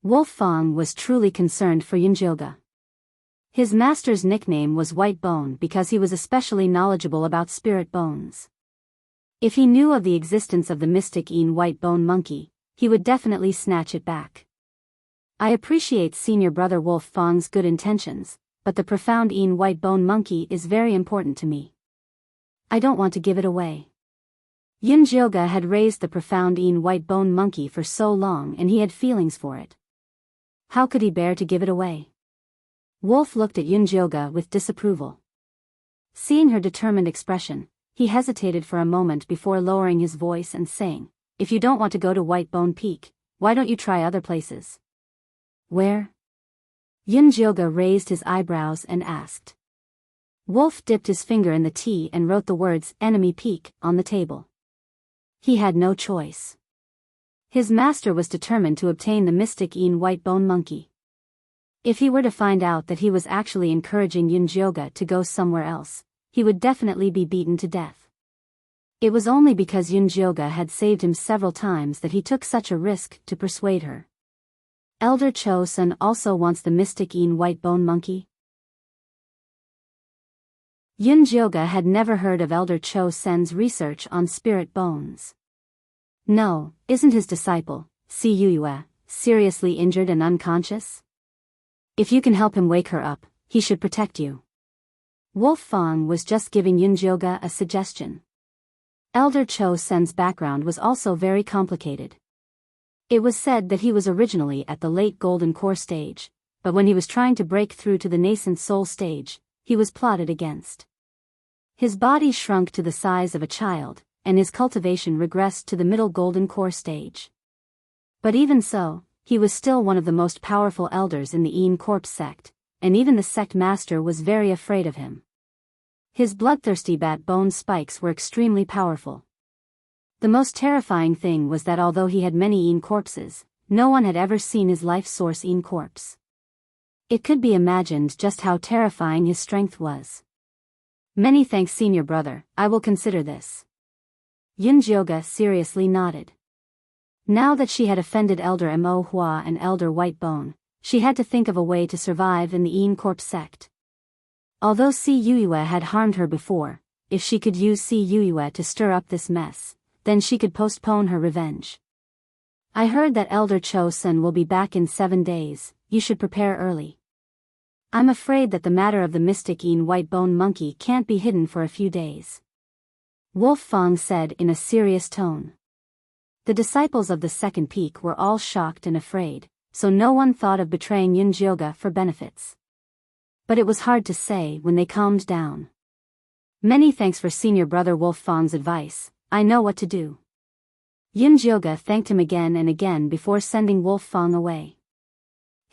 Wolf Fang was truly concerned for Yunjioga. His master's nickname was White Bone because he was especially knowledgeable about spirit bones. If he knew of the existence of the mystic white bone monkey, he would definitely snatch it back. "I appreciate Senior Brother Wolf Fang's good intentions, but the profound white bone monkey is very important to me. I don't want to give it away." Yunjioga had raised the profound white bone monkey for so long and he had feelings for it. How could he bear to give it away? Wolf looked at Yunjioga with disapproval. Seeing her determined expression, he hesitated for a moment before lowering his voice and saying, "If you don't want to go to White Bone Peak, why don't you try other places?" "Where?" Yunjioga raised his eyebrows and asked. Wolf dipped his finger in the tea and wrote the words "Enemy Peak" on the table. He had no choice. His master was determined to obtain the mystic white bone monkey. If he were to find out that he was actually encouraging Yunjioga to go somewhere else, he would definitely be beaten to death. It was only because Yunjioga had saved him several times that he took such a risk to persuade her. "Elder Cho-san also wants the mystic white bone monkey?" Yunjioga had never heard of Elder Cho-sen's research on spirit bones. "No, isn't his disciple, Si Yuyue, seriously injured and unconscious? If you can help him wake her up, he should protect you." Wolf Fang was just giving Yunjioga a suggestion. Elder Cho-sen's background was also very complicated. It was said that he was originally at the late Golden Core stage, but when he was trying to break through to the nascent Soul stage, he was plotted against. His body shrunk to the size of a child, and his cultivation regressed to the middle Golden Core stage. But even so, he was still one of the most powerful elders in the Een Corpse sect, and even the sect master was very afraid of him. His bloodthirsty bat bone spikes were extremely powerful. The most terrifying thing was that although he had many Een corpses, no one had ever seen his life source Een corpse. It could be imagined just how terrifying his strength was. "Many thanks, Senior Brother, I will consider this." Yunjioga seriously nodded. Now that she had offended Elder Mo Hua and Elder White Bone, she had to think of a way to survive in the Een Corpse sect. Although Si Yuyue had harmed her before, if she could use Si Yuyue to stir up this mess, then she could postpone her revenge. "I heard that Elder Cho-san will be back in 7 days, you should prepare early. I'm afraid that the matter of the mystic white bone monkey can't be hidden for a few days." Wolf Fang said in a serious tone. The disciples of the second peak were all shocked and afraid, so no one thought of betraying Yunjioga for benefits. But it was hard to say when they calmed down. "Many thanks for Senior Brother Wolf Fang's advice, I know what to do." Yunjioga thanked him again and again before sending Wolf Fang away.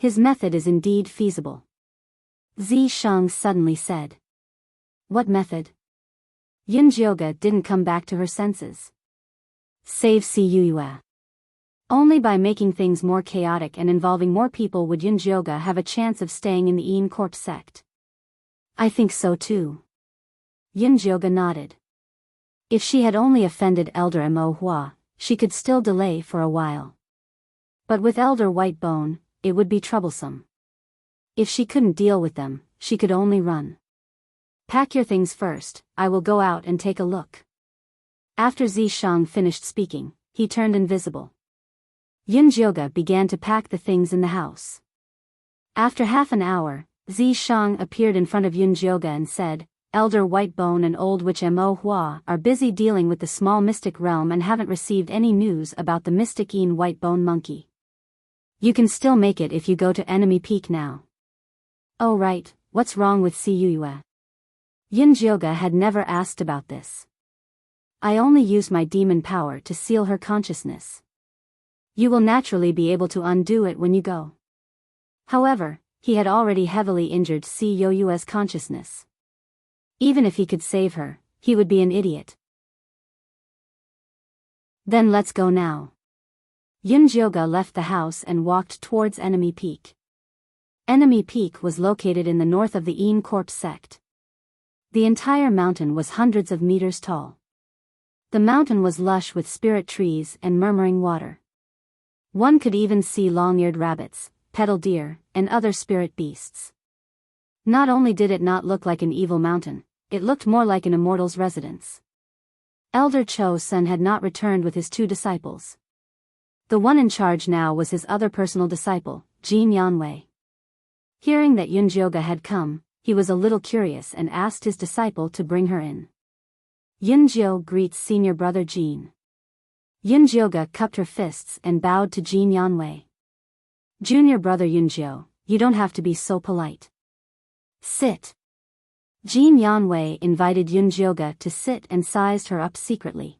His method is indeed feasible. Zishang suddenly said. What method? Yunjioga didn't come back to her senses. Save Cuyue. Only by making things more chaotic and involving more people would Yunjioga have a chance of staying in the Encorp sect. I think so too. Yunjioga nodded. If she had only offended Elder Mo Hua, she could still delay for a while. But with Elder Whitebone, it would be troublesome. If she couldn't deal with them, she could only run. Pack your things first, I will go out and take a look. After Zishang finished speaking, he turned invisible. Yunjioga began to pack the things in the house. After half an hour, Zishang appeared in front of Yunjioga and said, Elder Whitebone and Old Witch Mo Hua are busy dealing with the small mystic realm and haven't received any news about the mystic Whitebone monkey. You can still make it if you go to Enemy Peak now. Oh right, what's wrong with Cuyue? Yunjioga had never asked about this. I only use my demon power to seal her consciousness. You will naturally be able to undo it when you go. However, he had already heavily injured Cuyue's consciousness. Even if he could save her, he would be an idiot. Then let's go now. Yunjioga left the house and walked towards Enemy Peak. Enemy Peak was located in the north of the Encorp sect. The entire mountain was hundreds of meters tall. The mountain was lush with spirit trees and murmuring water. One could even see long-eared rabbits, petal deer, and other spirit beasts. Not only did it not look like an evil mountain, it looked more like an immortal's residence. Elder Cho-sun had not returned with his 2 disciples. The one in charge now was his other personal disciple, Jin Yanwei. Hearing that Yunjioga had come, he was a little curious and asked his disciple to bring her in. Yunjio greets senior brother Jin. Yunjioga cupped her fists and bowed to Jin Yanwei. Junior brother Yunjio, you don't have to be so polite. Sit. Jin Yanwei invited Yunjioga to sit and sized her up secretly.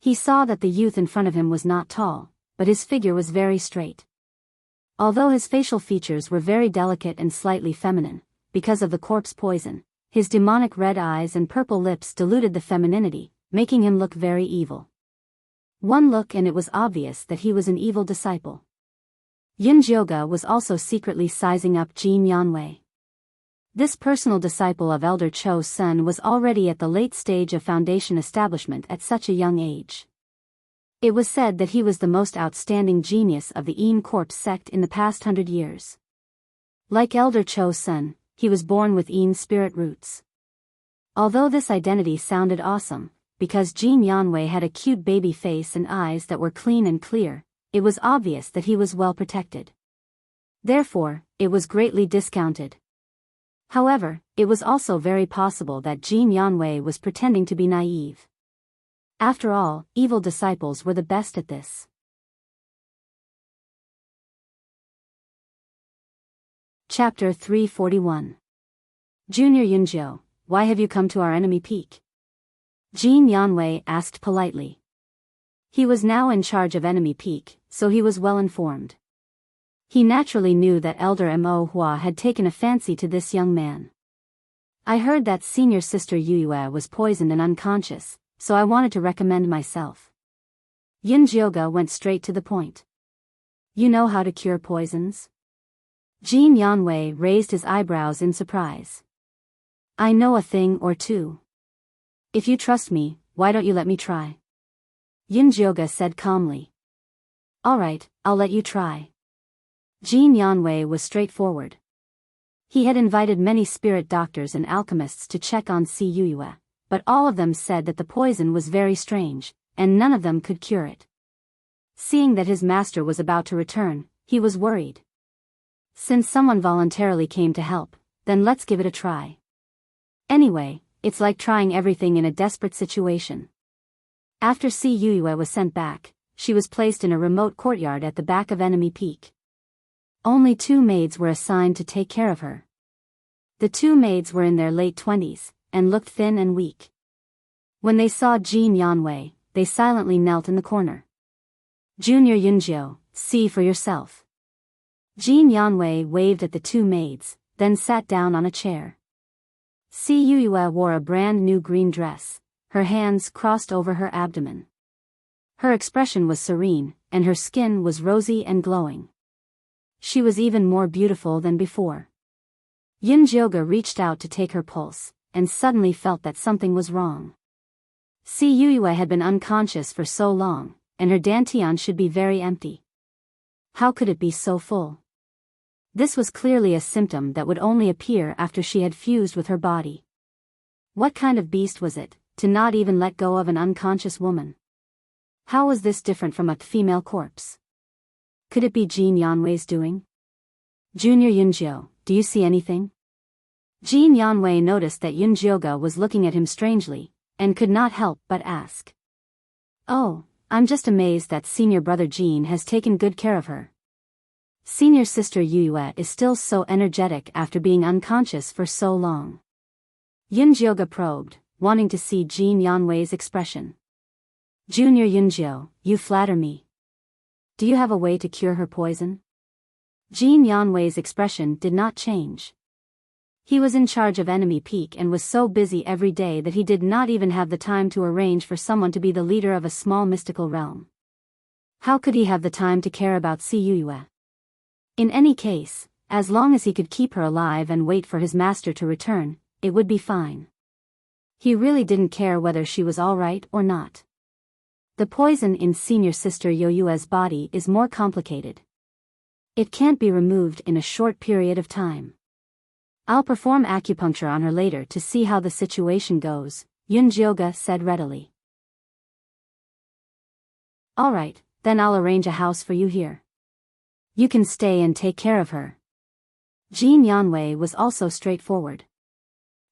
He saw that the youth in front of him was not tall, but his figure was very straight. Although his facial features were very delicate and slightly feminine, because of the corpse poison, his demonic red eyes and purple lips diluted the femininity, making him look very evil. One look and it was obvious that he was an evil disciple. Yunjioga was also secretly sizing up Jin Yanwei. This personal disciple of Elder Cho-sun was already at the late stage of foundation establishment at such a young age. It was said that he was the most outstanding genius of the Encorp sect in the past 100 years. Like Elder Cho-sun, he was born with En spirit roots. Although this identity sounded awesome, because Jin Yanwei had a cute baby face and eyes that were clean and clear, it was obvious that he was well protected. Therefore, it was greatly discounted. However, it was also very possible that Jin Yanwei was pretending to be naive. After all, evil disciples were the best at this. Chapter 341. Junior Yunjio, why have you come to our Enemy Peak? Jin Yanwei asked politely. He was now in charge of Enemy Peak, so he was well informed. He naturally knew that Elder Mo Hua had taken a fancy to this young man. I heard that senior sister Yue was poisoned and unconscious, so I wanted to recommend myself. Yunjioga went straight to the point. You know how to cure poisons? Jin Yanwei raised his eyebrows in surprise. I know a thing or two. If you trust me, why don't you let me try? Yunjioga said calmly. Alright, I'll let you try. Jin Yanwei was straightforward. He had invited many spirit doctors and alchemists to check on Cuyue, but all of them said that the poison was very strange, and none of them could cure it. Seeing that his master was about to return, he was worried. Since someone voluntarily came to help, then let's give it a try. Anyway, it's like trying everything in a desperate situation. After Cuyue was sent back, she was placed in a remote courtyard at the back of Enemy Peak. Only 2 maids were assigned to take care of her. The 2 maids were in their late 20s, and looked thin and weak. When they saw Jin Yanwei, they silently knelt in the corner. Junior Yunjio, see for yourself. Jin Yanwei waved at the two maids, then sat down on a chair. Si Yuyue wore a brand new green dress, her hands crossed over her abdomen. Her expression was serene, and her skin was rosy and glowing. She was even more beautiful than before. Yin Jioga reached out to take her pulse, and suddenly felt that something was wrong. Si Yuyue had been unconscious for so long, and her dantian should be very empty. How could it be so full? This was clearly a symptom that would only appear after she had fused with her body. What kind of beast was it, to not even let go of an unconscious woman? How was this different from a female corpse? Could it be Jin Yanwei's doing? Junior Yunjiu, do you see anything? Jin Yanwei noticed that Yunjioga was looking at him strangely, and could not help but ask. Oh, I'm just amazed that senior brother Jin has taken good care of her. Senior sister Yuyue is still so energetic after being unconscious for so long. Yunjioga probed, wanting to see Jin Yanwei's expression. Junior Yunjiu, you flatter me. Do you have a way to cure her poison? Jin Yanwei's expression did not change. He was in charge of Enemy Peak and was so busy every day that he did not even have the time to arrange for someone to be the leader of a small mystical realm. How could he have the time to care about Si Yuyue? In any case, as long as he could keep her alive and wait for his master to return, it would be fine. He really didn't care whether she was alright or not. The poison in senior sister Yoyue's body is more complicated. It can't be removed in a short period of time. I'll perform acupuncture on her later to see how the situation goes, Yunjioga said readily. Alright, then I'll arrange a house for you here. You can stay and take care of her. Jin Yanwei was also straightforward.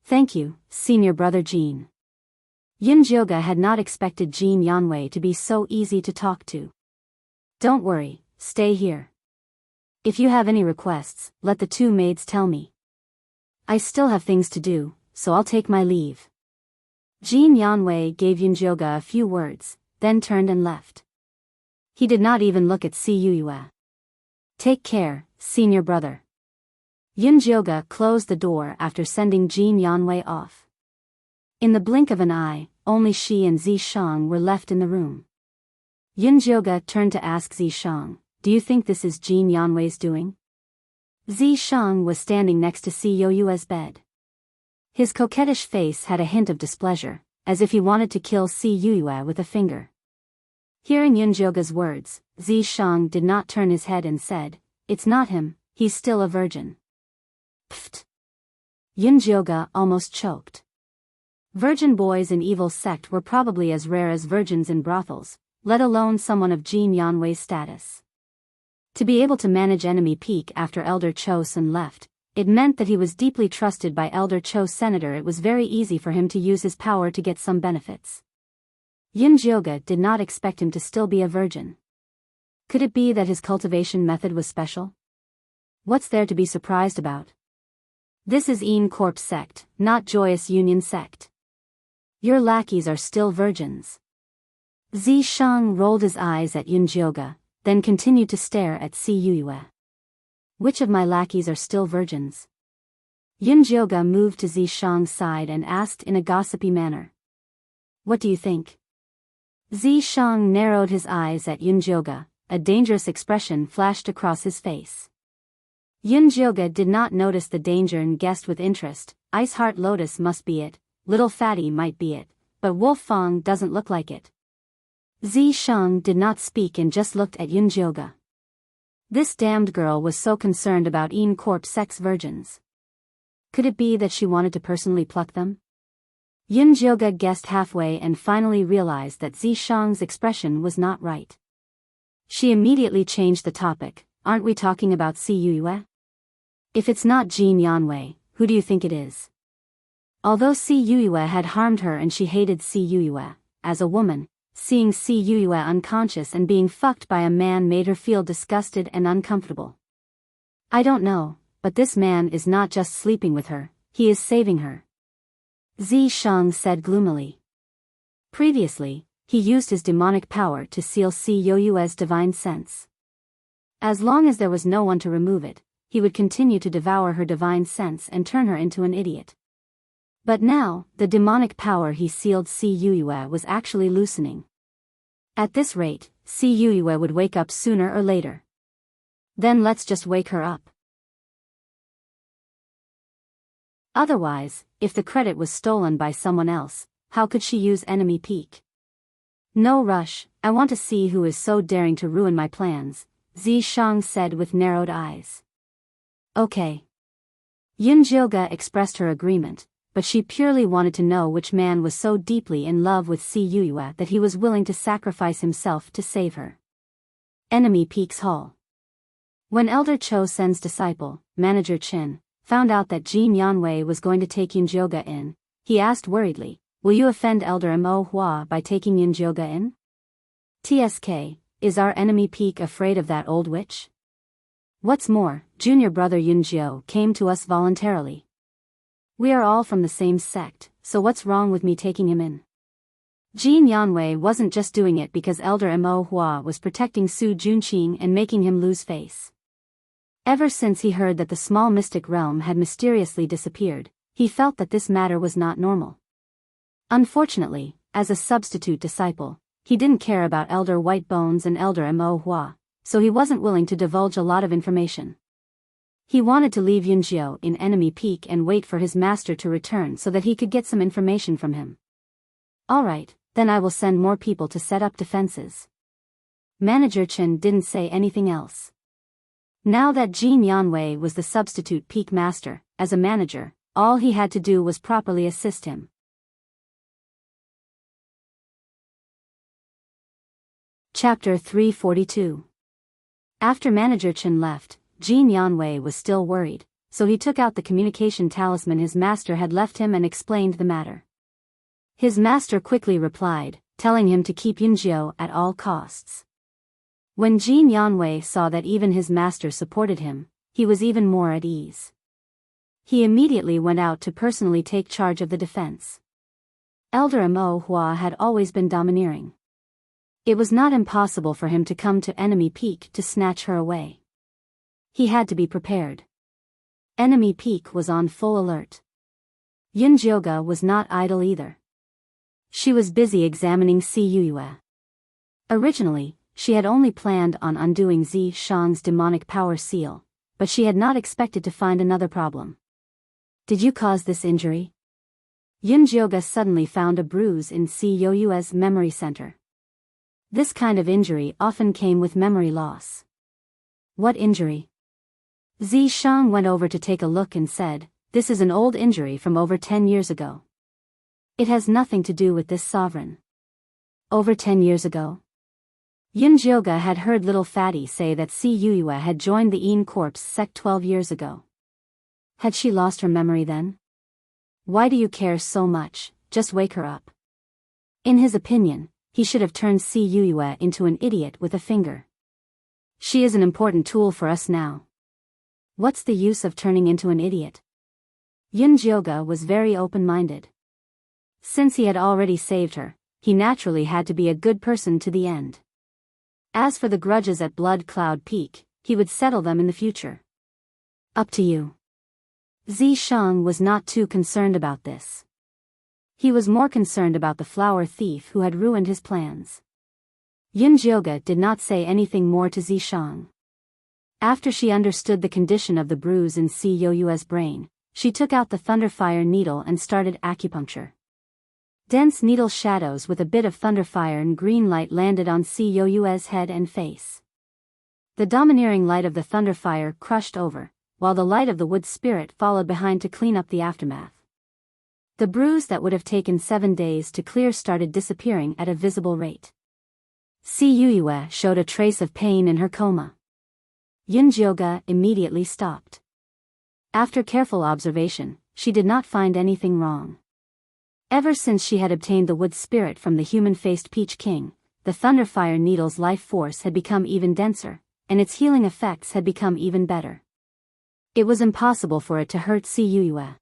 Thank you, senior brother Jin. Yunjioga had not expected Jin Yanwei to be so easy to talk to. Don't worry, stay here. If you have any requests, let the two maids tell me. I still have things to do, so I'll take my leave. Jin Yanwei gave Yunjioga a few words, then turned and left. He did not even look at Si Yuyue. Take care, senior brother. Yunjioga closed the door after sending Jin Yanwei off. In the blink of an eye, only she and Zishang were left in the room. Yunjioga turned to ask Zishang, do you think this is Jin Yanwei's doing? Zishang was standing next to Si Yoyue's bed. His coquettish face had a hint of displeasure, as if he wanted to kill Si Yuyue with a finger. Hearing Yunjioga's words, Zishang did not turn his head and said, it's not him, he's still a virgin. Pfft. Yunjioga almost choked. Virgin boys in evil sect were probably as rare as virgins in brothels, let alone someone of Jin Yanwei's status. To be able to manage Enemy Peak after Elder Cho Sun left, it meant that he was deeply trusted by Elder Cho's senator. It was very easy for him to use his power to get some benefits. Yunjioga did not expect him to still be a virgin. Could it be that his cultivation method was special? What's there to be surprised about? This is Een Corp sect, not Joyous Union sect. Your lackeys are still virgins. Zishang rolled his eyes at Yunjioga, then continued to stare at Si Yuyue. Which of my lackeys are still virgins? Yunjioga moved to Zishang's side and asked in a gossipy manner. What do you think? Zishang narrowed his eyes at Yunjioga, a dangerous expression flashed across his face. Yunjioga did not notice the danger and guessed with interest, Ice Heart Lotus must be it, Little Fatty might be it, but Wolf Fang doesn't look like it. Zishang did not speak and just looked at Yunjioga. This damned girl was so concerned about Een Corp sex virgins. Could it be that she wanted to personally pluck them? Yunjioga guessed halfway and finally realized that Zishang's expression was not right. She immediately changed the topic. Aren't we talking about Si Yuyue? If it's not Jin Yanwei, who do you think it is? Although Si Yuyue had harmed her and she hated Si Yuyue, as a woman, seeing Si Yuyue unconscious and being fucked by a man made her feel disgusted and uncomfortable. I don't know, but this man is not just sleeping with her, he is saving her. Zishang said gloomily. Previously, he used his demonic power to seal Si Yoyue's divine sense. As long as there was no one to remove it, he would continue to devour her divine sense and turn her into an idiot. But now, the demonic power he sealed Si Yue was actually loosening. At this rate, Si Yue would wake up sooner or later. Then let's just wake her up. Otherwise, if the credit was stolen by someone else, how could she use enemy peak? No rush, I want to see who is so daring to ruin my plans, Zi Shang said with narrowed eyes. Okay. Yun Jioga expressed her agreement, but she purely wanted to know which man was so deeply in love with Si Yue that he was willing to sacrifice himself to save her. Enemy Peaks Hall. When Elder Cho Sen's disciple, Manager Chin, found out that Jin Yanwei was going to take Yun Jioga in, he asked worriedly, "Will you offend Elder Mo Hua by taking Yun Jioga in? TSK, is our enemy Peak afraid of that old witch? What's more, junior brother Yun Jio came to us voluntarily. We are all from the same sect, so what's wrong with me taking him in?" Jin Yanwei wasn't just doing it because Elder Mo Hua was protecting Su Junqing and making him lose face. Ever since he heard that the small mystic realm had mysteriously disappeared, he felt that this matter was not normal. Unfortunately, as a substitute disciple, he didn't care about Elder White Bones and Elder Mo Hua, so he wasn't willing to divulge a lot of information. He wanted to leave Yunjiao in enemy peak and wait for his master to return so that he could get some information from him. Alright, then I will send more people to set up defenses. Manager Chen didn't say anything else. Now that Jin Yanwei was the substitute peak master, as a manager, all he had to do was properly assist him. Chapter 342. After Manager Chen left, Jin Yanwei was still worried, so he took out the communication talisman his master had left him and explained the matter. His master quickly replied, telling him to keep Yunjiao at all costs. When Jin Yanwei saw that even his master supported him, he was even more at ease. He immediately went out to personally take charge of the defense. Elder Mo Hua had always been domineering. It was not impossible for him to come to enemy peak to snatch her away. He had to be prepared. Enemy peak was on full alert. Yun Jioga was not idle either. She was busy examining Si Yue. Originally, she had only planned on undoing Zi Shang's demonic power seal, but she had not expected to find another problem. Did you cause this injury? Yun Jioga suddenly found a bruise in Si Yue's memory center. This kind of injury often came with memory loss. What injury? Zi Shang went over to take a look and said, "This is an old injury from over 10 years ago. It has nothing to do with this sovereign." Over 10 years ago? Yun Jioga had heard little Fatty say that Si Yue had joined the Een Corps sect 12 years ago. Had she lost her memory then? Why do you care so much? Just wake her up. In his opinion, he should have turned Si Yue into an idiot with a finger. She is an important tool for us now. What's the use of turning into an idiot? Yun Jioga was very open-minded. Since he had already saved her, he naturally had to be a good person to the end. As for the grudges at Blood Cloud Peak, he would settle them in the future. Up to you. Zi Shang was not too concerned about this. He was more concerned about the flower thief who had ruined his plans. Yun Jioga did not say anything more to Zi Shang. After she understood the condition of the bruise in Si Yue's brain, she took out the Thunderfire needle and started acupuncture. Dense needle shadows with a bit of Thunderfire and green light landed on Si Yue's head and face. The domineering light of the Thunderfire crushed over, while the light of the wood spirit followed behind to clean up the aftermath. The bruise that would have taken 7 days to clear started disappearing at a visible rate. Si Yue showed a trace of pain in her coma. Yun Jioga immediately stopped. After careful observation, she did not find anything wrong. Ever since she had obtained the wood spirit from the human-faced Peach King, the Thunderfire needle's life force had become even denser, and its healing effects had become even better. It was impossible for it to hurt Si Yue.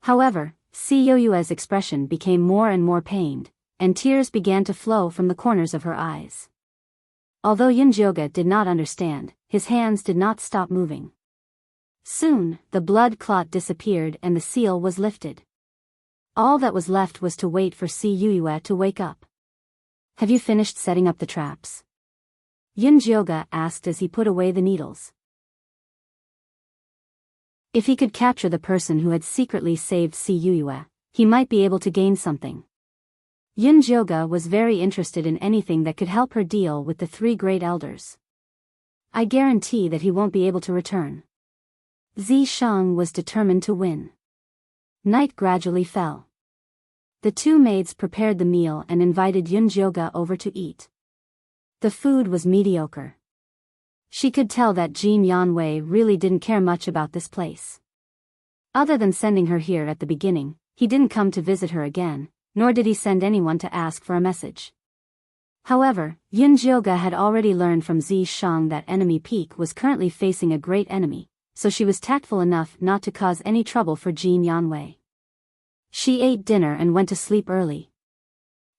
However, Si Yue's expression became more and more pained, and tears began to flow from the corners of her eyes. Although Yunjioga did not understand, his hands did not stop moving. Soon, the blood clot disappeared and the seal was lifted. All that was left was to wait for Si Yuyue to wake up. Have you finished setting up the traps? Yunjioga asked as he put away the needles. If he could capture the person who had secretly saved Si Yuyue, he might be able to gain something. Yunjioga was very interested in anything that could help her deal with the three great elders. I guarantee that he won't be able to return. Zi Shang was determined to win. Night gradually fell. The two maids prepared the meal and invited Yunjioga over to eat. The food was mediocre. She could tell that Jin Yanwei really didn't care much about this place. Other than sending her here at the beginning, he didn't come to visit her again, nor did he send anyone to ask for a message. However, Yunjioga had already learned from Zi Shang that enemy Peak was currently facing a great enemy, so she was tactful enough not to cause any trouble for Jin Yanwei. She ate dinner and went to sleep early.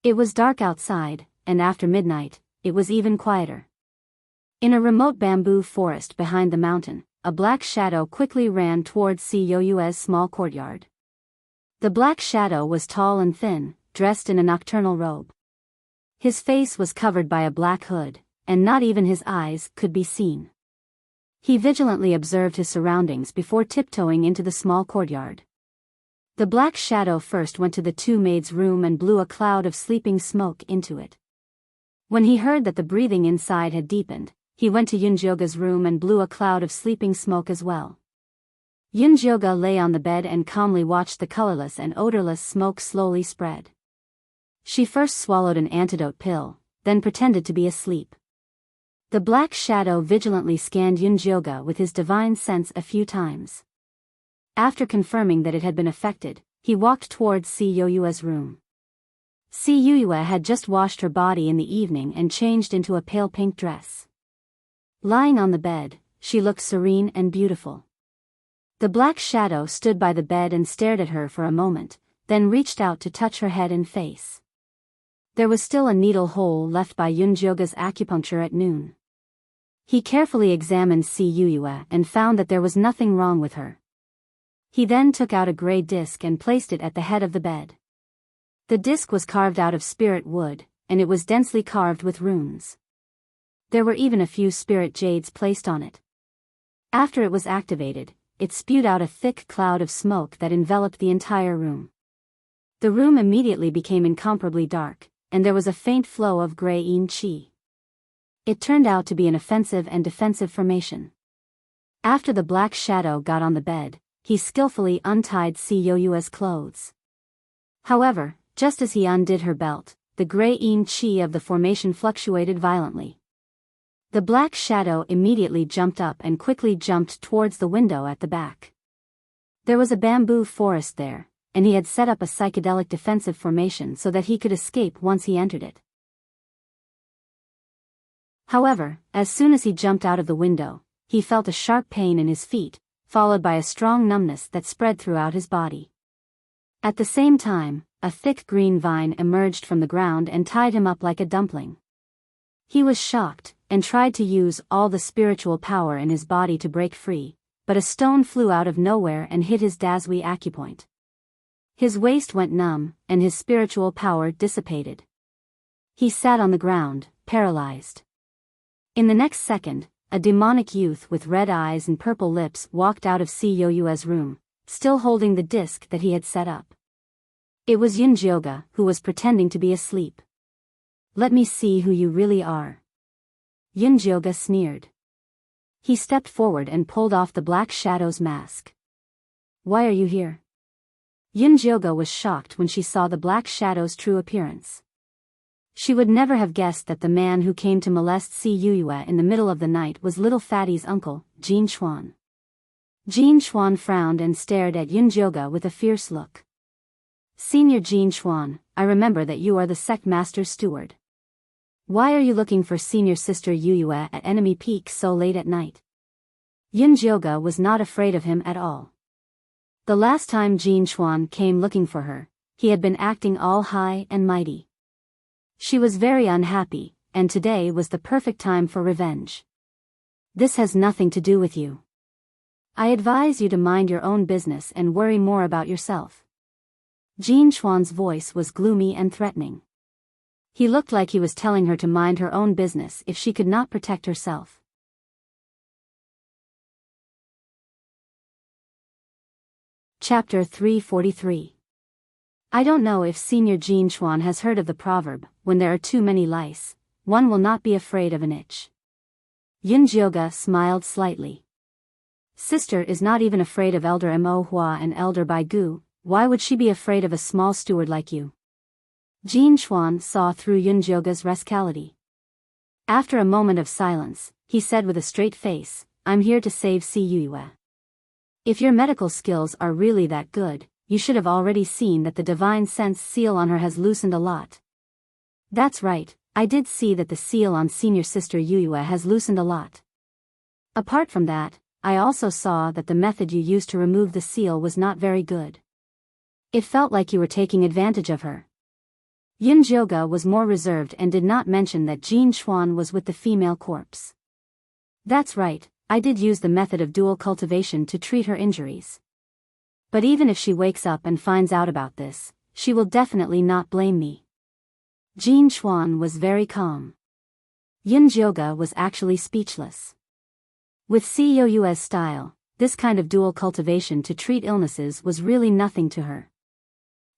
It was dark outside, and after midnight, it was even quieter. In a remote bamboo forest behind the mountain, a black shadow quickly ran towards Si Yoyue's small courtyard. The black shadow was tall and thin, dressed in a nocturnal robe. His face was covered by a black hood, and not even his eyes could be seen. He vigilantly observed his surroundings before tiptoeing into the small courtyard. The black shadow first went to the two maids' room and blew a cloud of sleeping smoke into it. When he heard that the breathing inside had deepened, he went to Yunjioga's room and blew a cloud of sleeping smoke as well. Yunjioga lay on the bed and calmly watched the colorless and odorless smoke slowly spread. She first swallowed an antidote pill, then pretended to be asleep. The black shadow vigilantly scanned Yunjioga with his divine sense a few times. After confirming that it had been affected, he walked towards Si Yoyue's room. Si Yuyue had just washed her body in the evening and changed into a pale pink dress. Lying on the bed, she looked serene and beautiful. The black shadow stood by the bed and stared at her for a moment, then reached out to touch her head and face. There was still a needle hole left by Yunjioga's acupuncture at noon. He carefully examined Si Yuyue and found that there was nothing wrong with her. He then took out a gray disc and placed it at the head of the bed. The disc was carved out of spirit wood, and it was densely carved with runes. There were even a few spirit jades placed on it. After it was activated, it spewed out a thick cloud of smoke that enveloped the entire room. The room immediately became incomparably dark, and there was a faint flow of gray yin qi. It turned out to be an offensive and defensive formation. After the black shadow got on the bed, he skillfully untied Si Yoyue's clothes. However, just as he undid her belt, the gray yin qi of the formation fluctuated violently. The black shadow immediately jumped up and quickly jumped towards the window at the back. There was a bamboo forest there, and he had set up a psychedelic defensive formation so that he could escape once he entered it. However, as soon as he jumped out of the window, he felt a sharp pain in his feet, followed by a strong numbness that spread throughout his body. At the same time, a thick green vine emerged from the ground and tied him up like a dumpling. He was shocked, and tried to use all the spiritual power in his body to break free, but a stone flew out of nowhere and hit his Dazui acupoint. His waist went numb, and his spiritual power dissipated. He sat on the ground, paralyzed. In the next second, a demonic youth with red eyes and purple lips walked out of Si Yoyue's room, still holding the disc that he had set up. It was Yunjioga, who was pretending to be asleep. "Let me see who you really are." Yunjioga sneered. He stepped forward and pulled off the black shadow's mask. "Why are you here?" Yunjioga was shocked when she saw the black shadow's true appearance. She would never have guessed that the man who came to molest Si Yuyue in the middle of the night was little Fatty's uncle, Jin Chuan. Jin Chuan frowned and stared at Yunjioga with a fierce look. "Senior Jin Chuan, I remember that you are the sect master's steward. Why are you looking for senior sister Yuyue at enemy peak so late at night?" Yunjioga was not afraid of him at all. The last time Jin Chuan came looking for her, he had been acting all high and mighty. She was very unhappy, and today was the perfect time for revenge. This has nothing to do with you. I advise you to mind your own business and worry more about yourself. Jin Chuan's voice was gloomy and threatening. He looked like he was telling her to mind her own business if she could not protect herself. Chapter 343. I don't know if Senior Jin Chuan has heard of the proverb, when there are too many lice, one will not be afraid of an itch. Yunjioga smiled slightly. Sister is not even afraid of Elder Mo Hua and Elder Bai Gu, why would she be afraid of a small steward like you? Jin Chuan saw through Yunjioga's rascality. After a moment of silence, he said with a straight face, I'm here to save Si Yue. If your medical skills are really that good, you should have already seen that the divine sense seal on her has loosened a lot. That's right, I did see that the seal on senior sister Yue has loosened a lot. Apart from that, I also saw that the method you used to remove the seal was not very good. It felt like you were taking advantage of her. Yunjioga was more reserved and did not mention that Jin Chuan was with the female corpse. That's right, I did use the method of dual cultivation to treat her injuries. But even if she wakes up and finds out about this, she will definitely not blame me. Jin Chuan was very calm. Yunjioga was actually speechless. With Cou's style, this kind of dual cultivation to treat illnesses was really nothing to her.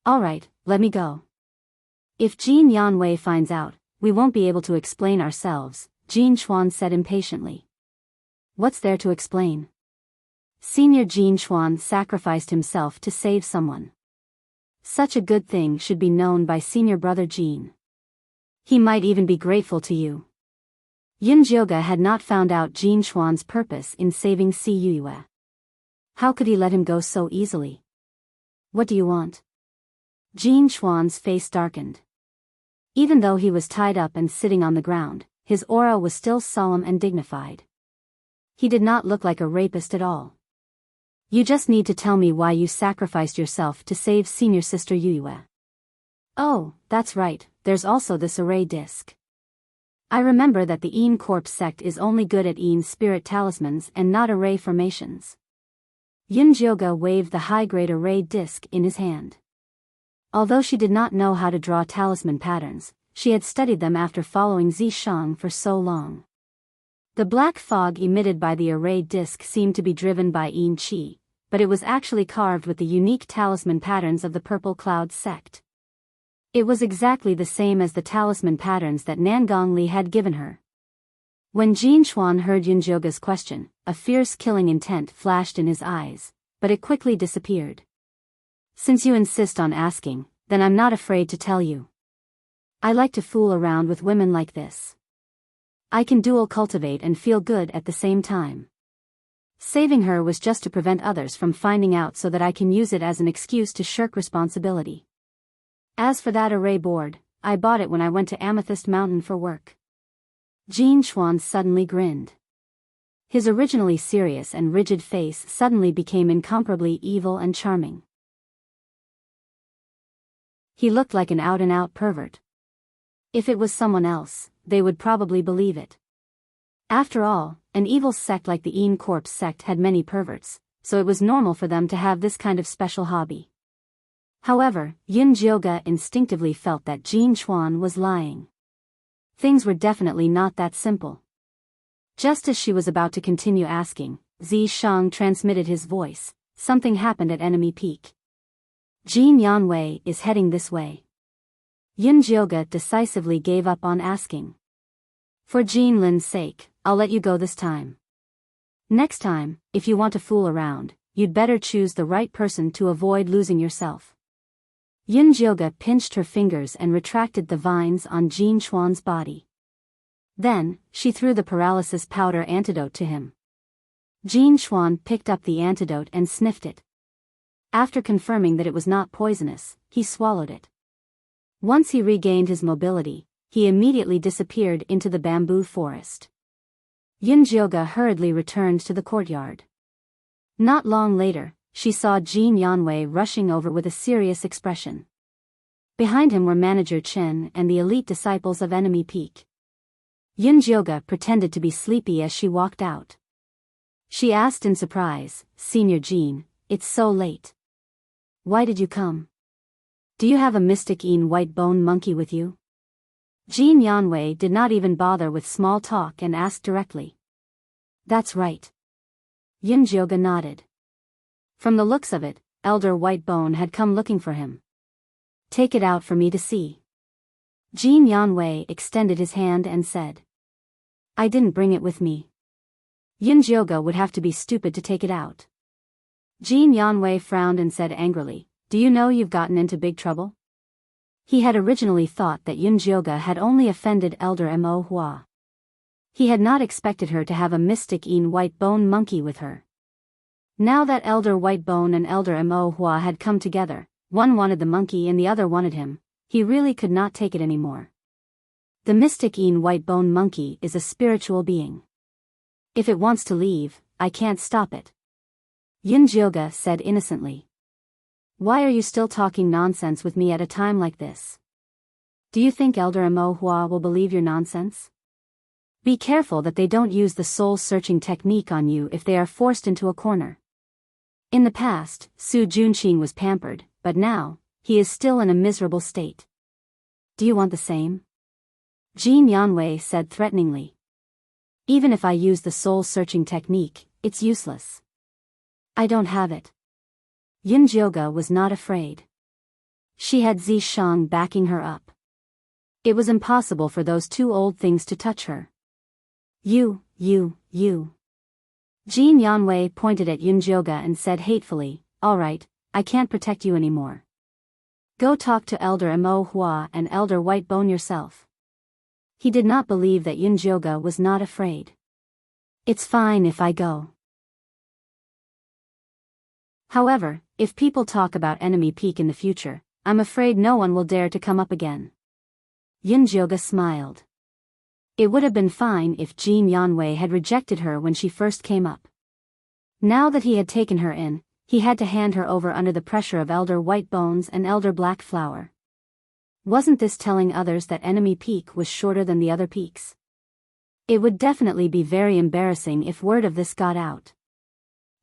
Alright, let me go. If Jin Yanwei finds out, we won't be able to explain ourselves, Jin Chuan said impatiently. What's there to explain? Senior Jin Chuan sacrificed himself to save someone. Such a good thing should be known by senior brother Jin. He might even be grateful to you. Yunjioga had not found out Jin Chuan's purpose in saving Si Yue. How could he let him go so easily? What do you want? Jin Chuan's face darkened. Even though he was tied up and sitting on the ground, his aura was still solemn and dignified. He did not look like a rapist at all. You just need to tell me why you sacrificed yourself to save senior sister Yue. Oh, that's right, there's also this array disc. I remember that the Een Corpse sect is only good at Een spirit talismans and not array formations. Yunjioga waved the high-grade array disc in his hand. Although she did not know how to draw talisman patterns, she had studied them after following Zishang for so long. The black fog emitted by the array disc seemed to be driven by Een Qi, but it was actually carved with the unique talisman patterns of the Purple Cloud sect. It was exactly the same as the talisman patterns that Nangongli had given her. When Jin Chuan heard Yunjioga's question, a fierce killing intent flashed in his eyes, but it quickly disappeared. Since you insist on asking, then I'm not afraid to tell you. I like to fool around with women like this. I can dual cultivate and feel good at the same time. Saving her was just to prevent others from finding out so that I can use it as an excuse to shirk responsibility. As for that array board, I bought it when I went to Amethyst Mountain for work. Jin Chuan suddenly grinned. His originally serious and rigid face suddenly became incomparably evil and charming. He looked like an out-and-out pervert. If it was someone else, they would probably believe it. After all, an evil sect like the Een Corpse sect had many perverts, so it was normal for them to have this kind of special hobby. However, Yunjioga instinctively felt that Jin Chuan was lying. Things were definitely not that simple. Just as she was about to continue asking, Zishang transmitted his voice, something happened at enemy peak. Jin Yanwei is heading this way. Yunjioga decisively gave up on asking. For Jin Lin's sake, I'll let you go this time. Next time, if you want to fool around, you'd better choose the right person to avoid losing yourself. Yunjioga pinched her fingers and retracted the vines on Jin Chuan's body. Then, she threw the paralysis powder antidote to him. Jin Chuan picked up the antidote and sniffed it. After confirming that it was not poisonous, he swallowed it. Once he regained his mobility, he immediately disappeared into the bamboo forest. Yunjioga hurriedly returned to the courtyard. Not long later, she saw Jin Yanwei rushing over with a serious expression. Behind him were Manager Chen and the elite disciples of Enemy Peak. Yunjioga pretended to be sleepy as she walked out. She asked in surprise, "Senior Jean, it's so late. Why did you come? Do you have a mystic white bone monkey with you?" Jean Yanwei did not even bother with small talk and asked directly. "That's right." Yunjioga nodded. From the looks of it, Elder Whitebone had come looking for him. "Take it out for me to see." Jean Yanwei extended his hand and said. "I didn't bring it with me." Yunjioga would have to be stupid to take it out. Jean Yanwei frowned and said angrily, "Do you know you've gotten into big trouble?" He had originally thought that Yunjioga had only offended Elder Mo Hua. He had not expected her to have a mystic white bone monkey with her. Now that Elder Whitebone and Elder Mo Hua had come together, one wanted the monkey and the other wanted him, he really could not take it anymore. The mystic white bone monkey is a spiritual being. If it wants to leave, I can't stop it. Yunjioga said innocently. "Why are you still talking nonsense with me at a time like this? Do you think Elder Mo Hua will believe your nonsense? Be careful that they don't use the soul-searching technique on you if they are forced into a corner." In the past, Su Junqing was pampered, but now, he is still in a miserable state. "Do you want the same?" Jean Yanwei said threateningly. "Even if I use the soul-searching technique, it's useless. I don't have it." Yunjioga was not afraid. She had Zishang backing her up. It was impossible for those two old things to touch her. You. Jean Yanwei pointed at Yunjioga and said hatefully, "All right, I can't protect you anymore. Go talk to Elder Mo Hua and Elder Whitebone yourself." He did not believe that Yunjioga was not afraid. "It's fine if I go. However, if people talk about Enemy Peak in the future, I'm afraid no one will dare to come up again." Yunjioga smiled. It would have been fine if Jean Yanwei had rejected her when she first came up. Now that he had taken her in, he had to hand her over under the pressure of Elder Whitebones and Elder Blackflower. Wasn't this telling others that Enemy Peak was shorter than the other peaks? It would definitely be very embarrassing if word of this got out.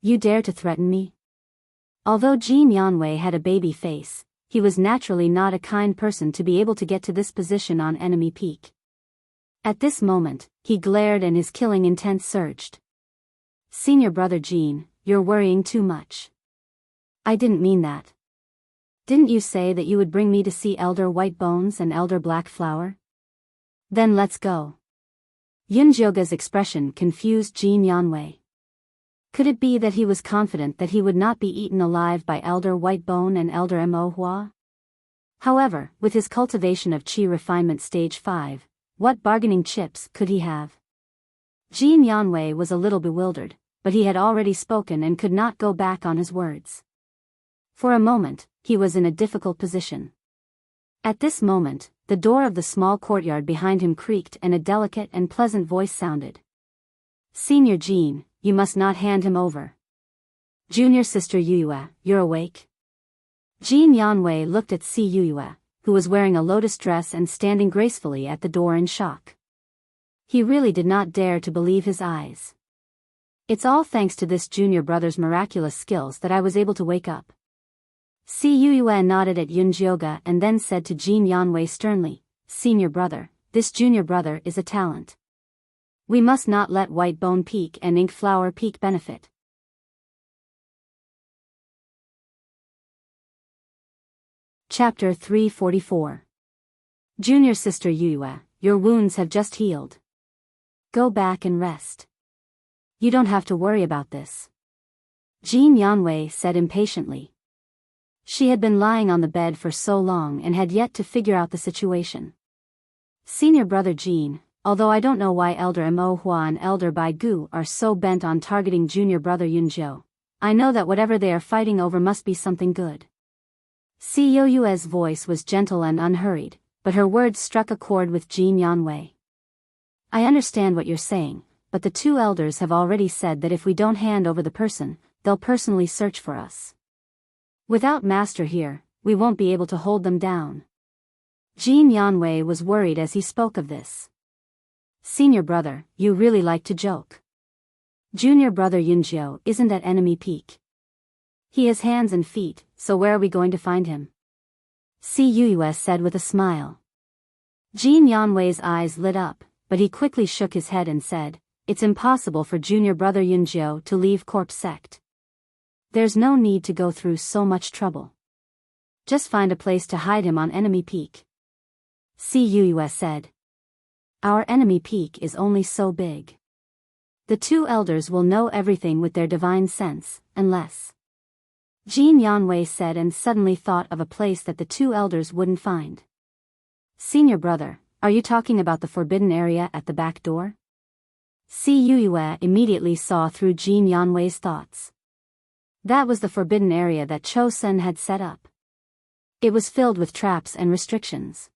"You dare to threaten me?" Although Jean Yanwei had a baby face, he was naturally not a kind person to be able to get to this position on Enemy Peak. At this moment, he glared and his killing intent surged. "Senior brother Jean, you're worrying too much." "I didn't mean that. Didn't you say that you would bring me to see Elder Whitebones and Elder Blackflower? Then let's go." Yunjioga's expression confused Jean Yanwei. Could it be that he was confident that he would not be eaten alive by Elder Whitebone and Elder Mo Hua? However, with his cultivation of Qi Refinement Stage 5, what bargaining chips could he have? Jean Yanwei was a little bewildered, but he had already spoken and could not go back on his words. For a moment, he was in a difficult position. At this moment, the door of the small courtyard behind him creaked and a delicate and pleasant voice sounded. "Senior Jean, you must not hand him over. Junior sister Yuyue, you're awake?" Jean Yanwei looked at Si Yuyue, who was wearing a lotus dress and standing gracefully at the door in shock. He really did not dare to believe his eyes. "It's all thanks to this junior brother's miraculous skills that I was able to wake up." Si Yuyue nodded at Yunjioga and then said to Jean Yanwei sternly, "Senior brother, this junior brother is a talent. We must not let Whitebone Peak and Inkflower Peak benefit." Chapter 344. Junior sister Yuyue, your wounds have just healed. Go back and rest. You don't have to worry about this. Jean Yanwei said impatiently. She had been lying on the bed for so long and had yet to figure out the situation. "Senior brother Jean, although I don't know why Elder Mo Hua and Elder Bai Gu are so bent on targeting junior brother Yunjiu, I know that whatever they are fighting over must be something good." Si Yoyue's voice was gentle and unhurried, but her words struck a chord with Jean Yanwei. "I understand what you're saying, but the two elders have already said that if we don't hand over the person, they'll personally search for us. Without Master here, we won't be able to hold them down." Jean Yanwei was worried as he spoke of this. Senior brother, you really like to joke. Junior brother Yunjiao isn't at enemy peak. He has hands and feet, so where are we going to find him? Cus said with a smile. Jin Yanwei's eyes lit up, but he quickly shook his head and said, it's impossible for junior brother Yunjiao to leave corpse sect. There's no need to go through so much trouble. Just find a place to hide him on enemy peak. Cus said. Our enemy peak is only so big. The two elders will know everything with their divine sense, unless... Jin Yanwei said and suddenly thought of a place that the two elders wouldn't find. Senior brother, are you talking about the forbidden area at the back door? Cus immediately saw through Jin Yanwei's thoughts. That was the forbidden area that Cho Sen had set up. It was filled with traps and restrictions.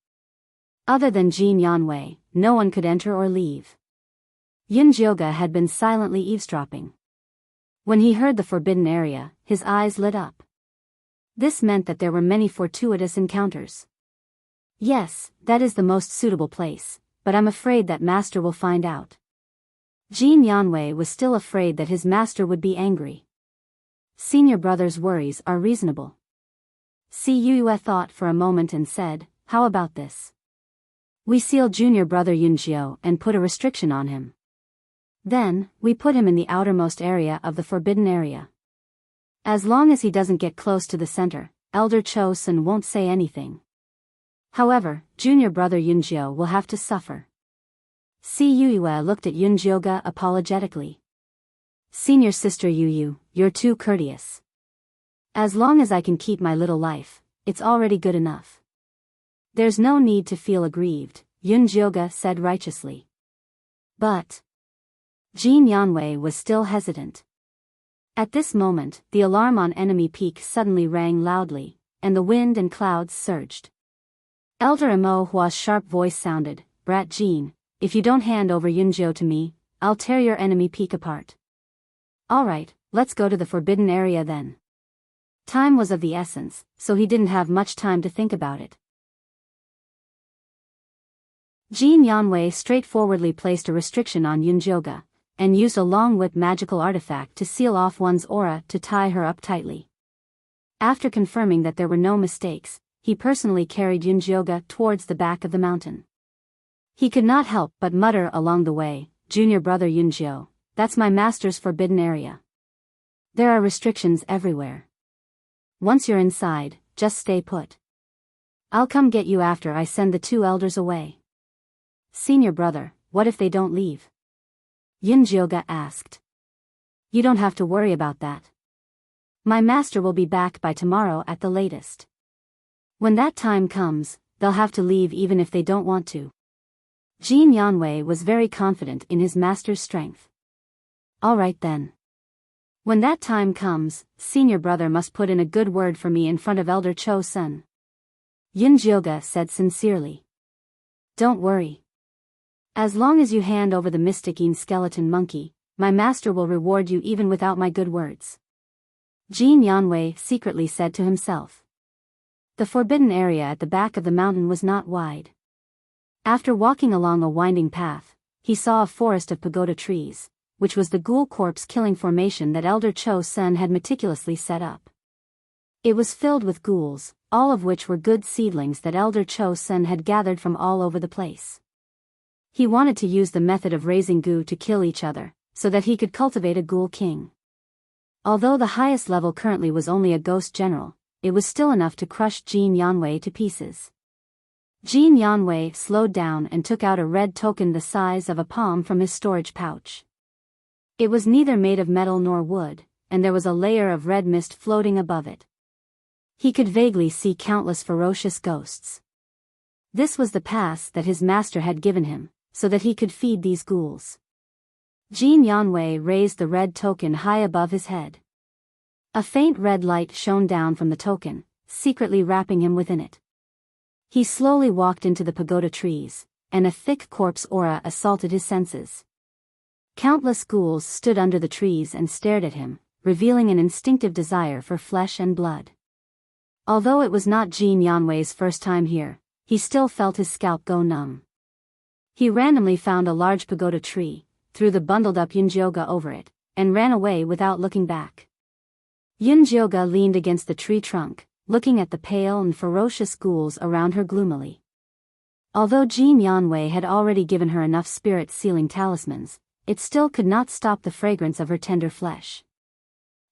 Other than Jin Yanwei, no one could enter or leave. Yunjioga had been silently eavesdropping. When he heard the forbidden area, his eyes lit up. This meant that there were many fortuitous encounters. Yes, that is the most suitable place, but I'm afraid that master will find out. Jin Yanwei was still afraid that his master would be angry. Senior brother's worries are reasonable. Cus thought for a moment and said, how about this? We seal junior brother Yunjiao and put a restriction on him. Then, we put him in the outermost area of the forbidden area. As long as he doesn't get close to the center, Elder Cho Sen won't say anything. However, junior brother Yunjiao will have to suffer. Cus looked at Yunjioga apologetically. Senior sister Yu, you're too courteous. As long as I can keep my little life, it's already good enough. There's no need to feel aggrieved, Yunjioga said righteously. But... Jin Yanwei was still hesitant. At this moment, the alarm on enemy peak suddenly rang loudly, and the wind and clouds surged. Elder Mo Hua's sharp voice sounded, Brat Jin, if you don't hand over Yunjiao to me, I'll tear your enemy peak apart. Alright, let's go to the forbidden area then. Time was of the essence, so he didn't have much time to think about it. Jin Yanwei straightforwardly placed a restriction on Yunjioga, and used a long whip magical artifact to seal off one's aura to tie her up tightly. After confirming that there were no mistakes, he personally carried Yunjioga towards the back of the mountain. He could not help but mutter along the way, junior brother Yunjiao, that's my master's forbidden area. There are restrictions everywhere. Once you're inside, just stay put. I'll come get you after I send the two elders away. Senior brother, what if they don't leave? Yunjioga asked. You don't have to worry about that. My master will be back by tomorrow at the latest. When that time comes, they'll have to leave even if they don't want to. Jin Yanwei was very confident in his master's strength. Alright then. When that time comes, senior brother must put in a good word for me in front of Elder Cho Sen. Yunjioga said sincerely. Don't worry. As long as you hand over the mysticine skeleton monkey, my master will reward you even without my good words. Jin Yanwei secretly said to himself. The forbidden area at the back of the mountain was not wide. After walking along a winding path, he saw a forest of pagoda trees, which was the ghoul corpse killing formation that Elder Cho Sen had meticulously set up. It was filled with ghouls, all of which were good seedlings that Elder Cho Sen had gathered from all over the place. He wanted to use the method of raising goo to kill each other, so that he could cultivate a ghoul king. Although the highest level currently was only a ghost general, it was still enough to crush Jin Yanwei to pieces. Jin Yanwei slowed down and took out a red token the size of a palm from his storage pouch. It was neither made of metal nor wood, and there was a layer of red mist floating above it. He could vaguely see countless ferocious ghosts. This was the pass that his master had given him, so that he could feed these ghouls. Jin Yanwei raised the red token high above his head. A faint red light shone down from the token, secretly wrapping him within it. He slowly walked into the pagoda trees, and a thick corpse aura assaulted his senses. Countless ghouls stood under the trees and stared at him, revealing an instinctive desire for flesh and blood. Although it was not Jin Yanwei's first time here, he still felt his scalp go numb. He randomly found a large pagoda tree, threw the bundled-up Yunjioga over it, and ran away without looking back. Yunjioga leaned against the tree trunk, looking at the pale and ferocious ghouls around her gloomily. Although Jin Yanwei had already given her enough spirit-sealing talismans, it still could not stop the fragrance of her tender flesh.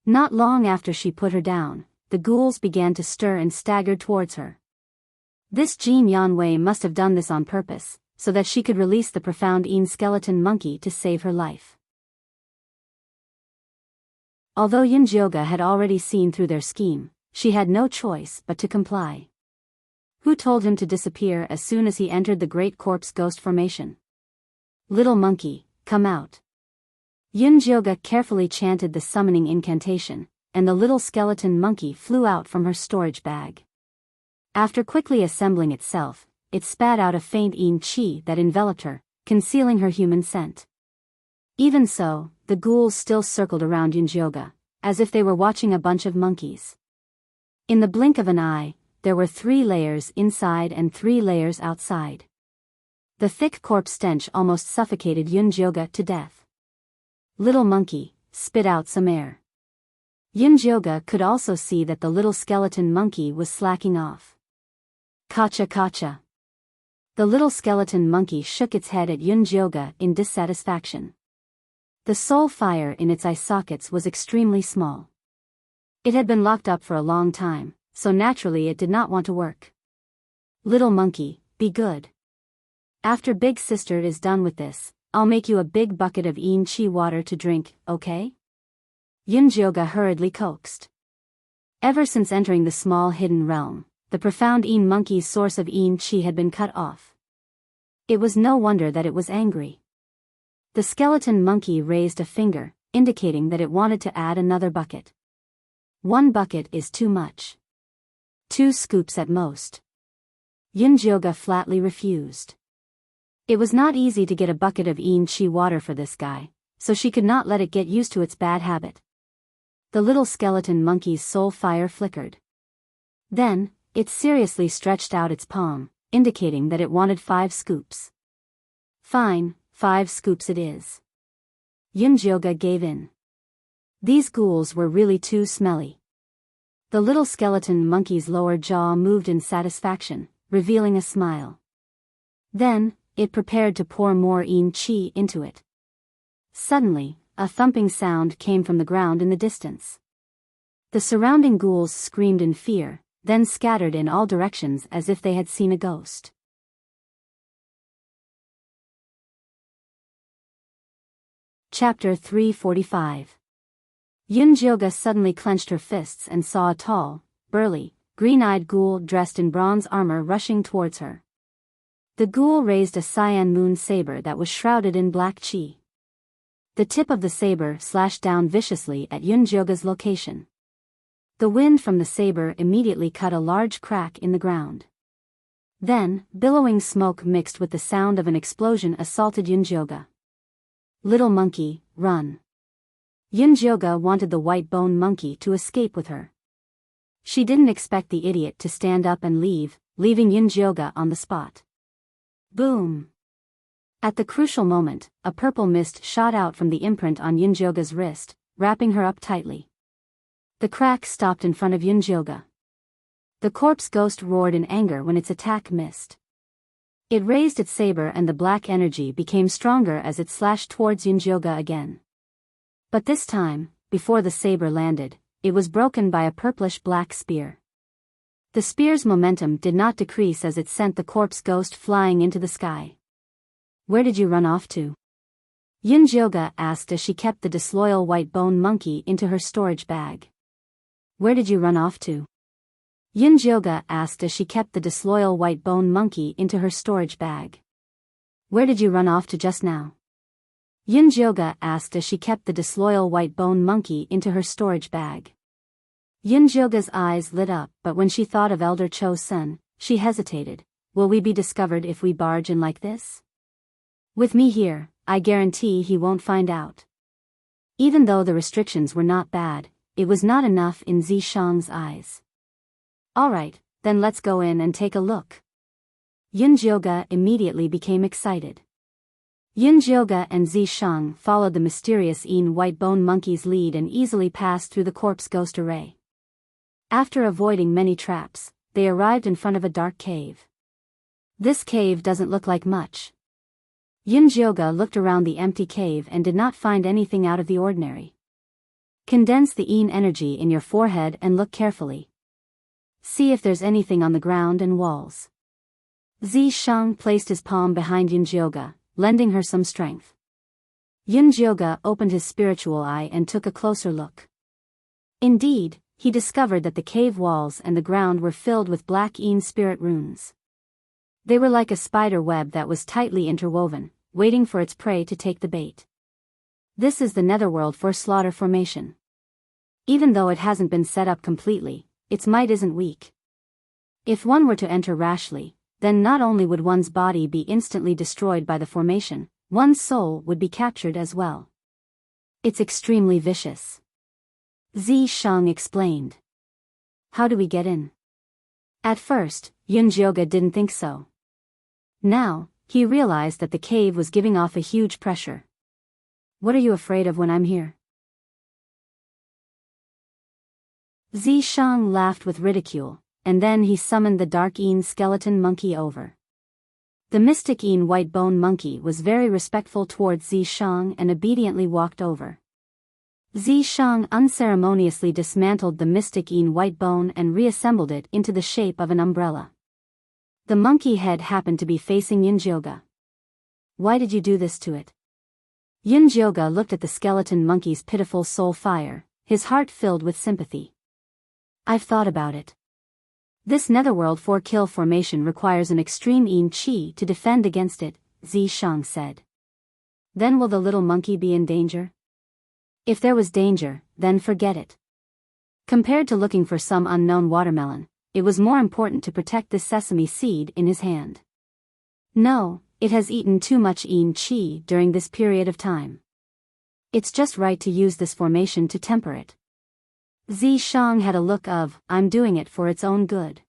Not long after she put her down, the ghouls began to stir and staggered towards her. This Jin Yanwei must have done this on purpose, so that she could release the profound skeleton monkey to save her life. Although Yunjioga had already seen through their scheme, she had no choice but to comply. Who told him to disappear as soon as he entered the great corpse ghost formation? Little monkey, come out. Yunjioga carefully chanted the summoning incantation, and the little skeleton monkey flew out from her storage bag. After quickly assembling itself, it spat out a faint qi that enveloped her, concealing her human scent. Even so, the ghouls still circled around Yunjioga, as if they were watching a bunch of monkeys. In the blink of an eye, there were 3 layers inside and 3 layers outside. The thick corpse stench almost suffocated Yunjioga to death. Little monkey, spit out some air. Yunjioga could also see that the little skeleton monkey was slacking off. Kacha kacha. The little skeleton monkey shook its head at Yunjioga in dissatisfaction. The soul fire in its eye sockets was extremely small. It had been locked up for a long time, so naturally it did not want to work. Little monkey, be good. After big sister is done with this, I'll make you a big bucket of qi water to drink, okay? Yunjioga hurriedly coaxed. Ever since entering the small hidden realm, the profound monkey's source of qi had been cut off. It was no wonder that it was angry. The skeleton monkey raised a finger, indicating that it wanted to add another bucket. 1 bucket is too much. 2 scoops at most. Yunjioga flatly refused. It was not easy to get a bucket of qi water for this guy, so she could not let it get used to its bad habit. The little skeleton monkey's soul fire flickered. Then, it seriously stretched out its palm, indicating that it wanted 5 scoops. Fine, 5 scoops it is. Yunjioga gave in. These ghouls were really too smelly. The little skeleton monkey's lower jaw moved in satisfaction, revealing a smile. Then, it prepared to pour more qi into it. Suddenly, a thumping sound came from the ground in the distance. The surrounding ghouls screamed in fear, then scattered in all directions as if they had seen a ghost. Chapter 345. Yunjioga suddenly clenched her fists and saw a tall, burly, green-eyed ghoul dressed in bronze armor rushing towards her. The ghoul raised a cyan moon saber that was shrouded in black qi. The tip of the saber slashed down viciously at Yunjioga's location. The wind from the saber immediately cut a large crack in the ground. Then, billowing smoke mixed with the sound of an explosion assaulted Yunjioga. Little monkey, run. Yunjioga wanted the white bone monkey to escape with her. She didn't expect the idiot to stand up and leave, leaving Yunjioga on the spot. Boom! At the crucial moment, a purple mist shot out from the imprint on Yunjioga's wrist, wrapping her up tightly. The crack stopped in front of Yunjioga. The corpse ghost roared in anger when its attack missed. It raised its saber and the black energy became stronger as it slashed towards Yunjioga again. But this time, before the saber landed, it was broken by a purplish-black spear. The spear's momentum did not decrease as it sent the corpse ghost flying into the sky. Where did you run off to? Yunjioga asked as she kept the disloyal white bone monkey into her storage bag. Where did you run off to? Yunjioga asked as she kept the disloyal white bone monkey into her storage bag. Where did you run off to just now? Yunjioga asked as she kept the disloyal white bone monkey into her storage bag. Yunjioga's eyes lit up, but when she thought of Elder Cho-sun, she hesitated. Will we be discovered if we barge in like this? With me here, I guarantee he won't find out. Even though the restrictions were not bad, it was not enough in Zishang's eyes. Alright, then let's go in and take a look. Yunjioga immediately became excited. Yunjioga and Zishang followed the mysterious white bone monkey's lead and easily passed through the corpse ghost array. After avoiding many traps, they arrived in front of a dark cave. This cave doesn't look like much. Yunjioga looked around the empty cave and did not find anything out of the ordinary. Condense the yin energy in your forehead and look carefully. See if there's anything on the ground and walls. Zishang placed his palm behind Yunjioga, lending her some strength. Yunjioga opened his spiritual eye and took a closer look. Indeed, he discovered that the cave walls and the ground were filled with black yin spirit runes. They were like a spider web that was tightly interwoven, waiting for its prey to take the bait. This is the netherworld for slaughter formation. Even though it hasn't been set up completely, its might isn't weak. If one were to enter rashly, then not only would one's body be instantly destroyed by the formation, one's soul would be captured as well. It's extremely vicious. Zishang explained. How do we get in? At first, Yunjioga didn't think so. Now, he realized that the cave was giving off a huge pressure. What are you afraid of when I'm here? Zishang laughed with ridicule, and then he summoned the dark yin skeleton monkey over. The mystic yin white bone monkey was very respectful towards Zishang and obediently walked over. Zishang unceremoniously dismantled the mystic yin white bone and reassembled it into the shape of an umbrella. The monkey head happened to be facing Yunjioga. Why did you do this to it? Yunjioga looked at the skeleton monkey's pitiful soul fire, his heart filled with sympathy. I've thought about it. This netherworld 4-kill formation requires an extreme yin chi to defend against it, Zishang said. Then will the little monkey be in danger? If there was danger, then forget it. Compared to looking for some unknown watermelon, it was more important to protect this sesame seed in his hand. No, it has eaten too much yin chi during this period of time. It's just right to use this formation to temper it. Zishang had a look of, I'm doing it for its own good.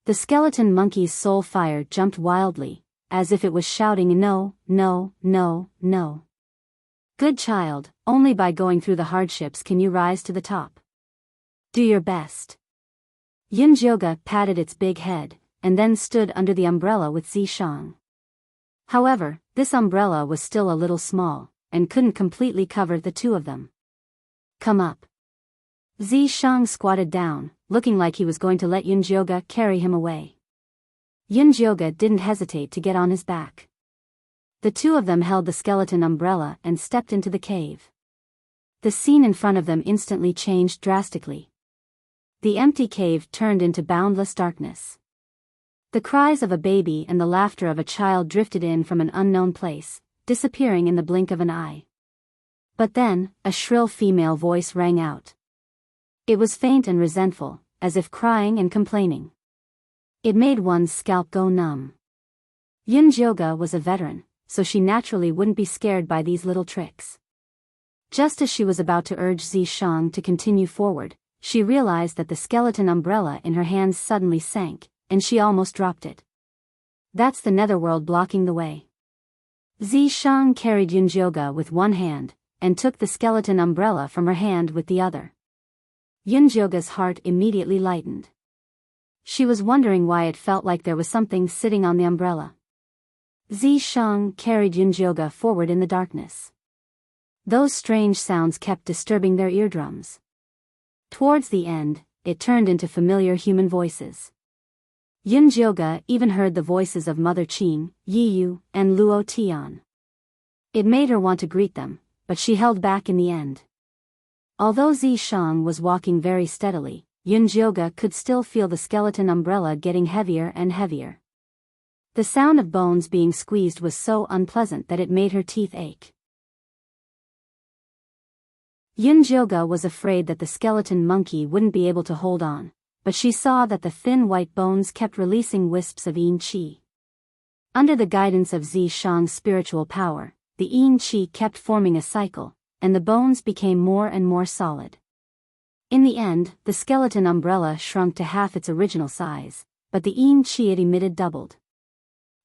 The skeleton monkey's soul fire jumped wildly, as if it was shouting no, no, no, no. Good child, only by going through the hardships can you rise to the top. Do your best. Yunjioga patted its big head, and then stood under the umbrella with Zishang. However, this umbrella was still a little small, and couldn't completely cover the two of them. Come up. Zishang squatted down, looking like he was going to let Yunjioga carry him away. Yunjioga didn't hesitate to get on his back. The two of them held the skeleton umbrella and stepped into the cave. The scene in front of them instantly changed drastically. The empty cave turned into boundless darkness. The cries of a baby and the laughter of a child drifted in from an unknown place, disappearing in the blink of an eye. But then, a shrill female voice rang out. It was faint and resentful, as if crying and complaining. It made one's scalp go numb. Yunjioga was a veteran, so she naturally wouldn't be scared by these little tricks. Just as she was about to urge Zishang to continue forward, she realized that the skeleton umbrella in her hands suddenly sank, and she almost dropped it. That's the netherworld blocking the way. Zishang carried Yunjioga with one hand, and took the skeleton umbrella from her hand with the other. Yunjioga's heart immediately lightened. She was wondering why it felt like there was something sitting on the umbrella. Zishang carried Yunjioga forward in the darkness. Those strange sounds kept disturbing their eardrums. Towards the end, it turned into familiar human voices. Yunjioga even heard the voices of Mother Qing, Yiyu, and Luo Tian. It made her want to greet them, but she held back in the end. Although Zishang was walking very steadily, Yunjioga could still feel the skeleton umbrella getting heavier and heavier. The sound of bones being squeezed was so unpleasant that it made her teeth ache. Yunjioga was afraid that the skeleton monkey wouldn't be able to hold on, but she saw that the thin white bones kept releasing wisps of yin chi. Under the guidance of Zishang's spiritual power, the yin chi kept forming a cycle, and the bones became more and more solid. In the end, the skeleton umbrella shrunk to half its original size, but the yin chi it emitted doubled.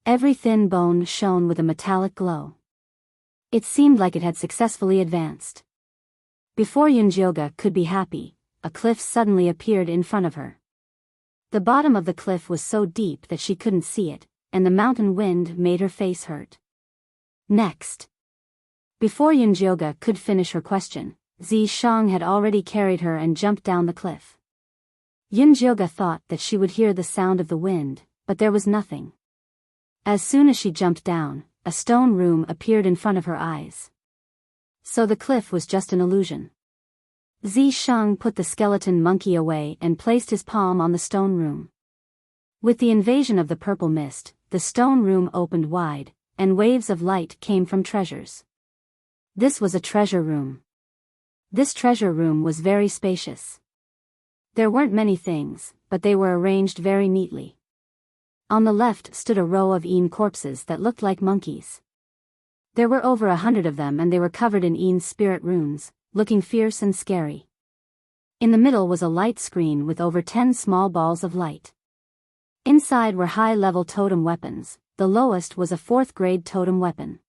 Every thin bone shone with a metallic glow. It seemed like it had successfully advanced. Before Yunjioga could be happy, a cliff suddenly appeared in front of her. The bottom of the cliff was so deep that she couldn't see it, and the mountain wind made her face hurt. Next. Before Yunjioga could finish her question, Zishang had already carried her and jumped down the cliff. Yunjioga thought that she would hear the sound of the wind, but there was nothing. As soon as she jumped down, a stone room appeared in front of her eyes. So the cliff was just an illusion. Zishang put the skeleton monkey away and placed his palm on the stone room. With the invasion of the purple mist, the stone room opened wide, and waves of light came from treasures. This was a treasure room. This treasure room was very spacious. There weren't many things, but they were arranged very neatly. On the left stood a row of Een corpses that looked like monkeys. There were over 100 of them and they were covered in Een spirit runes, looking fierce and scary. In the middle was a light screen with over 10 small balls of light. Inside were high-level totem weapons. The lowest was a 4th-grade totem weapon.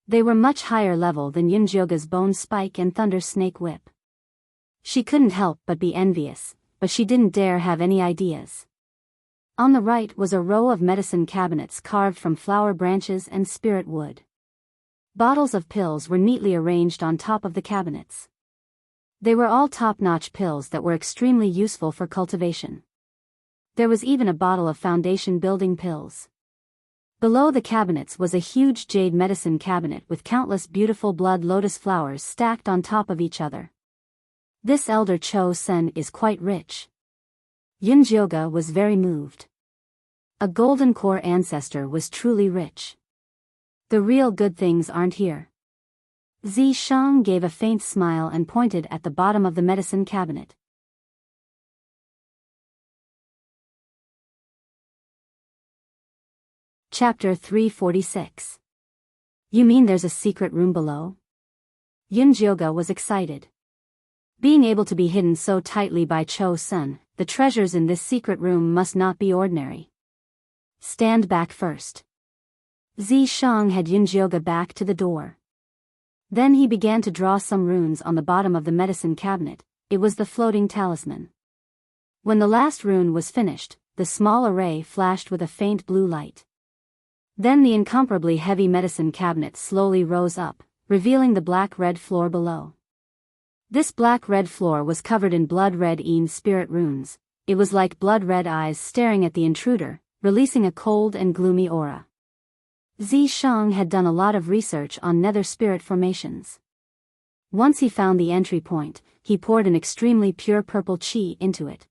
They were much higher level than Yunjioga's bone spike and thunder snake whip. She couldn't help but be envious, but she didn't dare have any ideas. On the right was a row of medicine cabinets carved from flower branches and spirit wood. Bottles of pills were neatly arranged on top of the cabinets. They were all top-notch pills that were extremely useful for cultivation. There was even a bottle of foundation building pills. Below the cabinets was a huge jade medicine cabinet with countless beautiful blood lotus flowers stacked on top of each other. This elder Cho Sen is quite rich. Yunjioga was very moved. A golden core ancestor was truly rich. The real good things aren't here. Zishang gave a faint smile and pointed at the bottom of the medicine cabinet. Chapter 346. You mean there's a secret room below? Yunjioga was excited. Being able to be hidden so tightly by Cho Sen, the treasures in this secret room must not be ordinary. Stand back first. Zishang had Yunjioga back to the door. Then he began to draw some runes on the bottom of the medicine cabinet. It was the floating talisman. When the last rune was finished, the small array flashed with a faint blue light. Then the incomparably heavy medicine cabinet slowly rose up, revealing the black-red floor below. This black-red floor was covered in blood-red Een spirit runes. It was like blood-red eyes staring at the intruder, releasing a cold and gloomy aura. Zishang had done a lot of research on nether spirit formations. Once he found the entry point, he poured an extremely pure purple qi into it.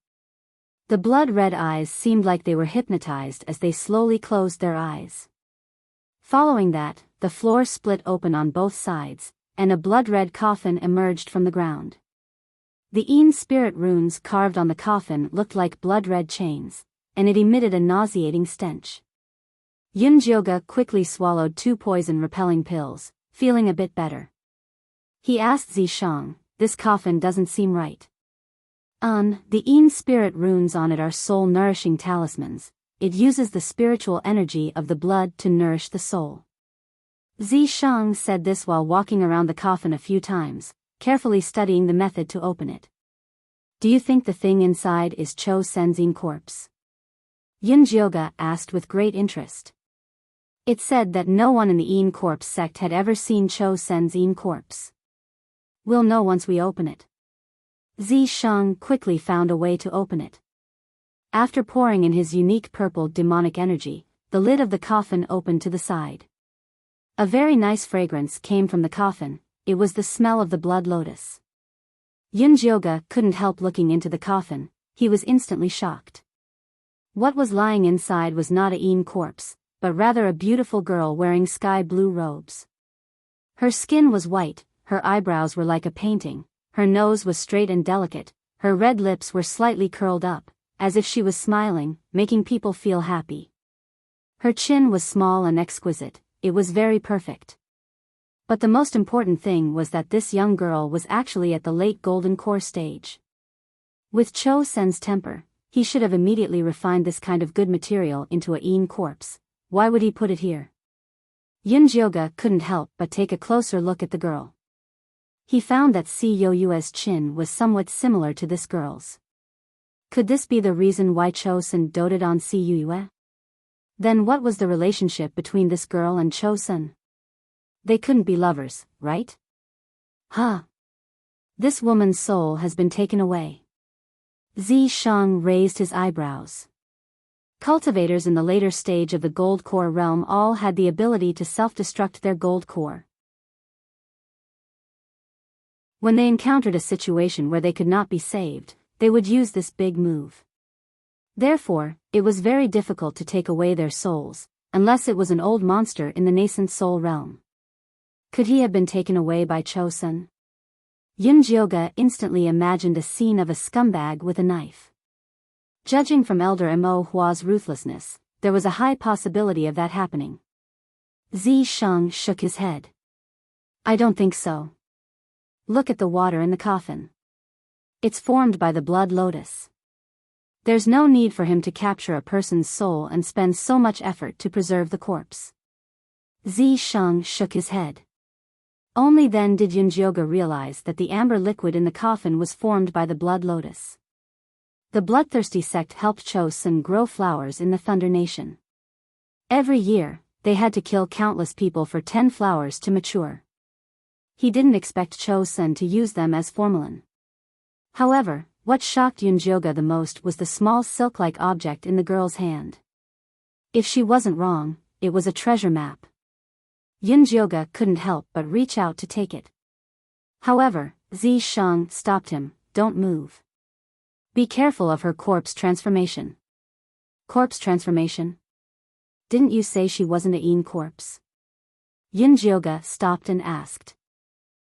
The blood-red eyes seemed like they were hypnotized as they slowly closed their eyes. Following that, the floor split open on both sides, and a blood-red coffin emerged from the ground. The Een spirit runes carved on the coffin looked like blood-red chains, and it emitted a nauseating stench. Yunjioga quickly swallowed 2 poison-repelling pills, feeling a bit better. He asked Zishang, "This coffin doesn't seem right." The Een spirit runes on it are soul-nourishing talismans. It uses the spiritual energy of the blood to nourish the soul. Zishang said this while walking around the coffin a few times, carefully studying the method to open it. "Do you think the thing inside is Cho Sen's Een corpse?" Yunjioga asked with great interest. It said that no one in the Een corpse sect had ever seen Cho Sen's Een corpse. "We'll know once we open it." Zishang quickly found a way to open it. After pouring in his unique purple demonic energy, the lid of the coffin opened to the side. A very nice fragrance came from the coffin. It was the smell of the blood lotus. Yunjioga couldn't help looking into the coffin. He was instantly shocked. What was lying inside was not a Een corpse, but rather a beautiful girl wearing sky blue robes. Her skin was white, her eyebrows were like a painting, her nose was straight and delicate, her red lips were slightly curled up, as if she was smiling, making people feel happy. Her chin was small and exquisite. It was very perfect. But the most important thing was that this young girl was actually at the late golden core stage. With Cho Sen's temper, he should have immediately refined this kind of good material into a Een corpse. Why would he put it here? Yunjioga couldn't help but take a closer look at the girl. He found that Si Yoyue's chin was somewhat similar to this girl's. Could this be the reason why Chosun doted on Si Yoyue? Then what was the relationship between this girl and Chosun? They couldn't be lovers, right? Huh. This woman's soul has been taken away. Zi Shang raised his eyebrows. Cultivators in the later stage of the gold core realm all had the ability to self-destruct their gold core. When they encountered a situation where they could not be saved, they would use this big move. Therefore, it was very difficult to take away their souls, unless it was an old monster in the nascent soul realm. Could he have been taken away by Chosun? Yunjioga instantly imagined a scene of a scumbag with a knife. Judging from Elder Mo Hua's ruthlessness, there was a high possibility of that happening. Zi Shang shook his head. I don't think so. Look at the water in the coffin. It's formed by the blood lotus. There's no need for him to capture a person's soul and spend so much effort to preserve the corpse. Zi Shang shook his head. Only then did Yunjioga realize that the amber liquid in the coffin was formed by the blood lotus. The bloodthirsty sect helped Chosun grow flowers in the Thunder Nation. Every year, they had to kill countless people for 10 flowers to mature. He didn't expect Chosun to use them as formalin. However, what shocked Yunjioga the most was the small silk-like object in the girl's hand. If she wasn't wrong, it was a treasure map. Yunjioga couldn't help but reach out to take it. However, Zi Shang stopped him. Don't move. Be careful of her corpse transformation. Corpse transformation? Didn't you say she wasn't a Yin corpse? Yunjioga stopped and asked.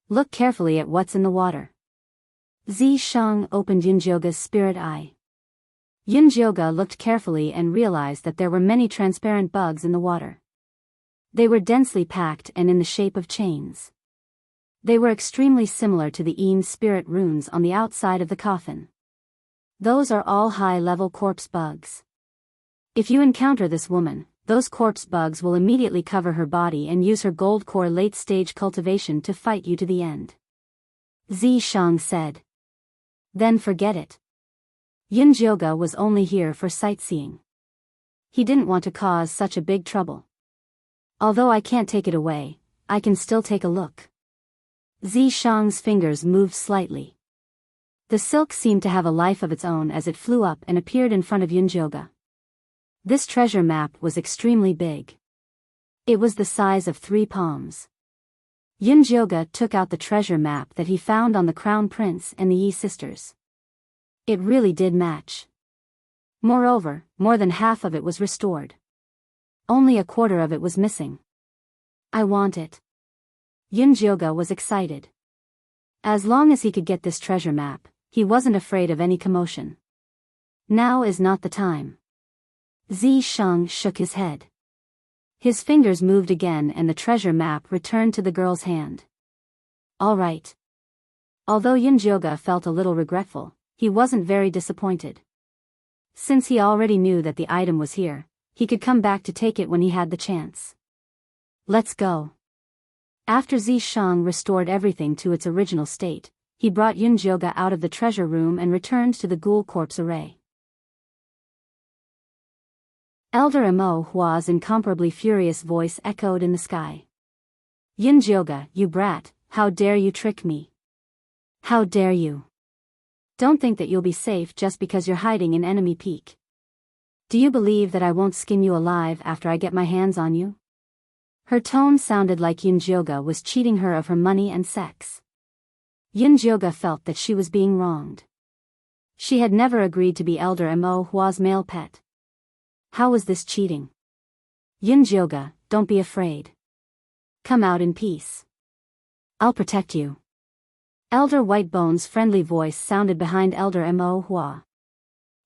Look carefully at what's in the water. Zi Shang opened Yunjioga's spirit eye. Yunjioga looked carefully and realized that there were many transparent bugs in the water. They were densely packed and in the shape of chains. They were extremely similar to the Yin spirit runes on the outside of the coffin. Those are all high-level corpse bugs. If you encounter this woman, those corpse bugs will immediately cover her body and use her gold core late-stage cultivation to fight you to the end. Zi Shang said. Then forget it. Yunjioga was only here for sightseeing. He didn't want to cause such a big trouble. Although I can't take it away, I can still take a look. Zi Shang's fingers moved slightly. The silk seemed to have a life of its own as it flew up and appeared in front of Yunjioga. This treasure map was extremely big. It was the size of 3 palms. Yunjioga took out the treasure map that he found on the Crown Prince and the Yi sisters. It really did match. Moreover, more than half of it was restored. Only a quarter of it was missing. I want it. Yunjioga was excited. As long as he could get this treasure map, he wasn't afraid of any commotion. Now is not the time. Zi Shang shook his head. His fingers moved again and the treasure map returned to the girl's hand. All right. Although Yunjioga felt a little regretful, he wasn't very disappointed. Since he already knew that the item was here, he could come back to take it when he had the chance. Let's go. After Zi Shang restored everything to its original state, he brought Yunjioga out of the treasure room and returned to the ghoul corpse array. Elder Mo Hua's incomparably furious voice echoed in the sky. Yunjioga, you brat, how dare you trick me? How dare you? Don't think that you'll be safe just because you're hiding in enemy peak. Do you believe that I won't skin you alive after I get my hands on you? Her tone sounded like Yunjioga was cheating her of her money and sex. Yunjioga felt that she was being wronged. She had never agreed to be Elder Mo Hua's male pet. How was this cheating? Yunjioga, don't be afraid. Come out in peace. I'll protect you. Elder Whitebone's friendly voice sounded behind Elder Mo Hua.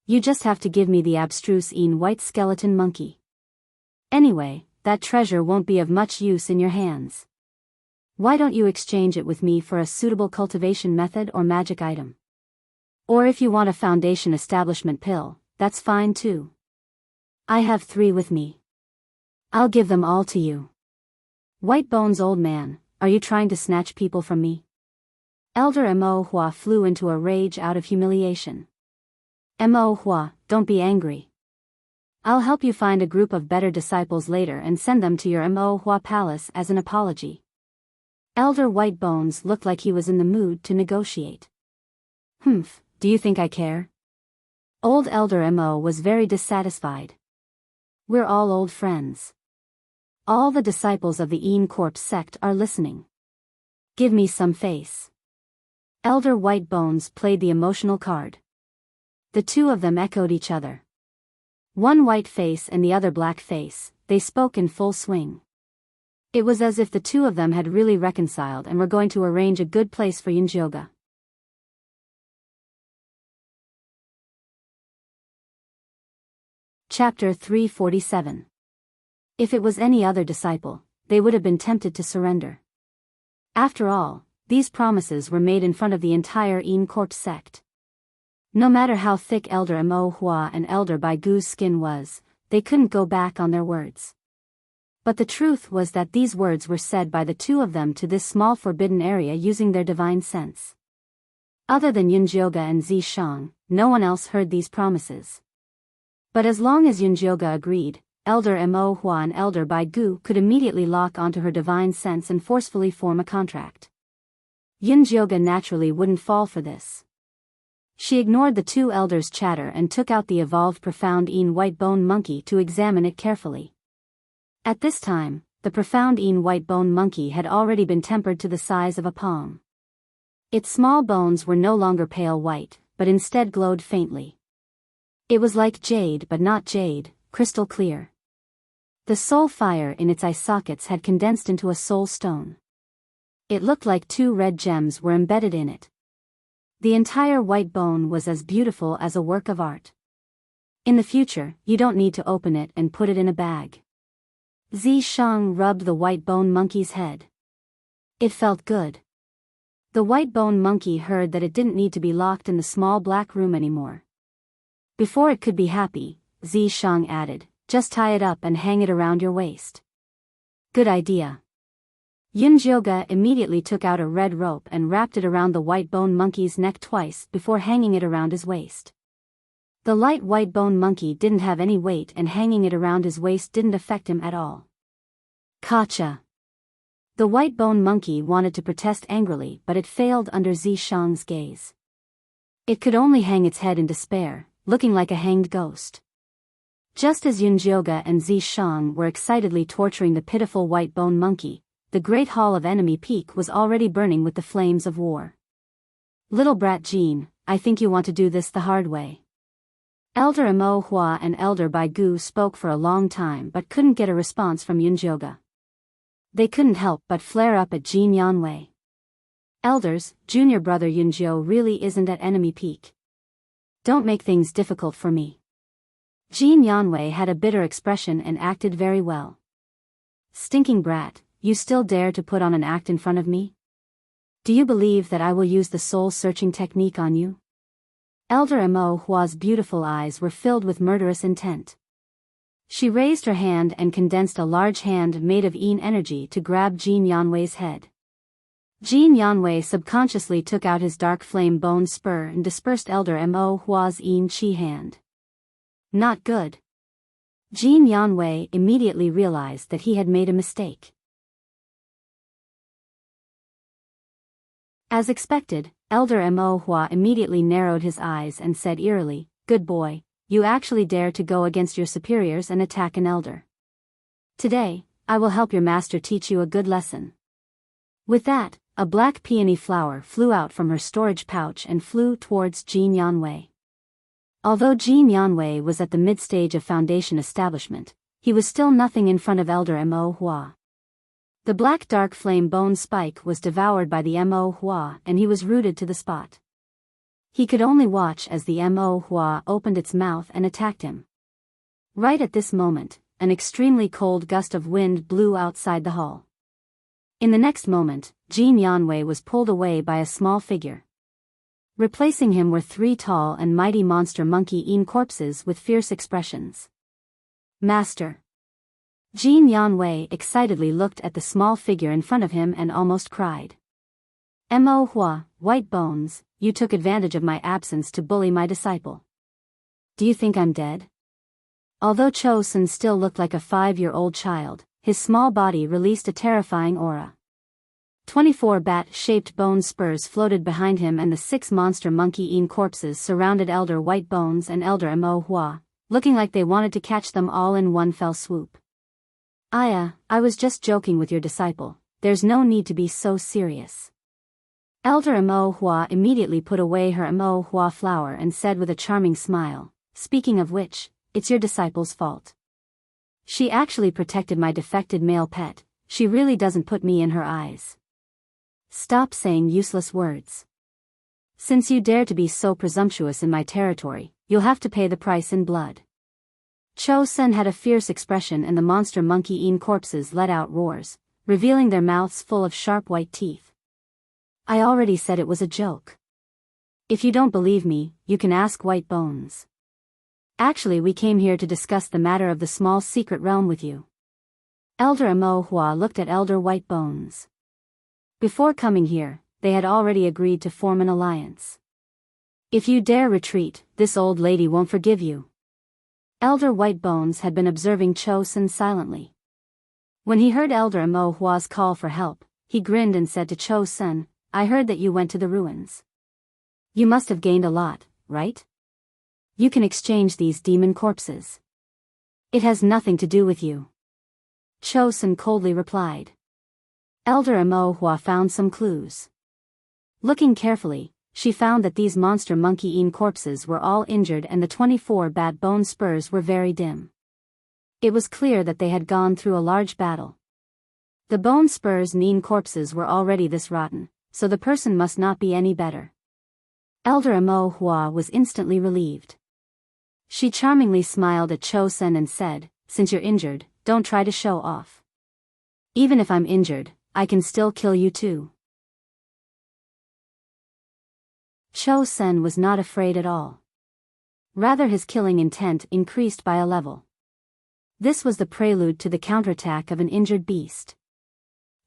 You just have to give me the abstruse white skeleton monkey. Anyway, that treasure won't be of much use in your hands. Why don't you exchange it with me for a suitable cultivation method or magic item? Or if you want a foundation establishment pill, that's fine too. I have 3 with me. I'll give them all to you. White Bones, old man, are you trying to snatch people from me? Elder Mo Hua flew into a rage out of humiliation. Mo Hua, don't be angry. I'll help you find a group of better disciples later and send them to your Mo Hua palace as an apology. Elder White Bones looked like he was in the mood to negotiate. Humph, do you think I care? Old Elder Mo was very dissatisfied. We're all old friends. All the disciples of the Corpse sect are listening. Give me some face. Elder White Bones played the emotional card. The two of them echoed each other. One white face and the other black face, they spoke in full swing. It was as if the two of them had really reconciled and were going to arrange a good place for Yunjioga. Chapter 347. If it was any other disciple, they would have been tempted to surrender. After all, these promises were made in front of the entire Corpse sect. No matter how thick Elder Mo Hua and Elder Bai Gu's skin was, they couldn't go back on their words. But the truth was that these words were said by the two of them to this small forbidden area using their divine sense. Other than Yunjioga and Zishang, no one else heard these promises. But as long as Yunjioga agreed, Elder Mo Hua and Elder Bai Gu could immediately lock onto her divine sense and forcefully form a contract. Yunjioga naturally wouldn't fall for this. She ignored the two elders' chatter and took out the evolved profound white bone monkey to examine it carefully. At this time, the profound white bone monkey had already been tempered to the size of a palm. Its small bones were no longer pale white, but instead glowed faintly. It was like jade but not jade, crystal clear. The soul fire in its eye sockets had condensed into a soul stone. It looked like two red gems were embedded in it. The entire white bone was as beautiful as a work of art. In the future, you don't need to open it and put it in a bag. Zishang rubbed the white bone monkey's head. It felt good. The white bone monkey heard that it didn't need to be locked in the small black room anymore. Before it could be happy, Zishang added, just tie it up and hang it around your waist. Good idea. Yunjioga immediately took out a red rope and wrapped it around the white bone monkey's neck twice before hanging it around his waist. The light white bone monkey didn't have any weight and hanging it around his waist didn't affect him at all. Gotcha! The white bone monkey wanted to protest angrily, but it failed under Zishang's gaze. It could only hang its head in despair, looking like a hanged ghost. Just as Yunjioga and Zishang were excitedly torturing the pitiful white bone monkey, the Great Hall of Enemy Peak was already burning with the flames of war. Little brat Jean, I think you want to do this the hard way. Elder Mo Hua and Elder Bai Gu spoke for a long time but couldn't get a response from Yunjioga. They couldn't help but flare up at Jean Yanwei. Elders, junior brother Yunjio really isn't at Enemy Peak. Don't make things difficult for me. Jean Yanwei had a bitter expression and acted very well. Stinking brat, you still dare to put on an act in front of me? Do you believe that I will use the soul-searching technique on you? Elder Mo Hua's beautiful eyes were filled with murderous intent. She raised her hand and condensed a large hand made of energy to grab Jean Yanwei's head. Jean Yanwei subconsciously took out his dark flame bone spur and dispersed Elder Mo Hua's chi hand. Not good. Jean Yanwei immediately realized that he had made a mistake. As expected, Elder Mo Hua immediately narrowed his eyes and said eerily, "Good boy, you actually dare to go against your superiors and attack an elder. Today, I will help your master teach you a good lesson." With that, a black peony flower flew out from her storage pouch and flew towards Jean Yanwei. Although Jean Yanwei was at the mid-stage of foundation establishment, he was still nothing in front of Elder Mo Hua. The black dark flame bone spike was devoured by the Mo Hua and he was rooted to the spot. He could only watch as the Mo Hua opened its mouth and attacked him. Right at this moment, an extremely cold gust of wind blew outside the hall. In the next moment, Jean Yanwei was pulled away by a small figure. Replacing him were three tall and mighty monster monkey corpses with fierce expressions. "Master!" Jin Yanwei excitedly looked at the small figure in front of him and almost cried. Mo Hua, White Bones, you took advantage of my absence to bully my disciple. Do you think I'm dead? Although Cho Sun still looked like a 5-year-old child, his small body released a terrifying aura. 24 bat-shaped bone spurs floated behind him, and the 6 monster monkey-ean corpses surrounded Elder White Bones and Elder Mo Hua, looking like they wanted to catch them all in one fell swoop. I was just joking with your disciple, there's no need to be so serious. Elder Mo Hua immediately put away her Mo Hua flower and said with a charming smile, speaking of which, it's your disciple's fault. She actually protected my defected male pet, she really doesn't put me in her eyes. Stop saying useless words. Since you dare to be so presumptuous in my territory, you'll have to pay the price in blood. Cho Sun had a fierce expression, and the monster monkey-ean corpses let out roars, revealing their mouths full of sharp white teeth. I already said it was a joke. If you don't believe me, you can ask White Bones. Actually, we came here to discuss the matter of the small secret realm with you. Elder Mo Hua looked at Elder White Bones. Before coming here, they had already agreed to form an alliance. If you dare retreat, this old lady won't forgive you. Elder White Bones had been observing Cho Sun silently. When he heard Elder Mo Hua's call for help, he grinned and said to Cho Sun, I heard that you went to the ruins. You must have gained a lot, right? You can exchange these demon corpses. It has nothing to do with you. Cho Sun coldly replied. Elder Mo Hua found some clues. Looking carefully, she found that these monster monkey-ean corpses were all injured and the 24 bat bone spurs were very dim. It was clear that they had gone through a large battle. The bone spurs and corpses were already this rotten, so the person must not be any better. Elder Mo Hua was instantly relieved. She charmingly smiled at Cho Sun and said, since you're injured, don't try to show off. Even if I'm injured, I can still kill you too. Cho Sun was not afraid at all. Rather, his killing intent increased by a level. This was the prelude to the counterattack of an injured beast.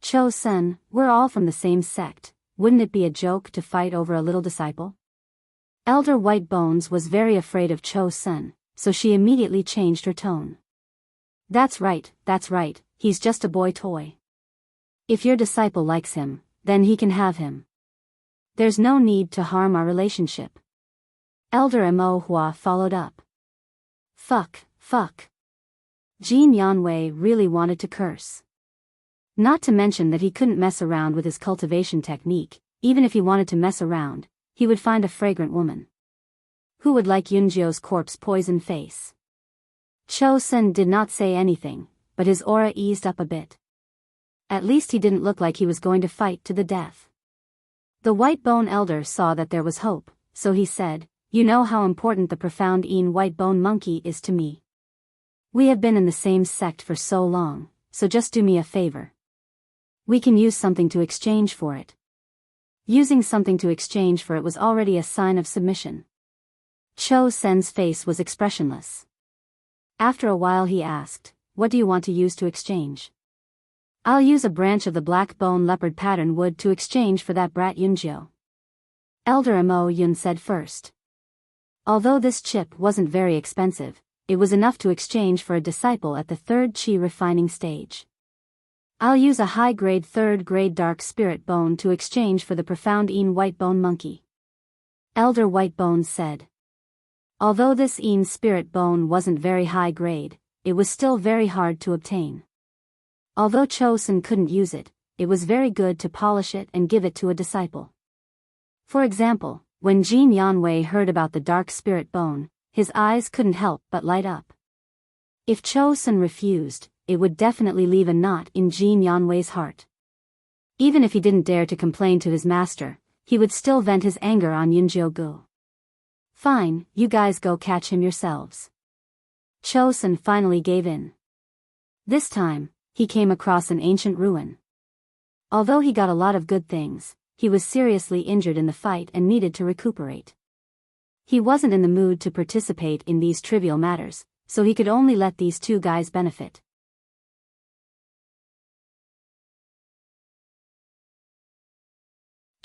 Cho Sun, we're all from the same sect, wouldn't it be a joke to fight over a little disciple? Elder White Bones was very afraid of Cho Sun, so she immediately changed her tone. That's right, he's just a boy toy. If your disciple likes him, then he can have him. There's no need to harm our relationship. Elder Mo Hua followed up. Fuck. Jin Yanwei really wanted to curse. Not to mention that he couldn't mess around with his cultivation technique. Even if he wanted to mess around, he would find a fragrant woman. Who would like Yunjio's corpse poison face? Cho Sun did not say anything, but his aura eased up a bit. At least he didn't look like he was going to fight to the death. The White Bone Elder saw that there was hope, so he said, you know how important the profound White Bone Monkey is to me. We have been in the same sect for so long, so just do me a favor. We can use something to exchange for it. Using something to exchange for it was already a sign of submission. Cho Sun's face was expressionless. After a while he asked, what do you want to use to exchange? I'll use a branch of the black bone leopard pattern wood to exchange for that brat Yunjio. Elder Mo Yun said first. Although this chip wasn't very expensive, it was enough to exchange for a disciple at the 3rd chi refining stage. I'll use a high-grade 3rd grade dark spirit bone to exchange for the profound White Bone Monkey. Elder White Bones said. Although this spirit bone wasn't very high grade, it was still very hard to obtain. Although Cho Sun couldn't use it, it was very good to polish it and give it to a disciple. For example, when Jin Yanwei heard about the dark spirit bone, his eyes couldn't help but light up. If Cho Sun refused, it would definitely leave a knot in Jin Yanwei's heart. Even if he didn't dare to complain to his master, he would still vent his anger on Yunjio Gu. Fine, you guys go catch him yourselves. Cho Sun finally gave in. This time, he came across an ancient ruin. Although he got a lot of good things, he was seriously injured in the fight and needed to recuperate. He wasn't in the mood to participate in these trivial matters, so he could only let these 2 guys benefit.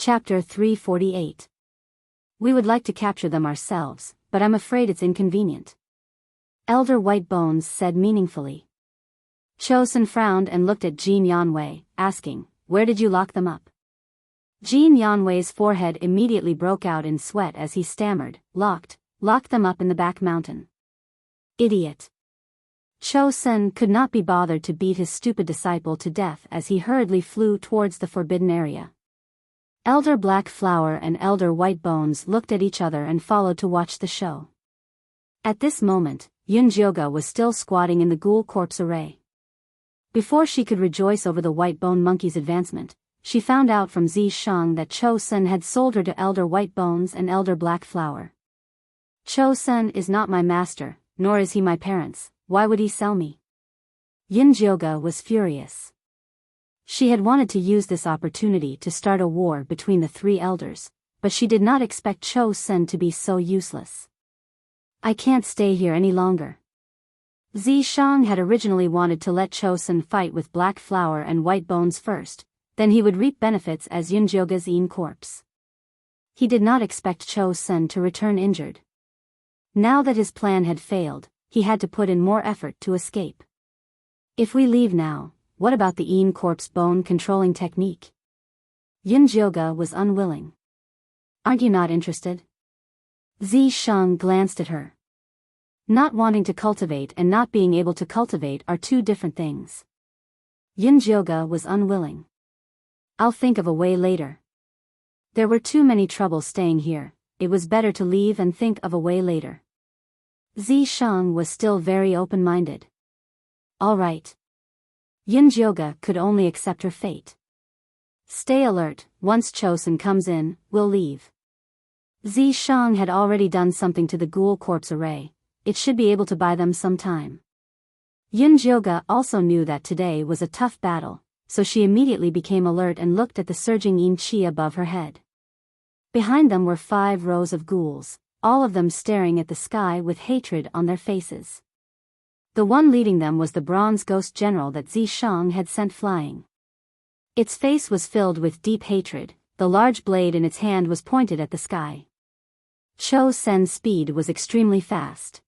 Chapter 348. We would like to capture them ourselves, but I'm afraid it's inconvenient. Elder White Bones said meaningfully. Chosun frowned and looked at Jean Yanwei, asking, "Where did you lock them up?" Jean Yanwei's forehead immediately broke out in sweat as he stammered, locked them up in the back mountain. Idiot. Chosun could not be bothered to beat his stupid disciple to death as he hurriedly flew towards the forbidden area. Elder Black Flower and Elder White Bones looked at each other and followed to watch the show. At this moment, Yunjioga was still squatting in the ghoul corpse array. Before she could rejoice over the White Bone Monkey's advancement, she found out from Zi Shang that Chosun had sold her to Elder White Bones and Elder Black Flower. Chosun is not my master, nor is he my parents. Why would he sell me? Yunjioga was furious. She had wanted to use this opportunity to start a war between the three elders, but she did not expect Chosun to be so useless. I can't stay here any longer. Zi Shang had originally wanted to let Chosun fight with Black Flower and White Bones first, then he would reap benefits as Yunjioga's corpse. He did not expect Chosun to return injured. Now that his plan had failed, he had to put in more effort to escape. If we leave now, what about the corpse bone controlling technique? Yunjioga was unwilling. Aren't you not interested? Zi Shang glanced at her. Not wanting to cultivate and not being able to cultivate are two different things. Yunjioga was unwilling. I'll think of a way later. There were too many troubles staying here, it was better to leave and think of a way later. Zi Shang was still very open-minded. All right. Yunjioga could only accept her fate. Stay alert, once Chosun comes in, we'll leave. Zi Shang had already done something to the ghoul corpse array, it should be able to buy them some time. Yunjioga also knew that today was a tough battle, so she immediately became alert and looked at the surging Qi above her head. Behind them were 5 rows of ghouls, all of them staring at the sky with hatred on their faces. The one leading them was the bronze ghost general that Zi Shang had sent flying. Its face was filled with deep hatred, the large blade in its hand was pointed at the sky. Chosun's speed was extremely fast.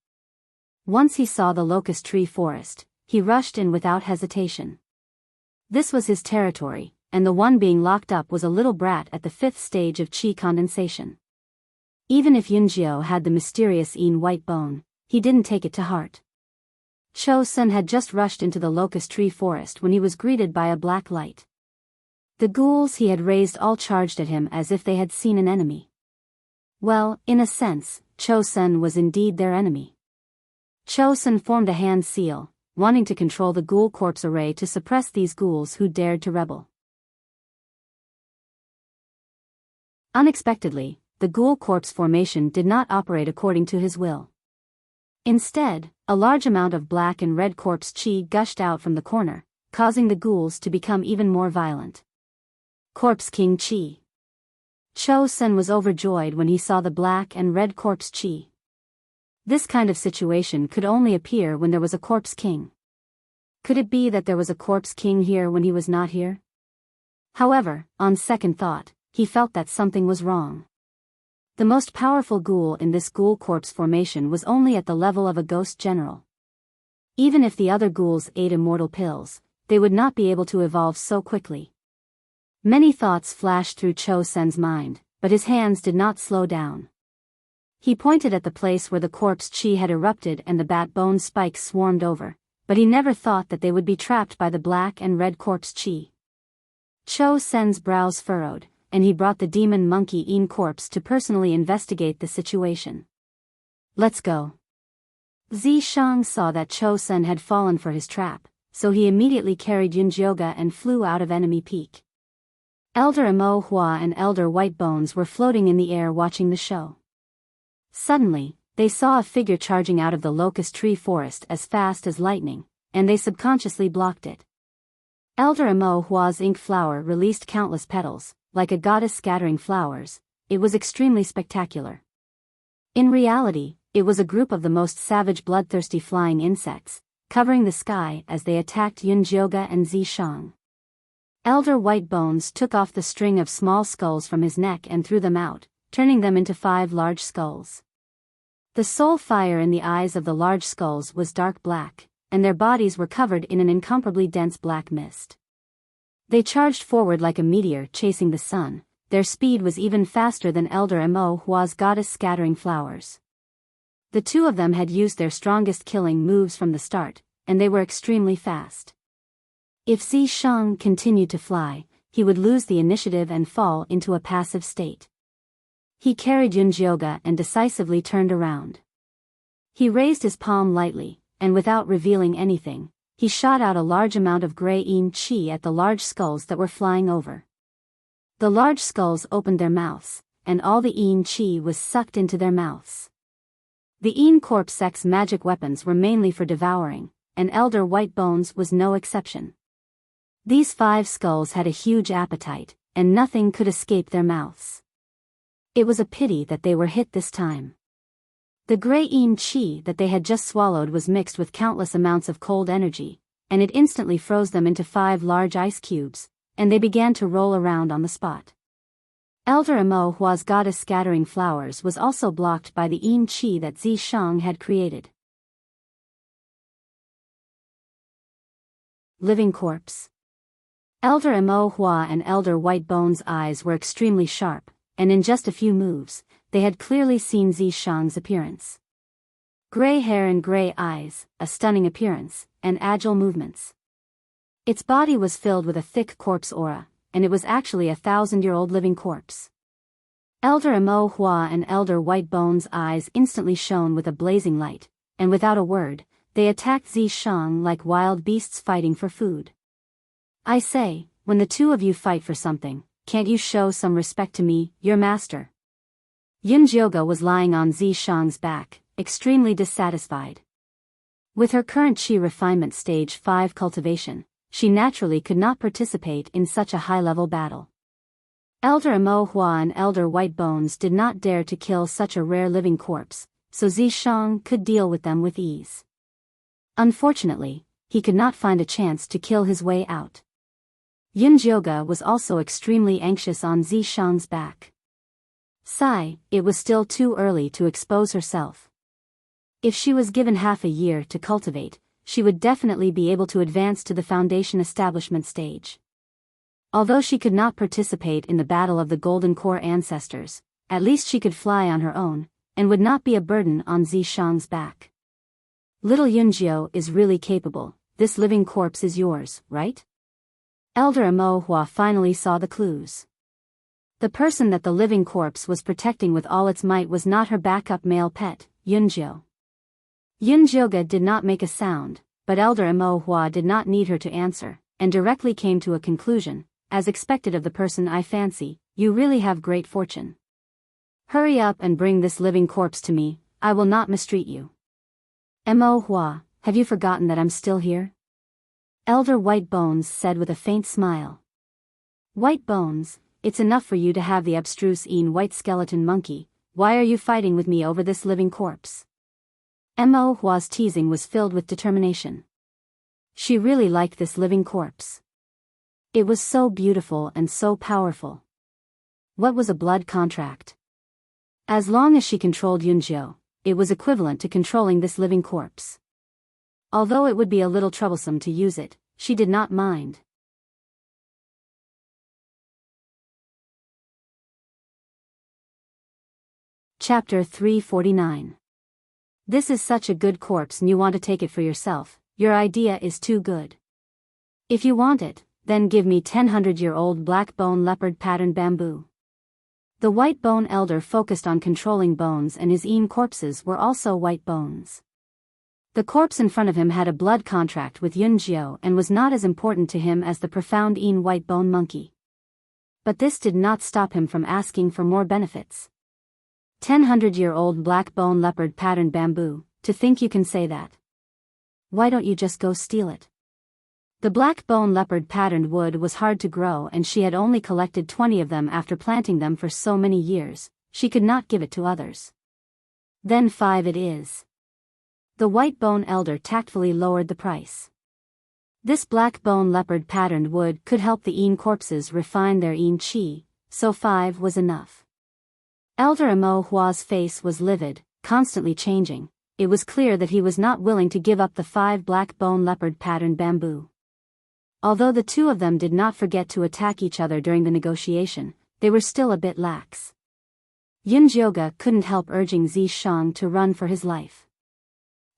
Once he saw the locust tree forest, he rushed in without hesitation. This was his territory, and the one being locked up was a little brat at the 5th stage of Qi condensation. Even if Yunjio had the mysterious white bone, he didn't take it to heart. Chosun had just rushed into the locust tree forest when he was greeted by a black light. The ghouls he had raised all charged at him as if they had seen an enemy. Well, in a sense, Chosun was indeed their enemy. Chosun formed a hand seal, wanting to control the ghoul corpse array to suppress these ghouls who dared to rebel. Unexpectedly, the ghoul corpse formation did not operate according to his will. Instead, a large amount of black and red corpse qi gushed out from the corner, causing the ghouls to become even more violent. Corpse King Qi. Chosun was overjoyed when he saw the black and red corpse qi. This kind of situation could only appear when there was a corpse king. Could it be that there was a corpse king here when he was not here? However, on second thought, he felt that something was wrong. The most powerful ghoul in this ghoul corpse formation was only at the level of a ghost general. Even if the other ghouls ate immortal pills, they would not be able to evolve so quickly. Many thoughts flashed through Chosun's mind, but his hands did not slow down. He pointed at the place where the corpse qi had erupted and the bat bone spikes swarmed over, but he never thought that they would be trapped by the black and red corpse qi. Chosun's brows furrowed, and he brought the demon monkey corpse to personally investigate the situation. Let's go. Zi Shang saw that Chosun had fallen for his trap, so he immediately carried Yunjioga and flew out of enemy peak. Elder Imo Hua and Elder White Bones were floating in the air watching the show. Suddenly, they saw a figure charging out of the locust tree forest as fast as lightning, and they subconsciously blocked it. Elder Imo Hua's ink flower released countless petals, like a goddess scattering flowers. It was extremely spectacular. In reality, it was a group of the most savage bloodthirsty flying insects, covering the sky as they attacked Yunjioga and Zi Shang. Elder White Bones took off the string of small skulls from his neck and threw them out, turning them into 5 large skulls. The soul fire in the eyes of the large skulls was dark black, and their bodies were covered in an incomparably dense black mist. They charged forward like a meteor chasing the sun. Their speed was even faster than Elder Mo Hua's goddess scattering flowers. The two of them had used their strongest killing moves from the start, and they were extremely fast. If Zi Shang continued to fly, he would lose the initiative and fall into a passive state. He carried Yunjioga and decisively turned around. He raised his palm lightly, and without revealing anything, he shot out a large amount of gray yin qi at the large skulls that were flying over. The large skulls opened their mouths, and all the yin qi was sucked into their mouths. The Yin Corpse Sect's magic weapons were mainly for devouring, and Elder White Bones was no exception. These 5 skulls had a huge appetite, and nothing could escape their mouths. It was a pity that they were hit this time. The gray yin qi that they had just swallowed was mixed with countless amounts of cold energy, and it instantly froze them into 5 large ice cubes, and they began to roll around on the spot. Elder Mo Hua's goddess scattering flowers was also blocked by the yin qi that Zi Shang had created. Living Corpse. Elder Mo Hua and Elder White Bones' eyes were extremely sharp, and in just a few moves, they had clearly seen Zi Shang's appearance. Gray hair and gray eyes, a stunning appearance, and agile movements. Its body was filled with a thick corpse aura, and it was actually a 1,000-year-old living corpse. Elder Mo Hua and Elder White Bones' eyes instantly shone with a blazing light, and without a word, they attacked Zi Shang like wild beasts fighting for food. I say, when the two of you fight for something, can't you show some respect to me, your master? Yunjioga was lying on Zi Shang's back, extremely dissatisfied. With her current Qi refinement stage 5 cultivation, she naturally could not participate in such a high-level battle. Elder Mo Hua and Elder White Bones did not dare to kill such a rare living corpse, so Zi Shang could deal with them with ease. Unfortunately, he could not find a chance to kill his way out. Yunjioga was also extremely anxious on Zi Shang's back. Sigh, it was still too early to expose herself. If she was given half a year to cultivate, she would definitely be able to advance to the foundation establishment stage. Although she could not participate in the battle of the Golden Core ancestors, at least she could fly on her own, and would not be a burden on Zi Shang's back. Little Yunjio is really capable. This living corpse is yours, right? Elder Mo Hua finally saw the clues. The person that the living corpse was protecting with all its might was not her backup male pet, Yunjio. Yunjioga did not make a sound, but Elder Mo Hua did not need her to answer, and directly came to a conclusion, as expected of the person I fancy. You really have great fortune. Hurry up and bring this living corpse to me, I will not mistreat you. Mo Hua, have you forgotten that I'm still here? Elder White Bones said with a faint smile. White Bones, it's enough for you to have the abstruse white skeleton monkey. Why are you fighting with me over this living corpse? Mo Hua's teasing was filled with determination. She really liked this living corpse. It was so beautiful and so powerful. What was a blood contract? As long as she controlled Yunjio, it was equivalent to controlling this living corpse. Although it would be a little troublesome to use it, she did not mind. Chapter 349. This is such a good corpse and you want to take it for yourself. Your idea is too good. If you want it, then give me 1,000-year-old black bone leopard patterned bamboo. The white bone elder focused on controlling bones, and his corpses were also white bones. The corpse in front of him had a blood contract with Yunjio and was not as important to him as the profound white bone monkey. But this did not stop him from asking for more benefits. 1,000-year-old black bone leopard patterned bamboo, to think you can say that. Why don't you just go steal it? The black bone leopard patterned wood was hard to grow, and she had only collected 20 of them after planting them for so many years. She could not give it to others. Then 5 it is. The white bone elder tactfully lowered the price. This black bone leopard patterned wood could help the Een corpses refine their Een chi, so 5 was enough. Elder Mo Hua's face was livid, constantly changing. It was clear that he was not willing to give up the 5 black bone leopard patterned bamboo. Although the two of them did not forget to attack each other during the negotiation, they were still a bit lax. Yunjioga couldn't help urging Zishang to run for his life.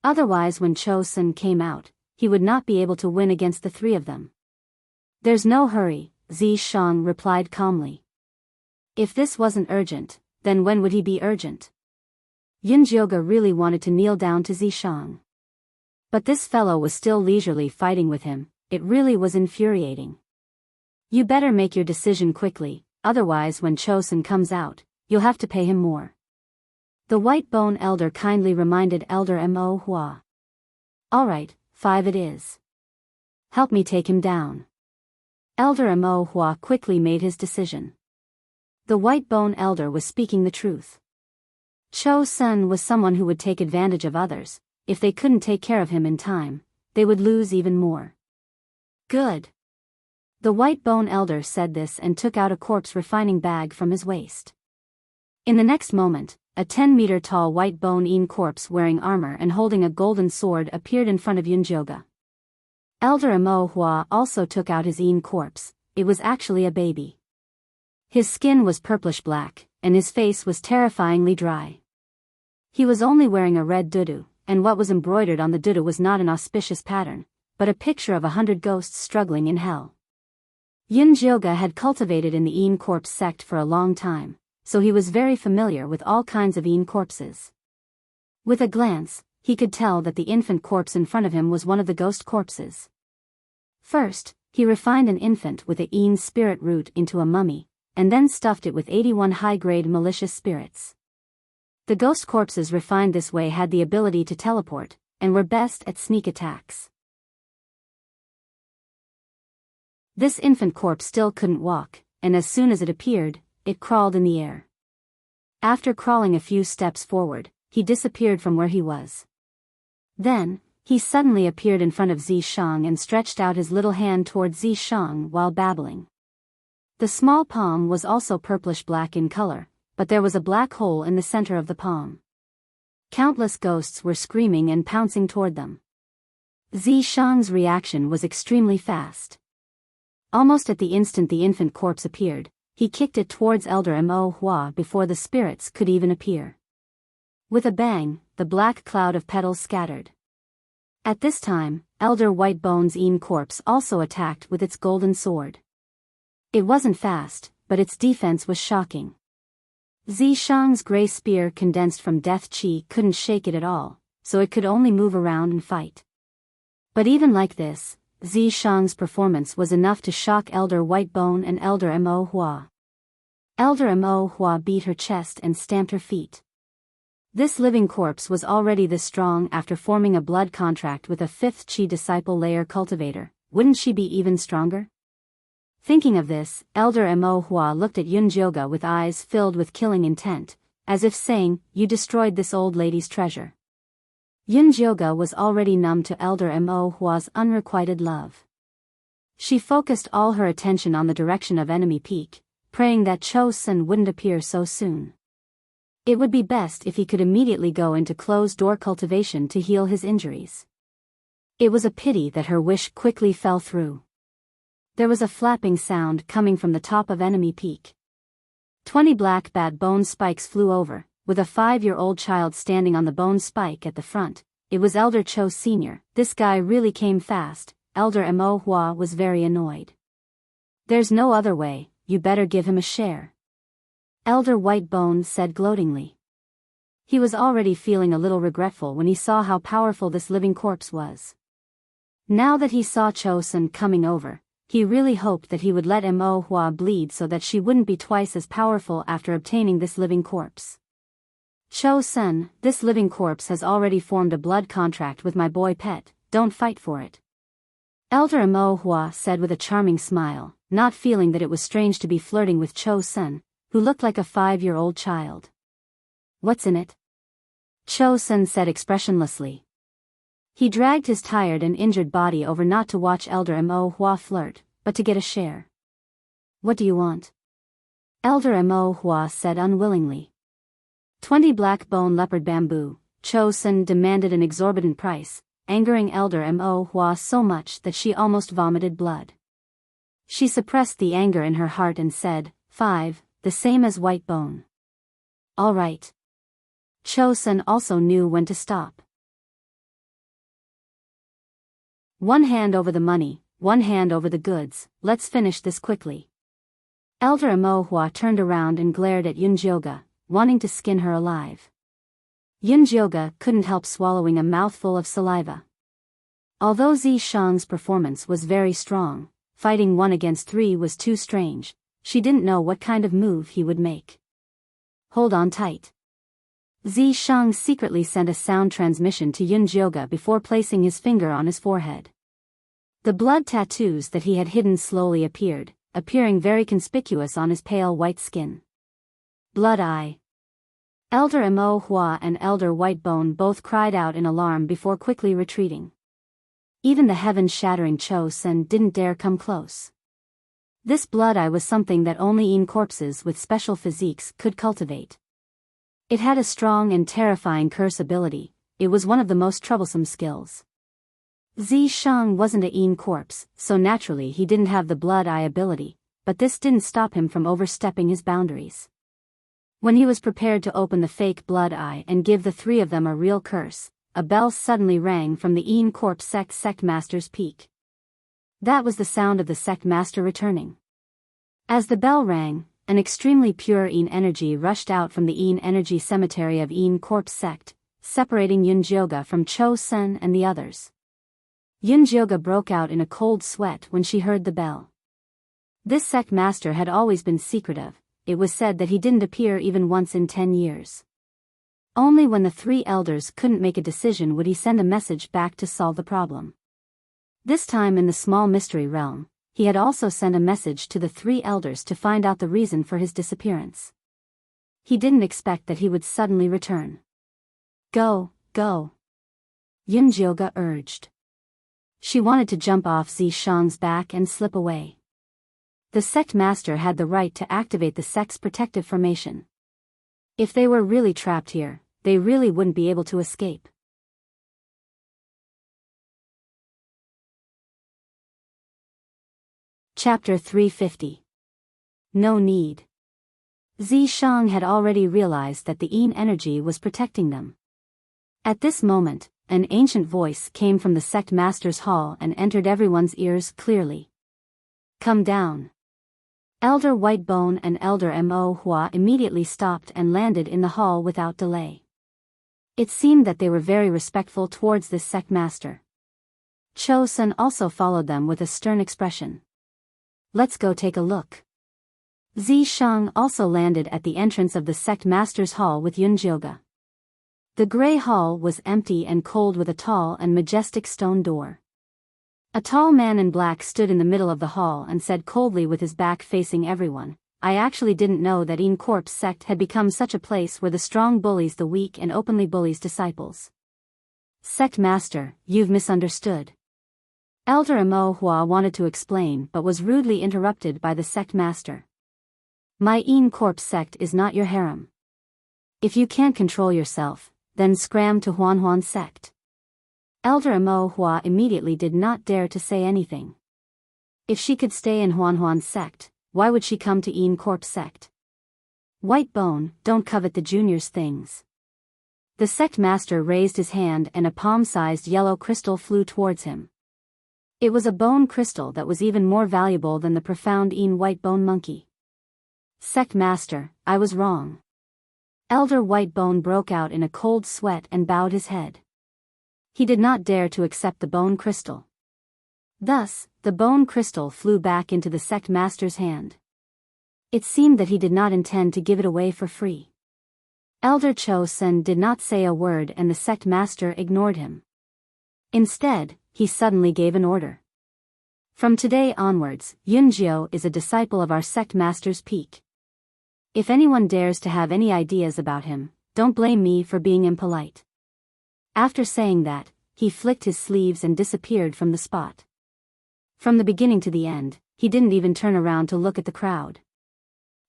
Otherwise, when Cho Sun came out, he would not be able to win against the 3 of them. There's no hurry, Zishang replied calmly. If this wasn't urgent, then when would he be urgent? Yunjioga really wanted to kneel down to Zishang. But this fellow was still leisurely fighting with him. It really was infuriating. You better make your decision quickly, otherwise when Cho Sun comes out, you'll have to pay him more. The white bone elder kindly reminded Elder Mo Hua. Alright, 5 it is. Help me take him down. Elder Mo Hua quickly made his decision. The white bone elder was speaking the truth. Cho Sun was someone who would take advantage of others. If they couldn't take care of him in time, they would lose even more. Good. The white bone elder said this and took out a corpse refining bag from his waist. In the next moment, a 10-meter tall white bone Een corpse wearing armor and holding a golden sword appeared in front of Yunjioga. Elder Mo Hua also took out his Een corpse. It was actually a baby. His skin was purplish black, and his face was terrifyingly dry. He was only wearing a red dudu, and what was embroidered on the dudu was not an auspicious pattern, but a picture of 100 ghosts struggling in hell. Yunjioga had cultivated in the Een corpse sect for a long time, so he was very familiar with all kinds of Een corpses. With a glance, he could tell that the infant corpse in front of him was one of the ghost corpses. First, he refined an infant with a Een spirit root into a mummy, and then stuffed it with 81 high-grade malicious spirits. The ghost corpses refined this way had the ability to teleport, and were best at sneak attacks. This infant corpse still couldn't walk, and as soon as it appeared, it crawled in the air. After crawling a few steps forward, he disappeared from where he was. Then, he suddenly appeared in front of Zishang and stretched out his little hand toward Zishang while babbling. The small palm was also purplish-black in color, but there was a black hole in the center of the palm. Countless ghosts were screaming and pouncing toward them. Zishang's reaction was extremely fast. Almost at the instant the infant corpse appeared, he kicked it towards Elder Mo Hua before the spirits could even appear. With a bang, the black cloud of petals scattered. At this time, Elder Whitebone's Een corpse also attacked with its golden sword. It wasn't fast, but its defense was shocking. Zishang's gray spear condensed from death chi couldn't shake it at all, so it could only move around and fight. But even like this, Zishang's performance was enough to shock Elder Whitebone and Elder Mo Hua. Elder Mo Hua beat her chest and stamped her feet. This living corpse was already this strong after forming a blood contract with a 5th Chi disciple layer cultivator. Wouldn't she be even stronger? Thinking of this, Elder Mo Hua looked at Yunjioga with eyes filled with killing intent, as if saying, "You destroyed this old lady's treasure." Yunjioga was already numb to Elder Mo Hua's unrequited love. She focused all her attention on the direction of enemy peak, praying that Cho Sun wouldn't appear so soon. It would be best if he could immediately go into closed-door cultivation to heal his injuries. It was a pity that her wish quickly fell through. There was a flapping sound coming from the top of enemy peak. 20 black bat bone spikes flew over, with a 5-year-old child standing on the bone spike at the front. It was Elder Cho Sr. This guy really came fast. Elder Mo Hua was very annoyed. "There's no other way, you better give him a share," Elder Whitebone said gloatingly. He was already feeling a little regretful when he saw how powerful this living corpse was. Now that he saw Cho Sun coming over, he really hoped that he would let Mo Hua bleed so that she wouldn't be twice as powerful after obtaining this living corpse. "Cho Sun, this living corpse has already formed a blood contract with my boy pet, don't fight for it," Elder Mo Hua said with a charming smile, not feeling that it was strange to be flirting with Cho Sun, who looked like a 5-year-old child. "What's in it?" Cho Sun said expressionlessly. He dragged his tired and injured body over not to watch Elder Mo Hua flirt, but to get a share. "What do you want?" Elder Mo Hua said unwillingly. 20 black bone leopard bamboo. Cho Sun demanded an exorbitant price, angering Elder Mo Hua so much that she almost vomited blood. She suppressed the anger in her heart and said, 5, the same as white bone. All right. Cho Sun also knew when to stop. One hand over the money, one hand over the goods, let's finish this quickly. Elder Mo Hua turned around and glared at Yunjioga, wanting to skin her alive. Yunjioga couldn't help swallowing a mouthful of saliva. Although Zi Shang's performance was very strong, fighting 1 against 3 was too strange. She didn't know what kind of move he would make. Hold on tight. Zi Shang secretly sent a sound transmission to Yunjioga before placing his finger on his forehead. The blood tattoos that he had hidden slowly appeared, appearing very conspicuous on his pale white skin. Blood Eye. Elder Mo Hua and Elder Whitebone both cried out in alarm before quickly retreating. Even the heaven-shattering Cho Sun didn't dare come close. This blood eye was something that only Yin corpses with special physiques could cultivate. It had a strong and terrifying curse ability. It was one of the most troublesome skills. Zi Shang wasn't a Yin corpse, so naturally he didn't have the blood eye ability, but this didn't stop him from overstepping his boundaries. When he was prepared to open the fake blood eye and give the 3 of them a real curse, a bell suddenly rang from the Yin Corp sect master's peak. That was the sound of the sect master returning. As the bell rang, an extremely pure Yin energy rushed out from the Yin energy cemetery of Yin Corp sect, separating Yunjioga from Cho Sun and the others. Yunjioga broke out in a cold sweat when she heard the bell. This sect master had always been secretive. It was said that he didn't appear even once in 10 years. Only when the 3 elders couldn't make a decision would he send a message back to solve the problem. This time in the small mystery realm, he had also sent a message to the 3 elders to find out the reason for his disappearance. He didn't expect that he would suddenly return. Go, go. Yunjioga urged. She wanted to jump off Zi Shang's back and slip away. The sect master had the right to activate the sect's protective formation. If they were really trapped here, they really wouldn't be able to escape. Chapter 350. No need. Zi Shang had already realized that the Yin energy was protecting them. At this moment, an ancient voice came from the sect master's hall and entered everyone's ears clearly. Come down. Elder Whitebone and Elder Mo Hua immediately stopped and landed in the hall without delay. It seemed that they were very respectful towards this sect master. Cho Sun also followed them with a stern expression. Let's go take a look. Zi Shang also landed at the entrance of the sect master's hall with Yunjioga. The gray hall was empty and cold with a tall and majestic stone door. A tall man in black stood in the middle of the hall and said coldly with his back facing everyone, I actually didn't know that Yin Corp's sect had become such a place where the strong bullies the weak and openly bullies disciples. Sect master, you've misunderstood. Elder Mo Hua wanted to explain but was rudely interrupted by the sect master. My Yin Corp sect is not your harem. If you can't control yourself, then scram to Huan sect. Elder Mo Hua immediately did not dare to say anything. If she could stay in Huan sect, why would she come to Yin Corp sect? Whitebone, don't covet the junior's things. The sect master raised his hand and a palm-sized yellow crystal flew towards him. It was a bone crystal that was even more valuable than the profound Yin Whitebone monkey. Sect master, I was wrong. Elder Whitebone broke out in a cold sweat and bowed his head. He did not dare to accept the bone crystal. Thus, the bone crystal flew back into the sect master's hand. It seemed that he did not intend to give it away for free. Elder Cho Sun did not say a word and the sect master ignored him. Instead, he suddenly gave an order. From today onwards, Yunjio is a disciple of our sect master's peak. If anyone dares to have any ideas about him, don't blame me for being impolite. After saying that, he flicked his sleeves and disappeared from the spot. From the beginning to the end, he didn't even turn around to look at the crowd.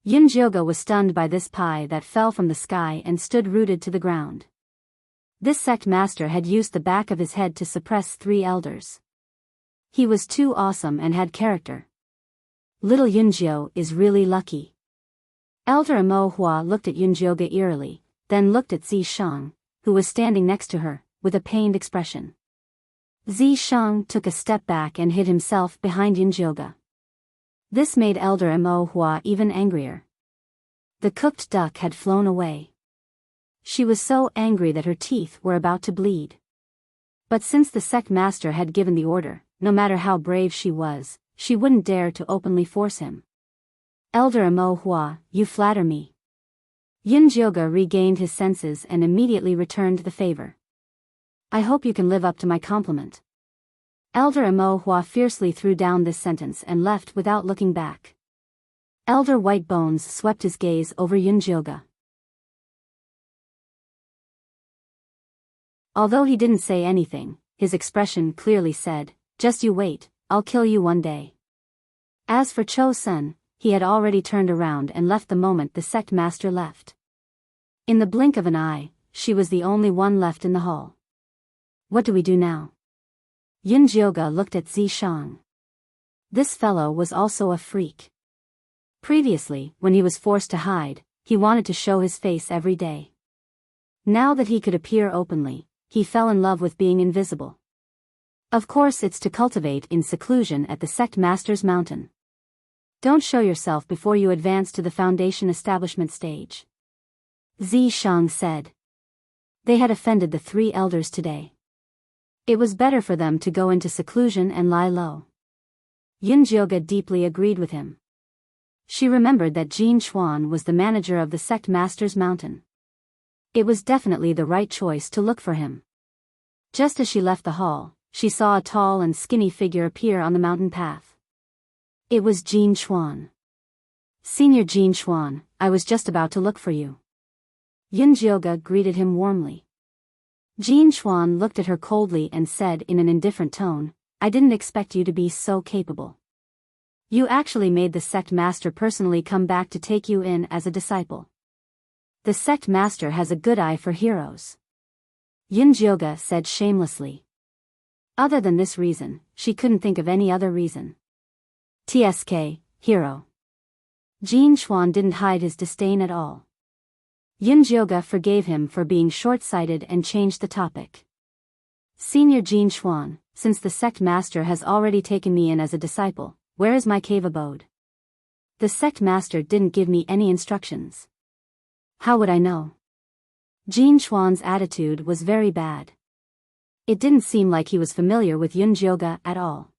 Yunjioga was stunned by this pie that fell from the sky and stood rooted to the ground. This sect master had used the back of his head to suppress 3 elders. He was too awesome and had character. Little Yunjio is really lucky. Elder Amo Hua looked at Yunjioga eerily, then looked at Zi Shang, who was standing next to her, with a pained expression. Zi Shang took a step back and hid himself behind Yunjioga. This made Elder Amo Hua even angrier. The cooked duck had flown away. She was so angry that her teeth were about to bleed. But since the sect master had given the order, no matter how brave she was, she wouldn't dare to openly force him. Elder Amo Hua, you flatter me. Yunjioga regained his senses and immediately returned the favor. I hope you can live up to my compliment. Elder Amo Hua fiercely threw down this sentence and left without looking back. Elder White Bones swept his gaze over Yunjioga. Although he didn't say anything, his expression clearly said, just you wait, I'll kill you one day. As for Cho Sun, he had already turned around and left the moment the sect master left. In the blink of an eye, she was the only one left in the hall. What do we do now? Yunjioga looked at Zi Shang. This fellow was also a freak. Previously, when he was forced to hide, he wanted to show his face every day. Now that he could appear openly, he fell in love with being invisible. Of course it's to cultivate in seclusion at the sect master's mountain. Don't show yourself before you advance to the foundation establishment stage. Zi Shang said. They had offended the 3 elders today. It was better for them to go into seclusion and lie low. Yunjioga deeply agreed with him. She remembered that Jin Chuan was the manager of the sect master's mountain. It was definitely the right choice to look for him. Just as she left the hall, she saw a tall and skinny figure appear on the mountain path. It was Jin Chuan. Senior Jin Chuan, I was just about to look for you. Yunjioga greeted him warmly. Jin Chuan looked at her coldly and said in an indifferent tone, I didn't expect you to be so capable. You actually made the sect master personally come back to take you in as a disciple. The sect master has a good eye for heroes. Yunjioga said shamelessly. Other than this reason, she couldn't think of any other reason. TSK, hero. Jin Chuan didn't hide his disdain at all. Yunjioga forgave him for being short-sighted and changed the topic. Senior Jin Chuan, since the sect master has already taken me in as a disciple, where is my cave abode? The sect master didn't give me any instructions. How would I know? Jin Chuan's attitude was very bad. It didn't seem like he was familiar with Yunjioga at all.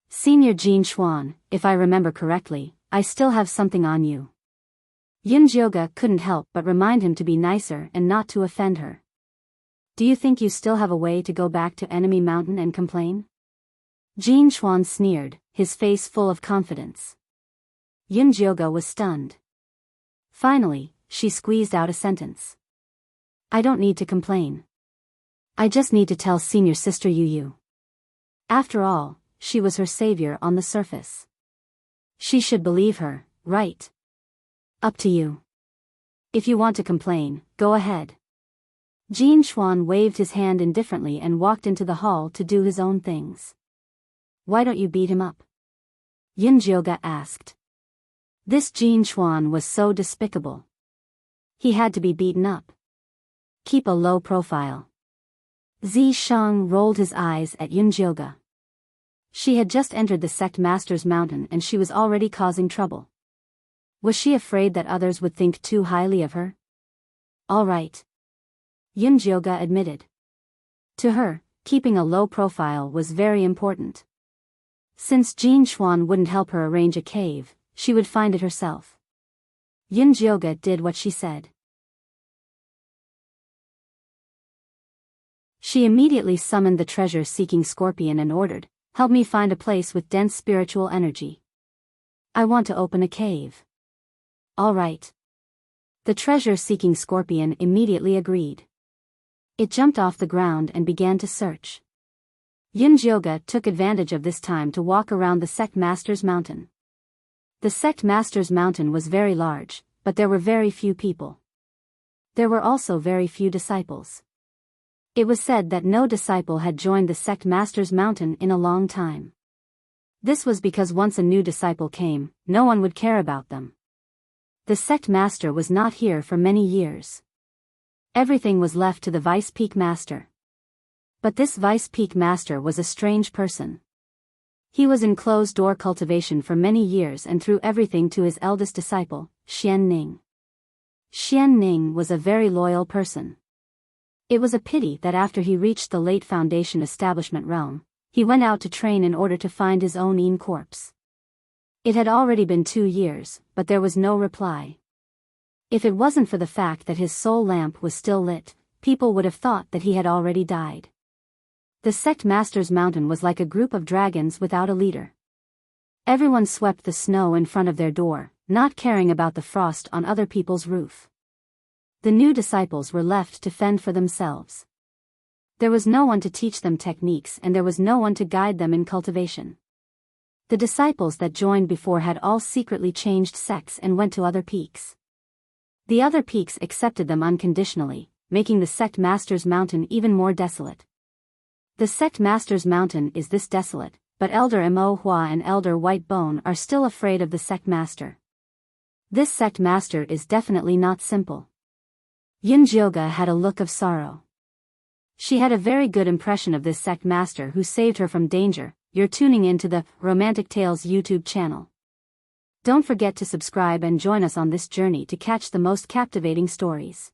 Senior Jin Chuan, if I remember correctly, I still have something on you. Yunjioga couldn't help but remind him to be nicer and not to offend her. Do you think you still have a way to go back to Enemy Mountain and complain? Jin Chuan sneered, his face full of confidence. Yunjioga was stunned. Finally, she squeezed out a sentence. I don't need to complain. I just need to tell senior sister Yu. After all, she was her savior on the surface. She should believe her, right? Up to you. If you want to complain, go ahead. Jin Chuan waved his hand indifferently and walked into the hall to do his own things. Why don't you beat him up? Yunjioga asked. This Jin Chuan was so despicable. He had to be beaten up. Keep a low profile. Zi Shang rolled his eyes at Yunjioga. She had just entered the sect master's mountain and she was already causing trouble. Was she afraid that others would think too highly of her? All right. Yunjioga admitted. To her, keeping a low profile was very important. Since Jin Chuan wouldn't help her arrange a cave, she would find it herself. Yunjioga did what she said. She immediately summoned the treasure-seeking scorpion and ordered, help me find a place with dense spiritual energy. I want to open a cave. All right. The treasure-seeking scorpion immediately agreed. It jumped off the ground and began to search. Yunjioga took advantage of this time to walk around the sect master's mountain. The sect master's mountain was very large, but there were very few people. There were also very few disciples. It was said that no disciple had joined the sect master's mountain in a long time. This was because once a new disciple came, no one would care about them. The sect master was not here for many years. Everything was left to the vice peak master. But this vice peak master was a strange person. He was in closed-door cultivation for many years and threw everything to his eldest disciple, Xian Ning. Xian Ning was a very loyal person. It was a pity that after he reached the late foundation establishment realm, he went out to train in order to find his own Yin corpse. It had already been 2 years, but there was no reply. If it wasn't for the fact that his soul lamp was still lit, people would have thought that he had already died. The sect master's mountain was like a group of dragons without a leader. Everyone swept the snow in front of their door, not caring about the frost on other people's roof. The new disciples were left to fend for themselves. There was no one to teach them techniques and there was no one to guide them in cultivation. The disciples that joined before had all secretly changed sects and went to other peaks. The other peaks accepted them unconditionally, making the sect master's mountain even more desolate. The sect master's mountain is this desolate, but Elder Mo Hua and Elder White Bone are still afraid of the sect master. This sect master is definitely not simple. Yunjioga had a look of sorrow. She had a very good impression of this sect master who saved her from danger. You're tuning into the Romantic Tales YouTube channel. Don't forget to subscribe and join us on this journey to catch the most captivating stories.